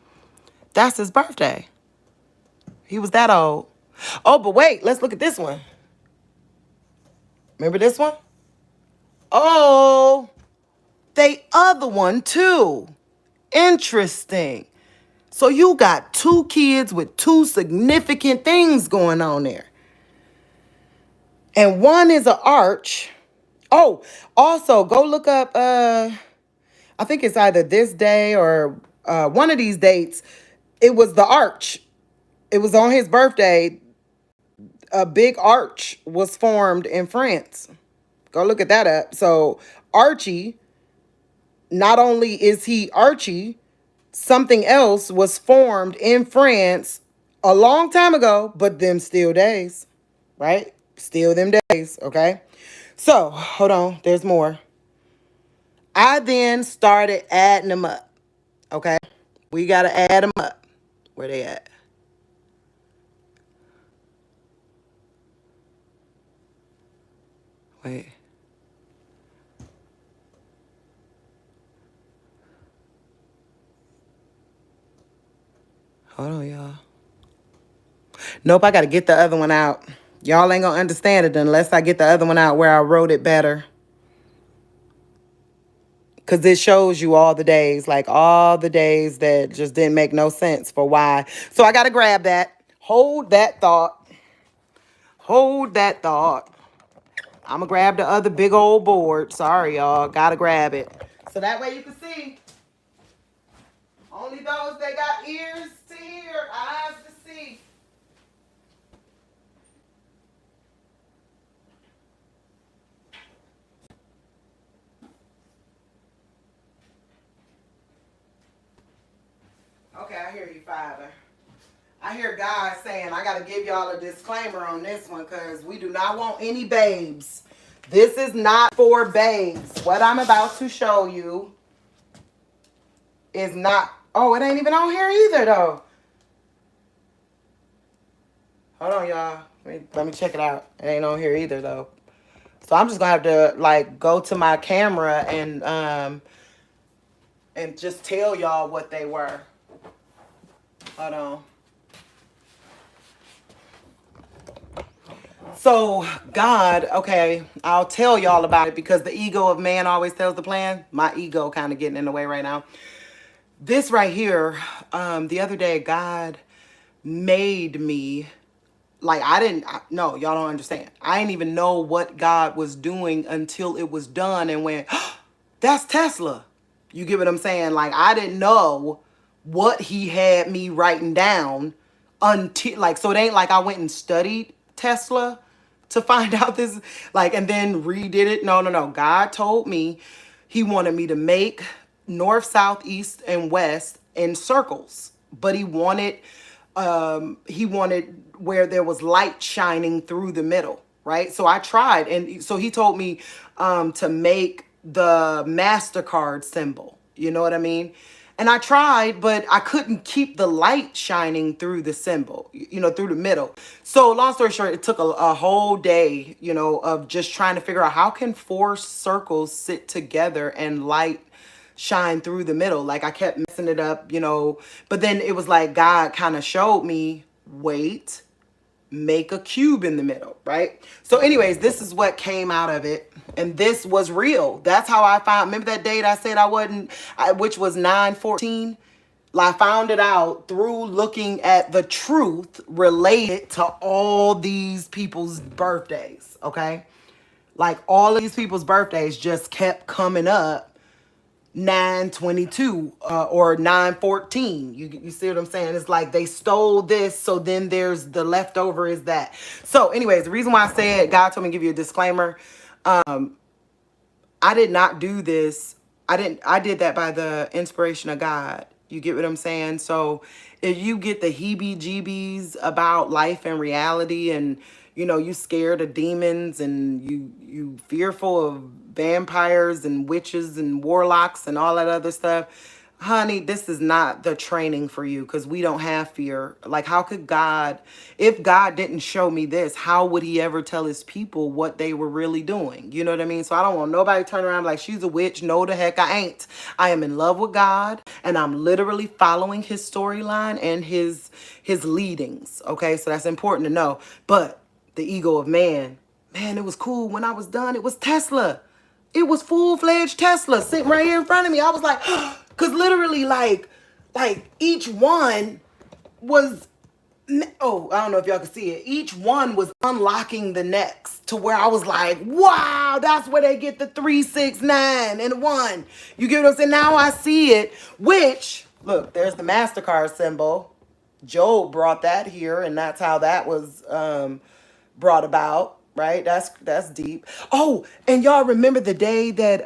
That's his birthday. He was that old. Oh, but wait. Let's look at this one. Remember this one? Oh, they other one too. Interesting. So you got 2 kids with 2 significant things going on there. And one is an arch. Oh, also go look up, I think it's either this day or one of these dates. It was the arch. It was on his birthday. A big arch was formed in France. Go look at that up. So Archie, not only is he Archie, something else was formed in France a long time ago, but them still days, right? Still them days, okay? So, hold on, there's more. I then started adding them up, okay? We got to add them up. Where they at? Wait. Hold on, y'all. Nope, I got to get the other one out. Y'all ain't going to understand it unless I get the other one out where I wrote it better. Because it shows you all the days, like all the days that just didn't make no sense for why. So I got to grab that. Hold that thought. Hold that thought. I'm going to grab the other big old board. Sorry, y'all. Got to grab it. So that way you can see. Only those that got ears to hear, eyes to see. Okay, I hear you, Father. I hear God saying, I got to give y'all a disclaimer on this one because we do not want any babes. This is not for babes. What I'm about to show you is not... Oh, it ain't even on here either, though. Hold on, y'all. Let me check it out. It ain't on here either, though. So I'm just going to have to, like, go to my camera and just tell y'all what they were. Hold on. So God, okay, I'll tell y'all about it because the ego of man always tells the plan. My ego kind of getting in the way right now. This right here, the other day, God made me, like no, y'all don't understand. I didn't even know what God was doing until it was done and went, oh, that's Tesla. You get what I'm saying? Like, I didn't know what he had me writing down until, like, so it ain't like I went and studied Tesla to find out this, like, and then redid it. No, no, no. God told me he wanted me to make north, south, east, and west in circles, but he wanted where there was light shining through the middle, right? So I tried, and so he told me to make the MasterCard symbol. You know what I mean? And I tried, but I couldn't keep the light shining through the symbol, through the middle. So long story short, it took a whole day, of just trying to figure out how can four circles sit together and light shine through the middle. Like, I kept messing it up, but then it was like God kind of showed me, wait, make a cube in the middle, right? So anyways, this is what came out of it. And this was real. That's how I found, remember that date I said which was 9/14? I found it out through looking at the truth related to all these people's birthdays, okay? Like, all of these people's birthdays just kept coming up 9/22 or 9/14. You see what I'm saying? It's like they stole this, so then there's the leftover is that. So anyways, the reason why I said God told me to give you a disclaimer, I did not do this. I did that by the inspiration of God. You get what I'm saying? So if you get the heebie-jeebies about life and reality, and you scared of demons, and you fearful of vampires and witches and warlocks and all that other stuff, honey, this is not the training for you, because we don't have fear. Like, how could God, if God didn't show me this, how would he ever tell his people what they were really doing? You know what I mean? So I don't want nobody to turn around like, she's a witch. No, the heck I ain't. I am in love with God, and I'm literally following his storyline and his leadings. Okay, so that's important to know. But the ego of man, it was cool when I was done. It was Tesla. It was full-fledged Tesla sitting right here in front of me. I was like, because literally, like each one was, oh, I don't know if y'all can see it. Each one was unlocking the next, to where I was like, wow, that's where they get the 3, 6, 9, and 1. You get what I'm saying? Now I see it, which, look, there's the MasterCard symbol. Job brought that here, and that's how that was brought about. right? That's deep. Oh, and y'all remember the day that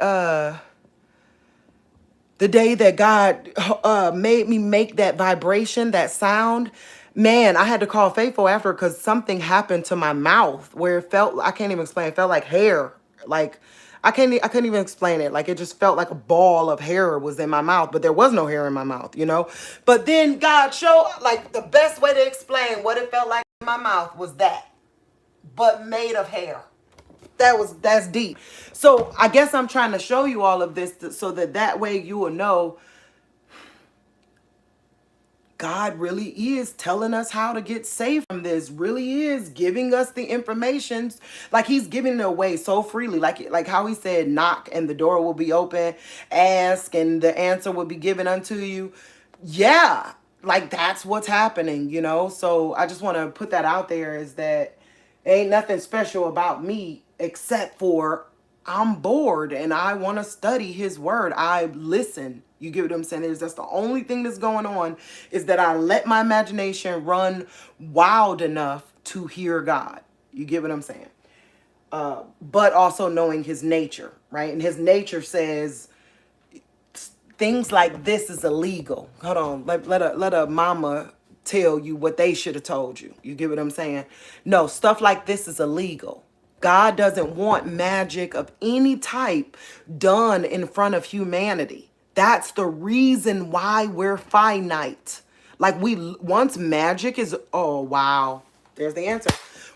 God made me make that vibration, that sound. Man, I had to call Faithful after because something happened to my mouth where it felt, I can't even explain, it felt like hair. Like I couldn't even explain it. Like it just felt like a ball of hair was in my mouth, but there was no hair in my mouth, you know? But then God showed, like, the best way to explain what it felt like in my mouth was that, but made of hair. That's deep. So I guess I'm trying to show you all of this so that way you will know God really is telling us how to get safe from this, really is giving us the information. Like he's giving it away so freely. Like how he said, knock and the door will be open, ask and the answer will be given unto you. Yeah, like that's what's happening, you know? So I just want to put that out there, is that ain't nothing special about me except for I'm bored and I want to study his word. I listen. You get what I'm saying? That's the only thing that's going on, is that I let my imagination run wild enough to hear God. You get what I'm saying? But also knowing his nature, right? And his nature says things like this is illegal. Hold on. Let a mama tell you what they should have told you. You get what I'm saying? No, stuff like this is illegal. God doesn't want magic of any type done in front of humanity. That's the reason why we're finite. Like once magic is, oh wow, there's the answer.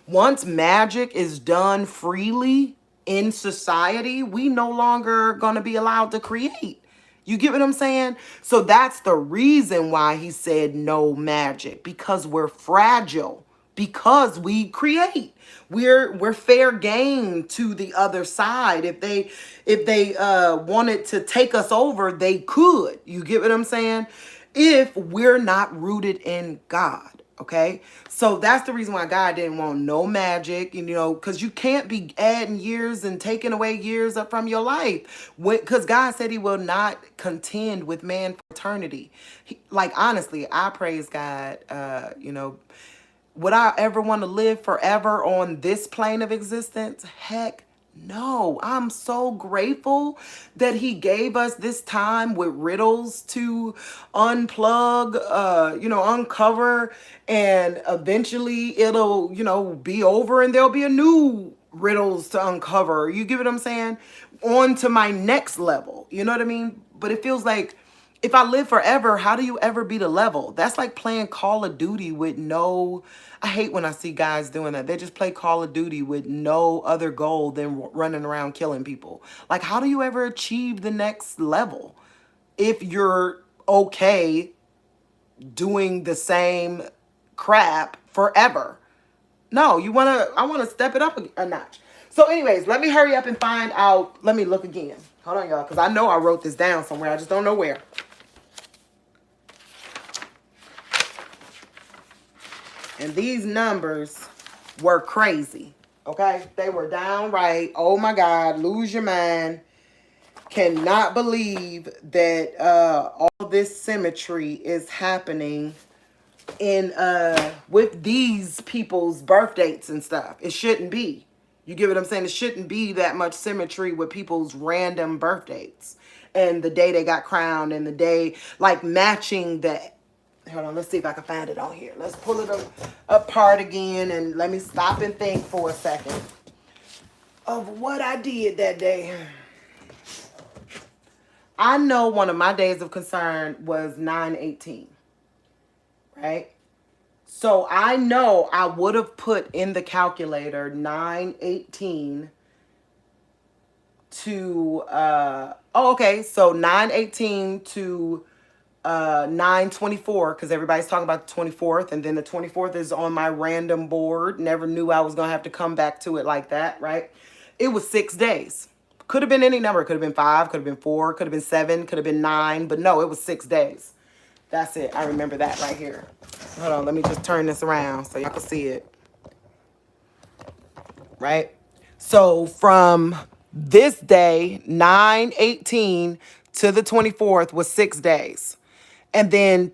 Once magic is done freely in society, we no longer gonna be allowed to create. You get what I'm saying? So that's the reason why he said no magic, because we're fragile, because we create. We're fair game to the other side. If they wanted to take us over, they could. You get what I'm saying? If we're not rooted in God. Okay, so that's the reason why God didn't want no magic, you know, because you can't be adding years and taking away years up from your life. Because God said he will not contend with man for eternity. Like, honestly, I praise God, you know, would I ever want to live forever on this plane of existence? Heck no. I'm so grateful that he gave us this time with riddles to unplug, you know, uncover, and eventually it'll, you know, be over and there'll be a new riddles to uncover. You get what I'm saying? On to my next level. You know what I mean? But it feels like if I live forever, how do you ever beat a level? That's like playing Call of Duty with no, I hate when I see guys doing that. They just play Call of Duty with no other goal than running around killing people. Like, how do you ever achieve the next level if you're okay doing the same crap forever? No, I want to step it up a notch. So anyways, let me hurry up and find out. Let me look again. Hold on, y'all, because I know I wrote this down somewhere. I just don't know where. And these numbers were crazy. Okay? They were downright, oh my God, lose your mind. Cannot believe that all this symmetry is happening in with these people's birth dates and stuff. It shouldn't be. You get what I'm saying? It shouldn't be that much symmetry with people's random birth dates and the day they got crowned and the day, like, matching that. Hold on, let's see if I can find it on here. Let's pull it apart again and let me stop and think for a second of what I did that day. I know one of my days of concern was 9/18, right? So I know I would have put in the calculator 9/18 to okay, so 9/18 to 9/24, because everybody's talking about the 24th, and then the 24th is on my random board. Never knew I was gonna have to come back to it like that, right? It was 6 days. Could have been any number. Could have been 5, could have been 4, could have been 7, could have been 9, but no, it was 6 days. That's it. I remember that right here. Hold on, let me just turn this around so y'all can see it. Right? So from this day, 9/18 to the 24th was 6 days. And then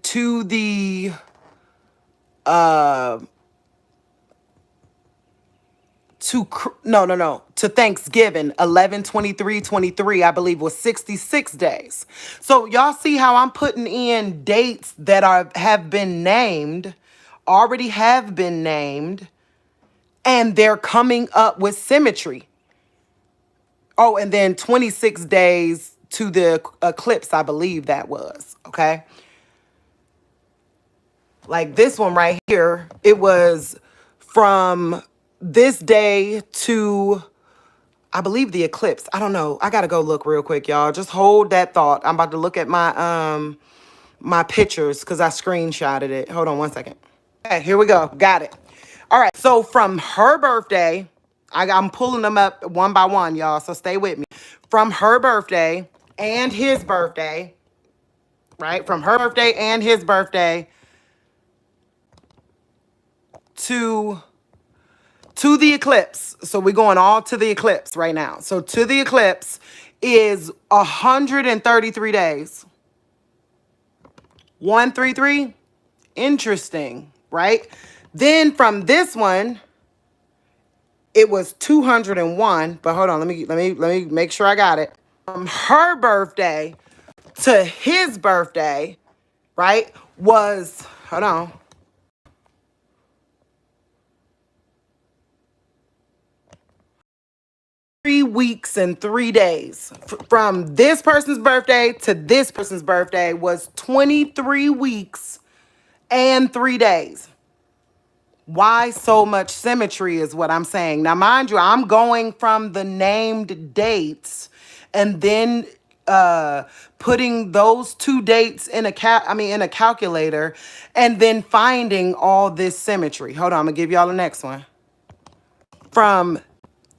to Thanksgiving, 11/23/23, I believe was 66 days. So y'all see how I'm putting in dates that have been named, already have been named, and they're coming up with symmetry. Oh, and then 26 days to the eclipse, I believe that was, okay? Like this one right here, it was from this day to, I believe, the eclipse. I don't know. I gotta go look real quick, y'all. Just hold that thought. I'm about to look at my pictures because I screenshotted it. Hold on one second. Okay, here we go. Got it. All right. So from her birthday, I'm pulling them up one by one, y'all. So stay with me. From her birthday and his birthday, right? From her birthday and his birthday to the eclipse. So we're going all to the eclipse right now. So to the eclipse is 133 days. 133. Interesting, right? Then from this one, it was 201. But hold on, let me make sure I got it. From her birthday to his birthday, right, was, hold on, 3 weeks and 3 days. From this person's birthday to this person's birthday was 23 weeks and 3 days. Why so much symmetry is what I'm saying. Now, mind you, I'm going from the named dates and then putting those two dates in a calculator and then finding all this symmetry. Hold on, I'm gonna give y'all the next one. From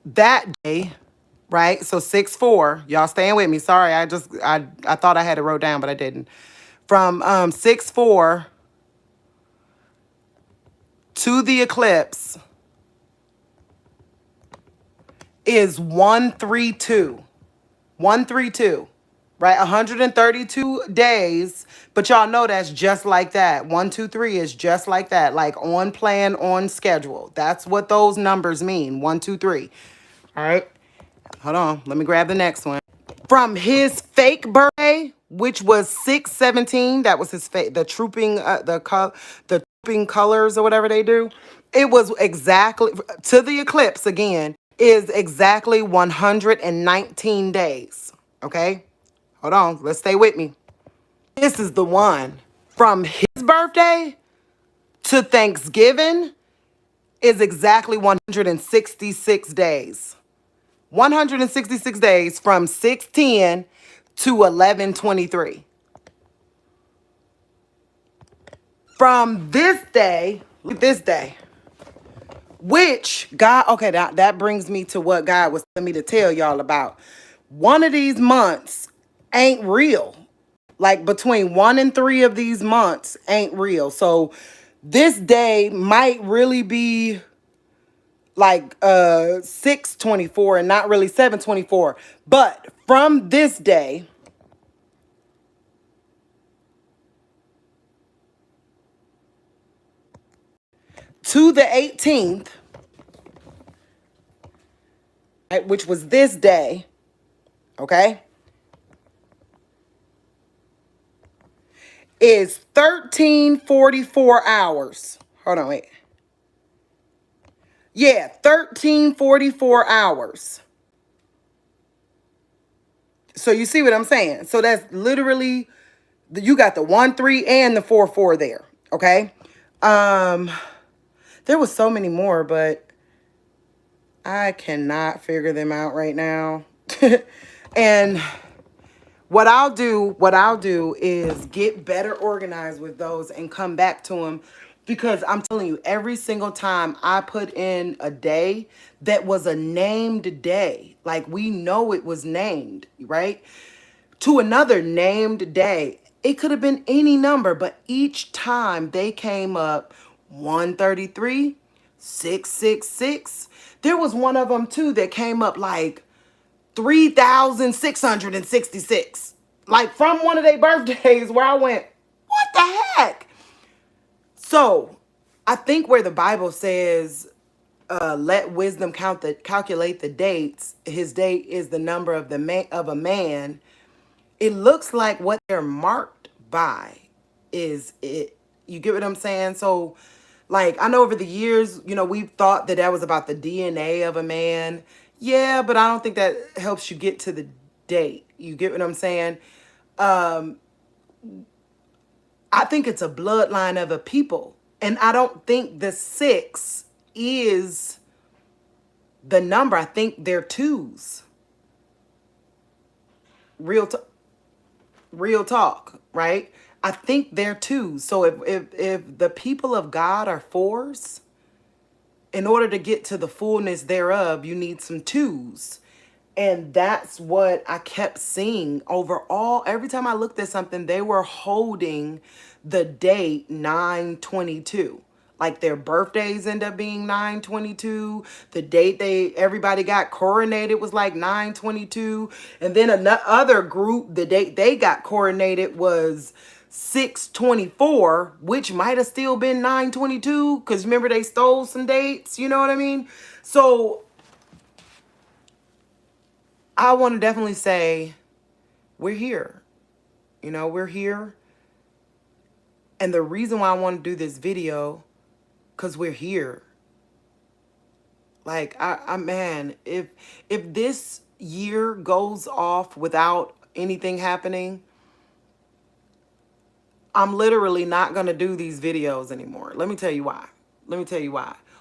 that day, right? So 6/4, y'all staying with me. Sorry, I thought I had it wrote down, but I didn't. From 6/4 to the eclipse is 132. 132, right? 132 days, but y'all know that's just like that. 123 is just like that, like on plan, on schedule. That's what those numbers mean. 123. All right. Hold on. Let me grab the next one. From his fake birthday, which was 6/17, that was his fake, the trooping, the trooping colors or whatever they do. It was exactly to the eclipse again is exactly 119 days. Okay, hold on, let's stay with me. This is the one. From his birthday to Thanksgiving is exactly 166 days. 166 days from 6/10 to 11/23. From this day, which God, okay, that brings me to what God was telling me to tell y'all about. One of these months ain't real. Like between 1 and 3 of these months ain't real. So this day might really be like 6/24 and not really 7/24. But from this day to the 18th, right, which was this day, okay, is 1344 hours. Hold on, wait. Yeah, 1344 hours. So you see what I'm saying? So that's literally, you got the 1-3 and the 4-4 there. Okay. There was so many more, but I cannot figure them out right now. And what I'll do is get better organized with those and come back to them, because I'm telling you, every single time I put in a day that was a named day, like we know it was named, right? To another named day, it could have been any number, but each time they came up 133, 666. There was one of them too that came up like 3,666. Like from one of their birthdays where I went, what the heck? So I think where the Bible says let wisdom calculate the dates. His date is the number of of a man. It looks like what they're marked by is it. You get what I'm saying? So, like, I know over the years, we've thought that was about the DNA of a man. Yeah, but I don't think that helps you get to the date. You get what I'm saying? I think it's a bloodline of a people. And I don't think the 6 is the number. I think they're twos. Real talk. Real talk, right? I think they're twos. So if the people of God are fours, in order to get to the fullness thereof, you need some twos. And that's what I kept seeing overall. Every time I looked at something, they were holding the date 9/22. Like their birthdays end up being 9/22. The date everybody got coronated was like 9/22. And then another group, the date they got coronated was 6/24, which might have still been 9/22. Because remember, they stole some dates. You know what I mean? So I want to definitely say we're here. We're here. And the reason why I want to do this video, because we're here. Like, man, if this year goes off without anything happening, I'm literally not going to do these videos anymore. Let me tell you why.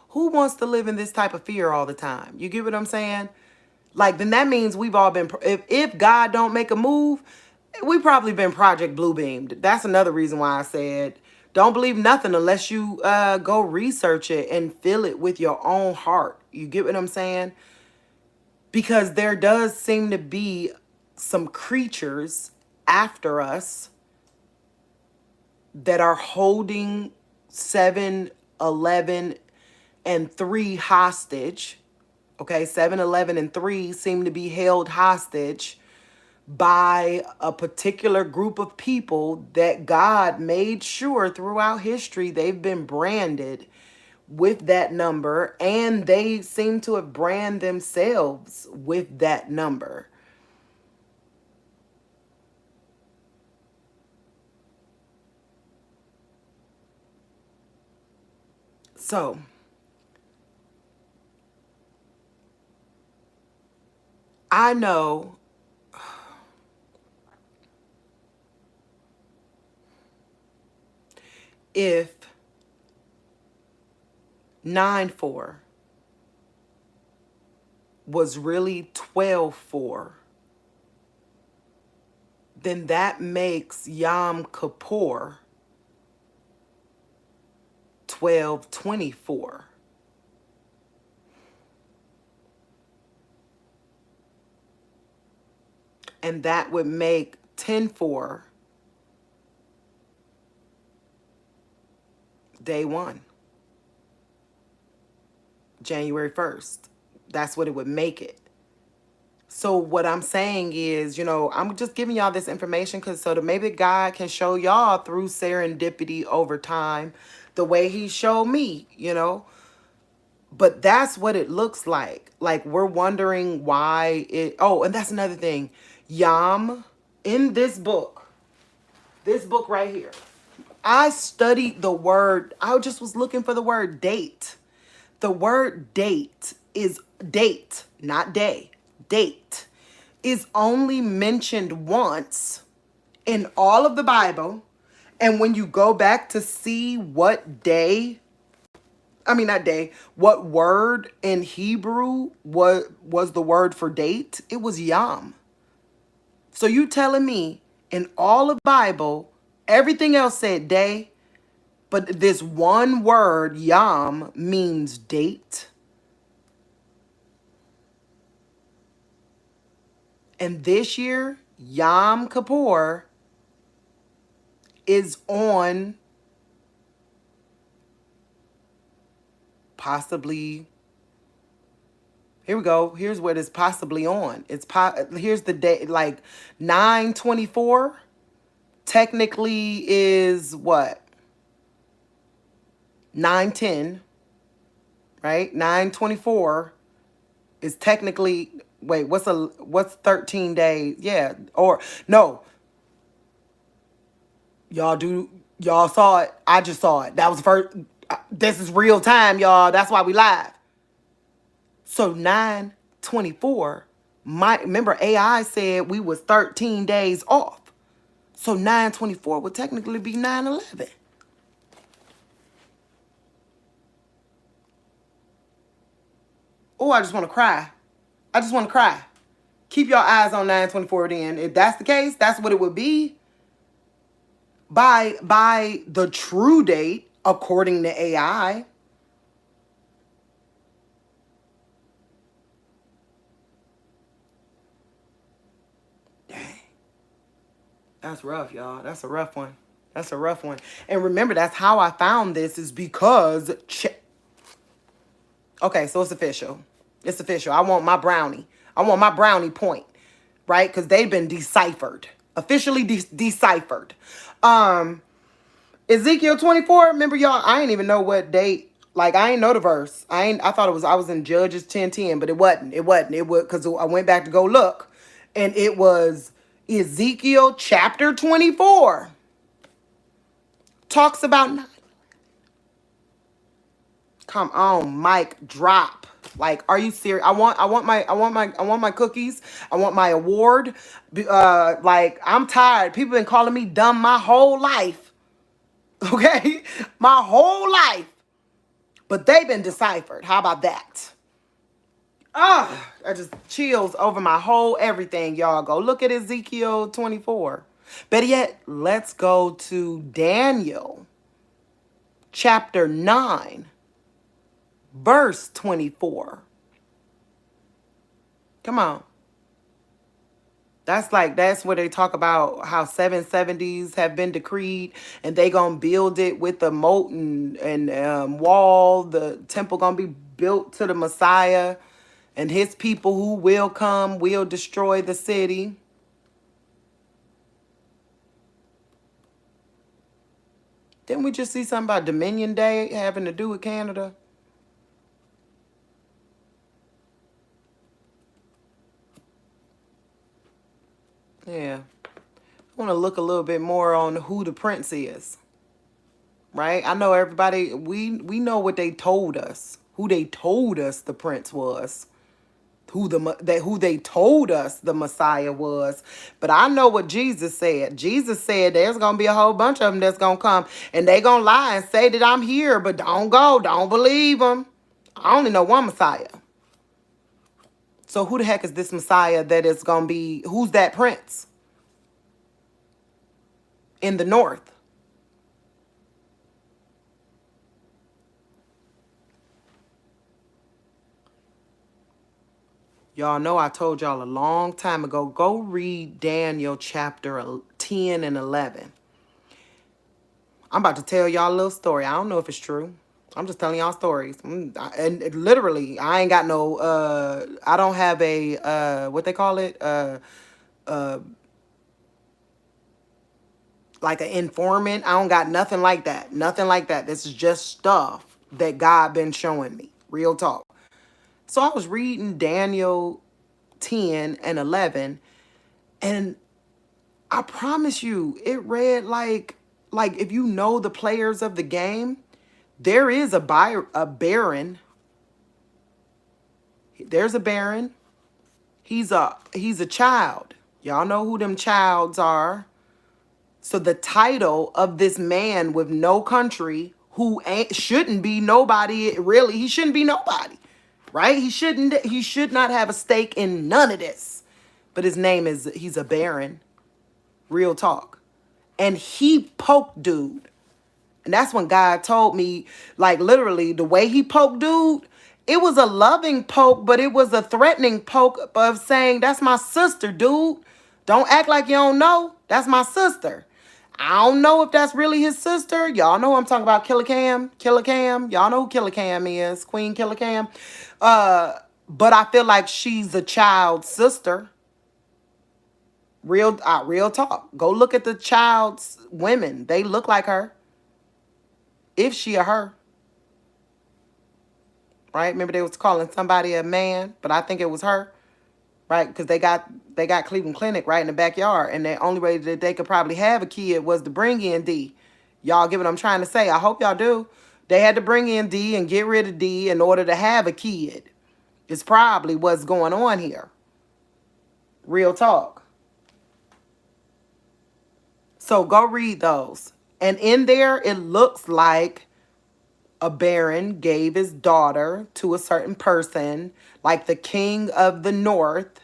Who wants to live in this type of fear all the time? You get what I'm saying? Like, then that means we've all been, if God don't make a move, we probably been Project Bluebeamed. That's another reason why I said, don't believe nothing unless you go research it and feel it with your own heart. You get what I'm saying? Because there does seem to be some creatures after us that are holding 7, 11, and 3 hostage. Okay, 7, 11, and 3 seem to be held hostage by a particular group of people that God made sure throughout history they've been branded with that number, and they seem to have branded themselves with that number. So I know if 9/4 was really 12/4, then that makes Yom Kippur 12/24. And that would make 10/4 day 1, January 1st. That's what it would make it. So what I'm saying is, I'm just giving y'all this information so that maybe God can show y'all through serendipity over time the way he showed me, But that's what it looks like. Like, we're wondering why oh, and that's another thing. Yam, in this book right here, I studied the word. I just was looking for the word date. The word date is date, not day. Date is only mentioned once in all of the Bible. And when you go back to see what day, what word in Hebrew was the word for date, it was yam. So you telling me in all of the Bible, everything else said day, but this one word, yam, means date? And this year, Yom Kippur is on possibly, here we go. Here's what it's possibly on. Here's the day, like 9/24 technically is what? 9/10, right? 924 is technically, wait, what's 13 days? Yeah, or no, y'all saw it. I just saw it. That was the first. This is real time, y'all. That's why we live. So 924, remember AI said we was 13 days off. So 924 would technically be 9/11. Oh, I just want to cry. I just want to cry. Keep your eyes on 924 then. If that's the case, that's what it would be. By the true date, according to AI. Dang. That's rough, y'all. That's a rough one. That's a rough one. And remember, that's how I found this is because... Okay, so it's official. It's official. I want my brownie. I want my brownie point, right? Because they've been deciphered. Officially deciphered. Ezekiel 24, remember y'all, I ain't even know what date. Like, I ain't know the verse. I thought I was in Judges 10:10, but it wasn't. It was because I went back to go look. And it was Ezekiel chapter 24. Talks about... Come on, mic drop. Like, are you serious? I want my cookies. I want my award. Like, I'm tired. People been calling me dumb my whole life. Okay? My whole life. But they've been deciphered. How about that? I just chills over my whole everything, y'all. Go look at Ezekiel 24. Better yet, let's go to Daniel chapter 9. Verse 24. Come on. That's where they talk about how 770s have been decreed and they gonna build it with the moat and wall. The temple gonna be built to the Messiah and his people who will come will destroy the city. Didn't we just see something about Dominion Day having to do with Canada? Yeah. I want to look a little bit more on who the prince is. Right? I know everybody, we know what they told us. Who they told us the prince was. Who they told us the Messiah was. But I know what Jesus said. Jesus said there's going to be a whole bunch of them that's going to come. And they going to lie and say that I'm here. But don't go. Don't believe them. I only know one Messiah. So who the heck is this Messiah that is going to be... Who's that prince? In the north. Y'all know I told y'all a long time ago, go read Daniel chapter 10 and 11. I'm about to tell y'all a little story. I don't know if it's true. I'm just telling y'all stories. And literally, I ain't got no, I don't have a, what they call it? Like an informant. I don't got nothing like that. Nothing like that. This is just stuff that God been showing me. Real talk. So I was reading Daniel 10 and 11, and I promise you, it read like if you know the players of the game, there is a baron. There's a baron. He's a child. Y'all know who them childs are. So the title of this man with no country who shouldn't be nobody, really, he shouldn't be nobody. Right? He should not have a stake in none of this. But his name is, he's a baron. Real talk. And he poked dude. And that's when God told me, like literally, the way he poked dude, it was a loving poke, but it was a threatening poke of saying, that's my sister, dude. Don't act like you don't know. That's my sister. I don't know if that's really his sister. Y'all know who I'm talking about. Killer Cam. Killer Cam. Y'all know who Killer Cam is. Queen Killer Cam. But I feel like she's a child's sister. Real talk. Go look at the child's women. They look like her. If she or her. right? Remember they was calling somebody a man, but I think it was her, right? Because they got Cleveland Clinic right in the backyard, and the only way that they could probably have a kid was to bring in D. Y'all get what I'm trying to say? I hope y'all do. They had to bring in D and get rid of D in order to have a kid. It's probably what's going on here. Real talk. So go read those. And in there, it looks like a baron gave his daughter to a certain person, like the king of the north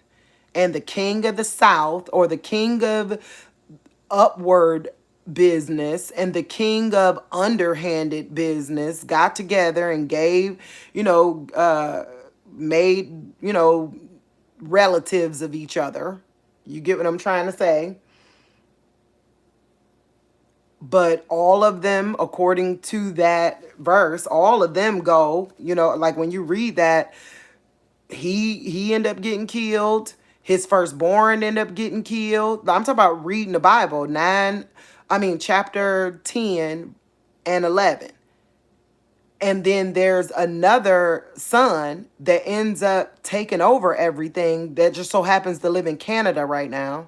and the king of the south, or the king of upward business and the king of underhanded business got together and gave, made, relatives of each other. You get what I'm trying to say? But all of them, according to that verse, all of them go, like when you read that, he ended up getting killed. His firstborn ended up getting killed. I'm talking about reading the Bible, chapter 10 and 11. And then there's another son that ends up taking over everything that just so happens to live in Canada right now.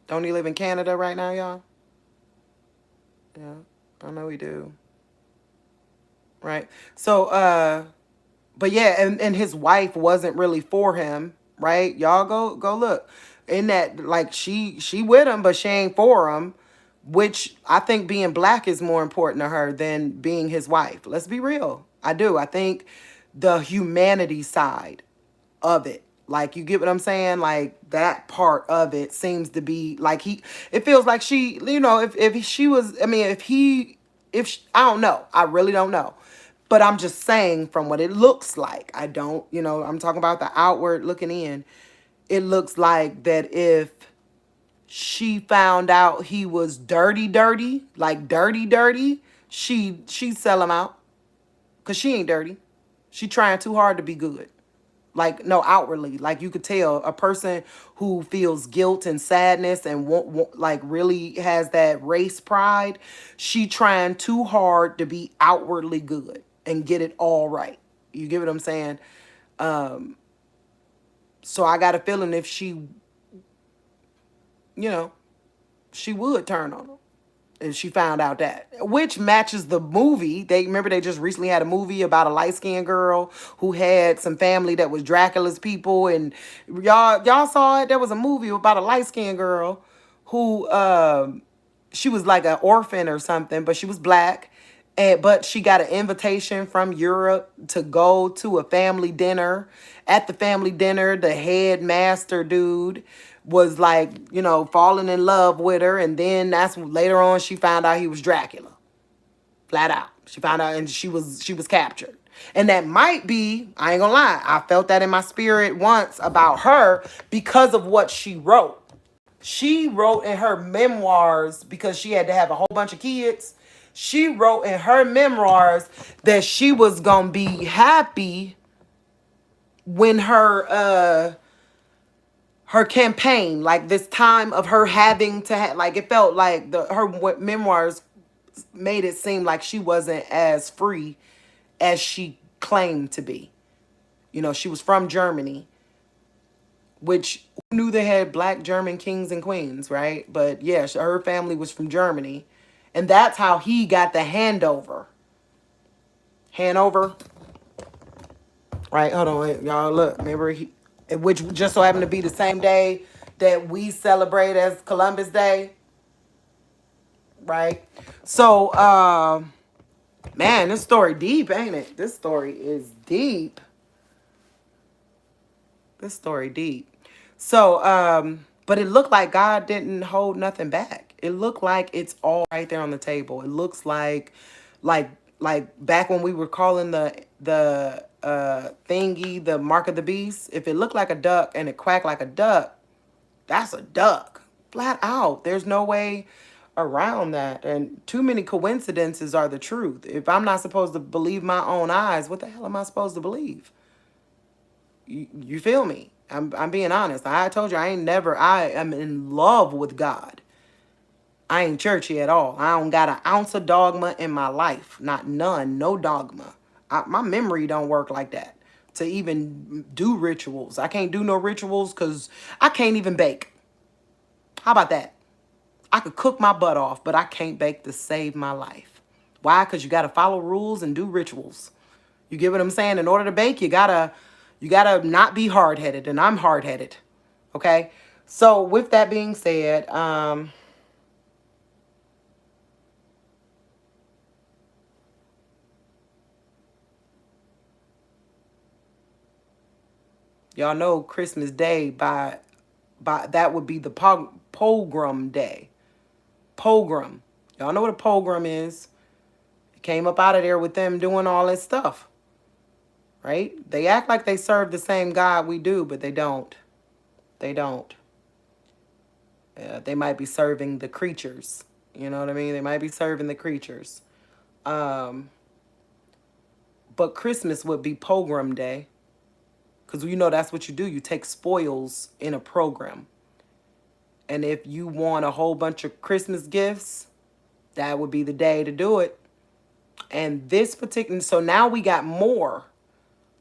Don't he live in Canada right now, y'all? Yeah, I know he do. Right. So, but yeah, and his wife wasn't really for him, right? Y'all go look. In that, like, she with him, but she ain't for him, which I think being black is more important to her than being his wife. Let's be real. I do. I think the humanity side of it, like, you get what I'm saying? Like, that part of it seems to be like it feels like she, if she was, I don't know. I really don't know. But I'm just saying from what it looks like. I don't, I'm talking about the outward looking in. It looks like that if she found out he was dirty, like dirty, she'd sell him out. Because she ain't dirty. She trying too hard to be good. Like, no, outwardly. Like, you could tell a person who feels guilt and sadness and like really has that race pride, she trying too hard to be outwardly good and get it all right. You get what I'm saying? So I got a feeling if she, she would turn on him if she found out that, which matches the movie. They just recently had a movie about a light-skinned girl who had some family that was Dracula's people, and y'all saw it. There was a movie about a light-skinned girl who she was like an orphan or something, but she was black. But she got an invitation from Europe to go to a family dinner. At the family dinner, the headmaster dude was like, falling in love with her. And then that's later on she found out he was Dracula. Flat out. She found out, and she was captured. And that might be, I ain't gonna lie, I felt that in my spirit once about her because of what she wrote. She wrote in her memoirs, because she had to have a whole bunch of kids. She wrote in her memoirs that she was gonna be happy when her campaign, like this time of her having to like, it felt like her memoirs made it seem like she wasn't as free as she claimed to be. She was from Germany, which, who knew they had black German kings and queens, right? But yeah, her family was from Germany. And that's how he got the handover. Right, hold on, y'all, look. Remember, which just so happened to be the same day that we celebrate as Columbus Day. Right? So, man, this story deep, ain't it? This story is deep. So, but it looked like God didn't hold nothing back. It looked like it's all right there on the table. It looks like back when we were calling the thingy the mark of the beast. If it looked like a duck and it quacked like a duck, that's a duck. Flat out. There's no way around that. And too many coincidences are the truth. If I'm not supposed to believe my own eyes, what the hell am I supposed to believe? You feel me? I'm being honest. I told you I am in love with God. I ain't churchy at all. I don't got an ounce of dogma in my life. Not none, no dogma. My memory don't work like that to even do rituals. I can't do no rituals because I can't even bake. How about that? I could cook my butt off, but I can't bake to save my life. Why? Because you got to follow rules and do rituals. You get what I'm saying? In order to bake, you gotta not be hard headed, and I'm hard headed. Okay. So with that being said, y'all know Christmas Day by that would be the pogrom day. Pogrom. Y'all know what a pogrom is. It came up out of there with them doing all that stuff, right? They act like they serve the same God we do, but they don't. They don't. They might be serving the creatures. You know what I mean? They might be serving the creatures. Um, but Christmas would be pogrom day, because you know that's what you do. You take spoils in a program. And if you want a whole bunch of Christmas gifts, that would be the day to do it. And this particular, so now we got more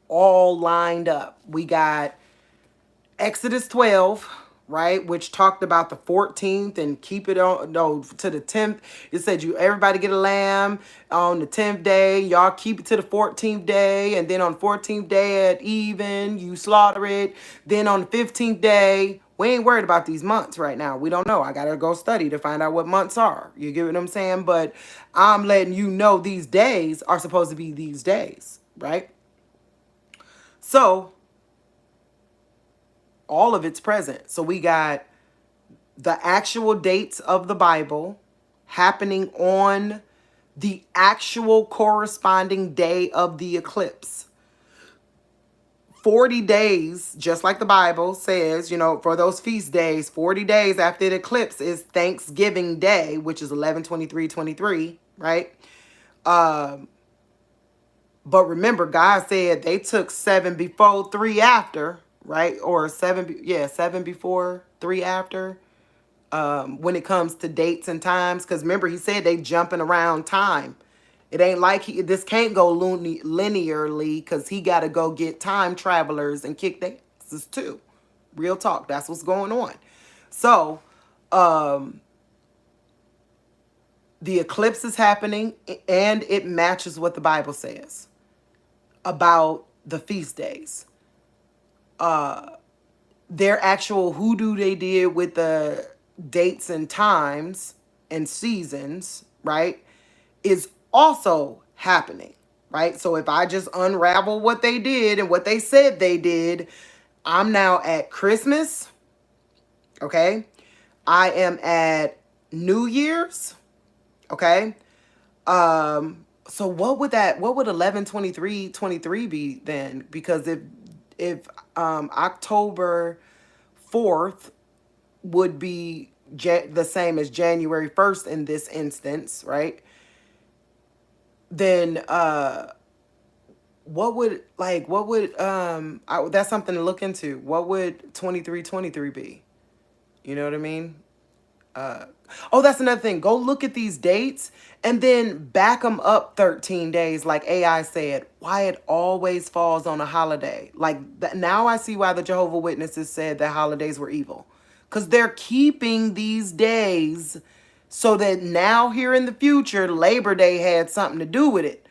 all lined up. We got Exodus 12, right, which talked about the 14th and keep it on, no, to the 10th. It said you everybody get a lamb on the 10th day. Y'all keep it to the 14th day, and then on the 14th day at even, you slaughter it. Then on the 15th day, we ain't worried about these months right now. We don't know. I gotta go study to find out what months are. You get what I'm saying? But I'm letting you know these days are supposed to be these days, right? So all of it's present. So we got the actual dates of the Bible happening on the actual corresponding day of the eclipse. 40 days, just like the Bible says, for those feast days, 40 days after the eclipse is Thanksgiving Day, which is 11/23/23, right? Um, but remember, God said they took 7 before, 3 after, right? Or 7 before, 3 after. When it comes to dates and times, because remember he said they jumping around time. It ain't like this can't go linearly, because he got to go get time travelers and kick their asses too. Real talk, that's what's going on. So the eclipse is happening, and it matches what the Bible says about the feast days. Their actual hoodoo they did with the dates and times and seasons, right, is also happening, right? So if I just unravel what they did and what they said they did, I'm now at Christmas, okay? I am at New Year's, okay? So what would 11/23/23 be then? Because if October 4th would be the same as January 1st in this instance, right? Then that's something to look into. What would 23/23 be? You know what I mean? Oh, that's another thing. Go look at these dates and then back them up 13 days, like AI said. Why it always falls on a holiday. Like now I see why the Jehovah Witnesses said that holidays were evil. Because they're keeping these days so that now here in the future, Labor Day had something to do with it.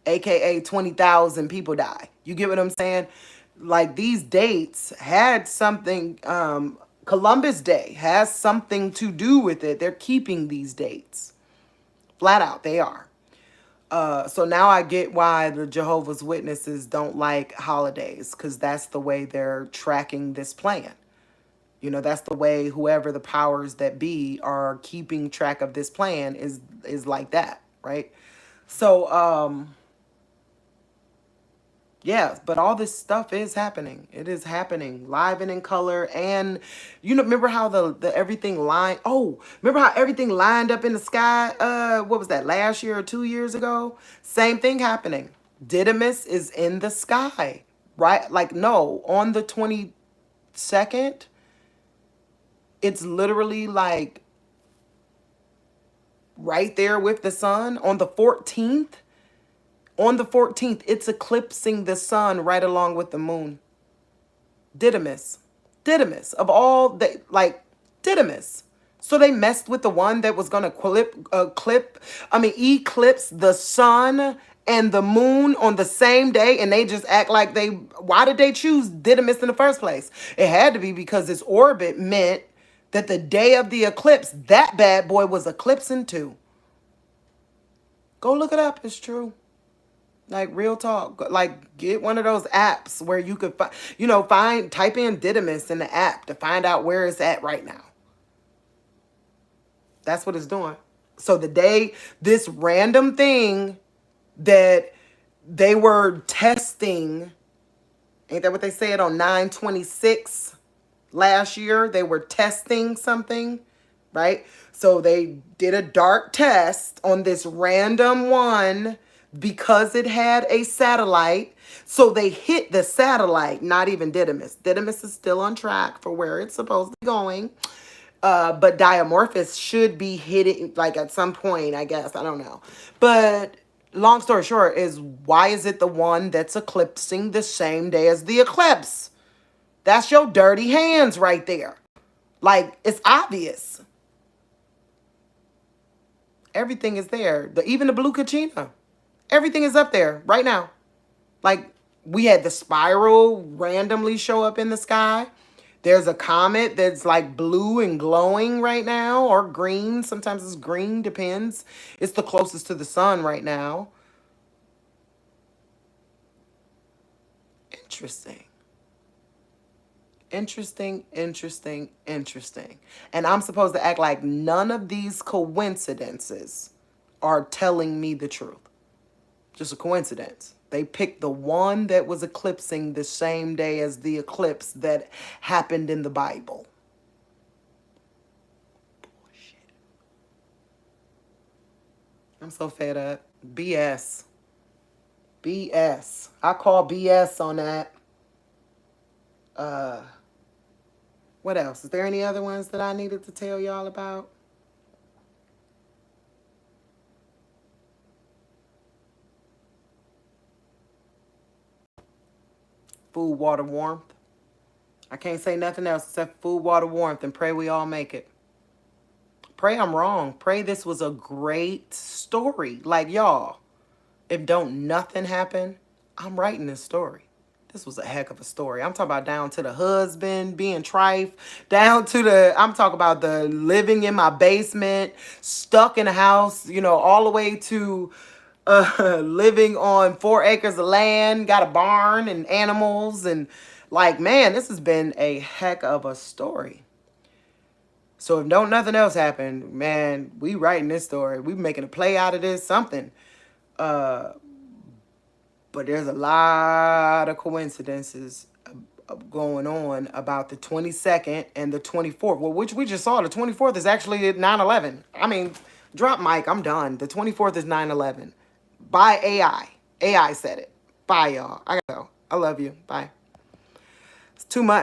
AKA 20,000 people die. You get what I'm saying? Like these dates had something, Columbus Day has something to do with it. They're keeping these dates. Flat out, they are. So now I get why the Jehovah's Witnesses don't like holidays, because that's the way they're tracking this plan. That's the way whoever the powers that be are keeping track of this plan is like that, right? So, yeah, but all this stuff is happening. It is happening live and in color. And remember how the everything remember how everything lined up in the sky? What was that, last year or 2 years ago? Same thing happening. Didymus is in the sky, right? Like, no, on the 22nd, it's literally like right there with the sun on the 14th. On the 14th, it's eclipsing the sun right along with the moon. Didymus. Didymus. Of all the, like, Didymus. So they messed with the one that was going to eclipse the sun and the moon on the same day, and they just act like they, why did they choose Didymus in the first place? It had to be because its orbit meant that the day of the eclipse, that bad boy was eclipsing too. Go look it up. It's true. Like, real talk. Like, get one of those apps where you could type in Didymus in the app to find out where it's at right now. That's what it's doing. So the day, this random thing that they were testing, ain't that what they said on 9/26 last year? They were testing something, right? So they did a dark test on this random one because it had a satellite. So they hit the satellite, not even Didymus. Didymus is still on track for where it's supposed to be going. But Dimorphos should be hitting, like, at some point, I guess. I don't know. But long story short is, why is it the one that's eclipsing the same day as the eclipse? That's your dirty hands right there. Like, it's obvious. Everything is there. Even the Blue Kachina. Everything is up there right now. Like, we had the spiral randomly show up in the sky. There's a comet that's like blue and glowing right now, or green. Sometimes it's green, depends. It's the closest to the sun right now. Interesting. Interesting, interesting, interesting. And I'm supposed to act like none of these coincidences are telling me the truth. Just a coincidence. They picked the one that was eclipsing the same day as the eclipse that happened in the Bible. Bullshit. I'm so fed up. BS. BS. I call BS on that. What else? Is there any other ones that I needed to tell y'all about? Food, water, warmth. I can't say nothing else except food, water, warmth, and pray we all make it. Pray I'm wrong. Pray this was a great story. Like, y'all, if don't nothing happen, I'm writing this story. This was a heck of a story. I'm talking about down to the husband being trife, down to I'm talking about the living in my basement, stuck in a house, all the way to living on 4 acres of land, got a barn and animals, and like, man, this has been a heck of a story. So if don't nothing else happen, man, we writing this story. We making a play out of this, something. But there's a lot of coincidences going on about the 22nd and the 24th. Well, which we just saw. The 24th is actually 9/11. I mean, drop mic, I'm done. The 24th is 9/11. By AI. AI said it. Bye, y'all. I gotta go. I love you. Bye. It's too much.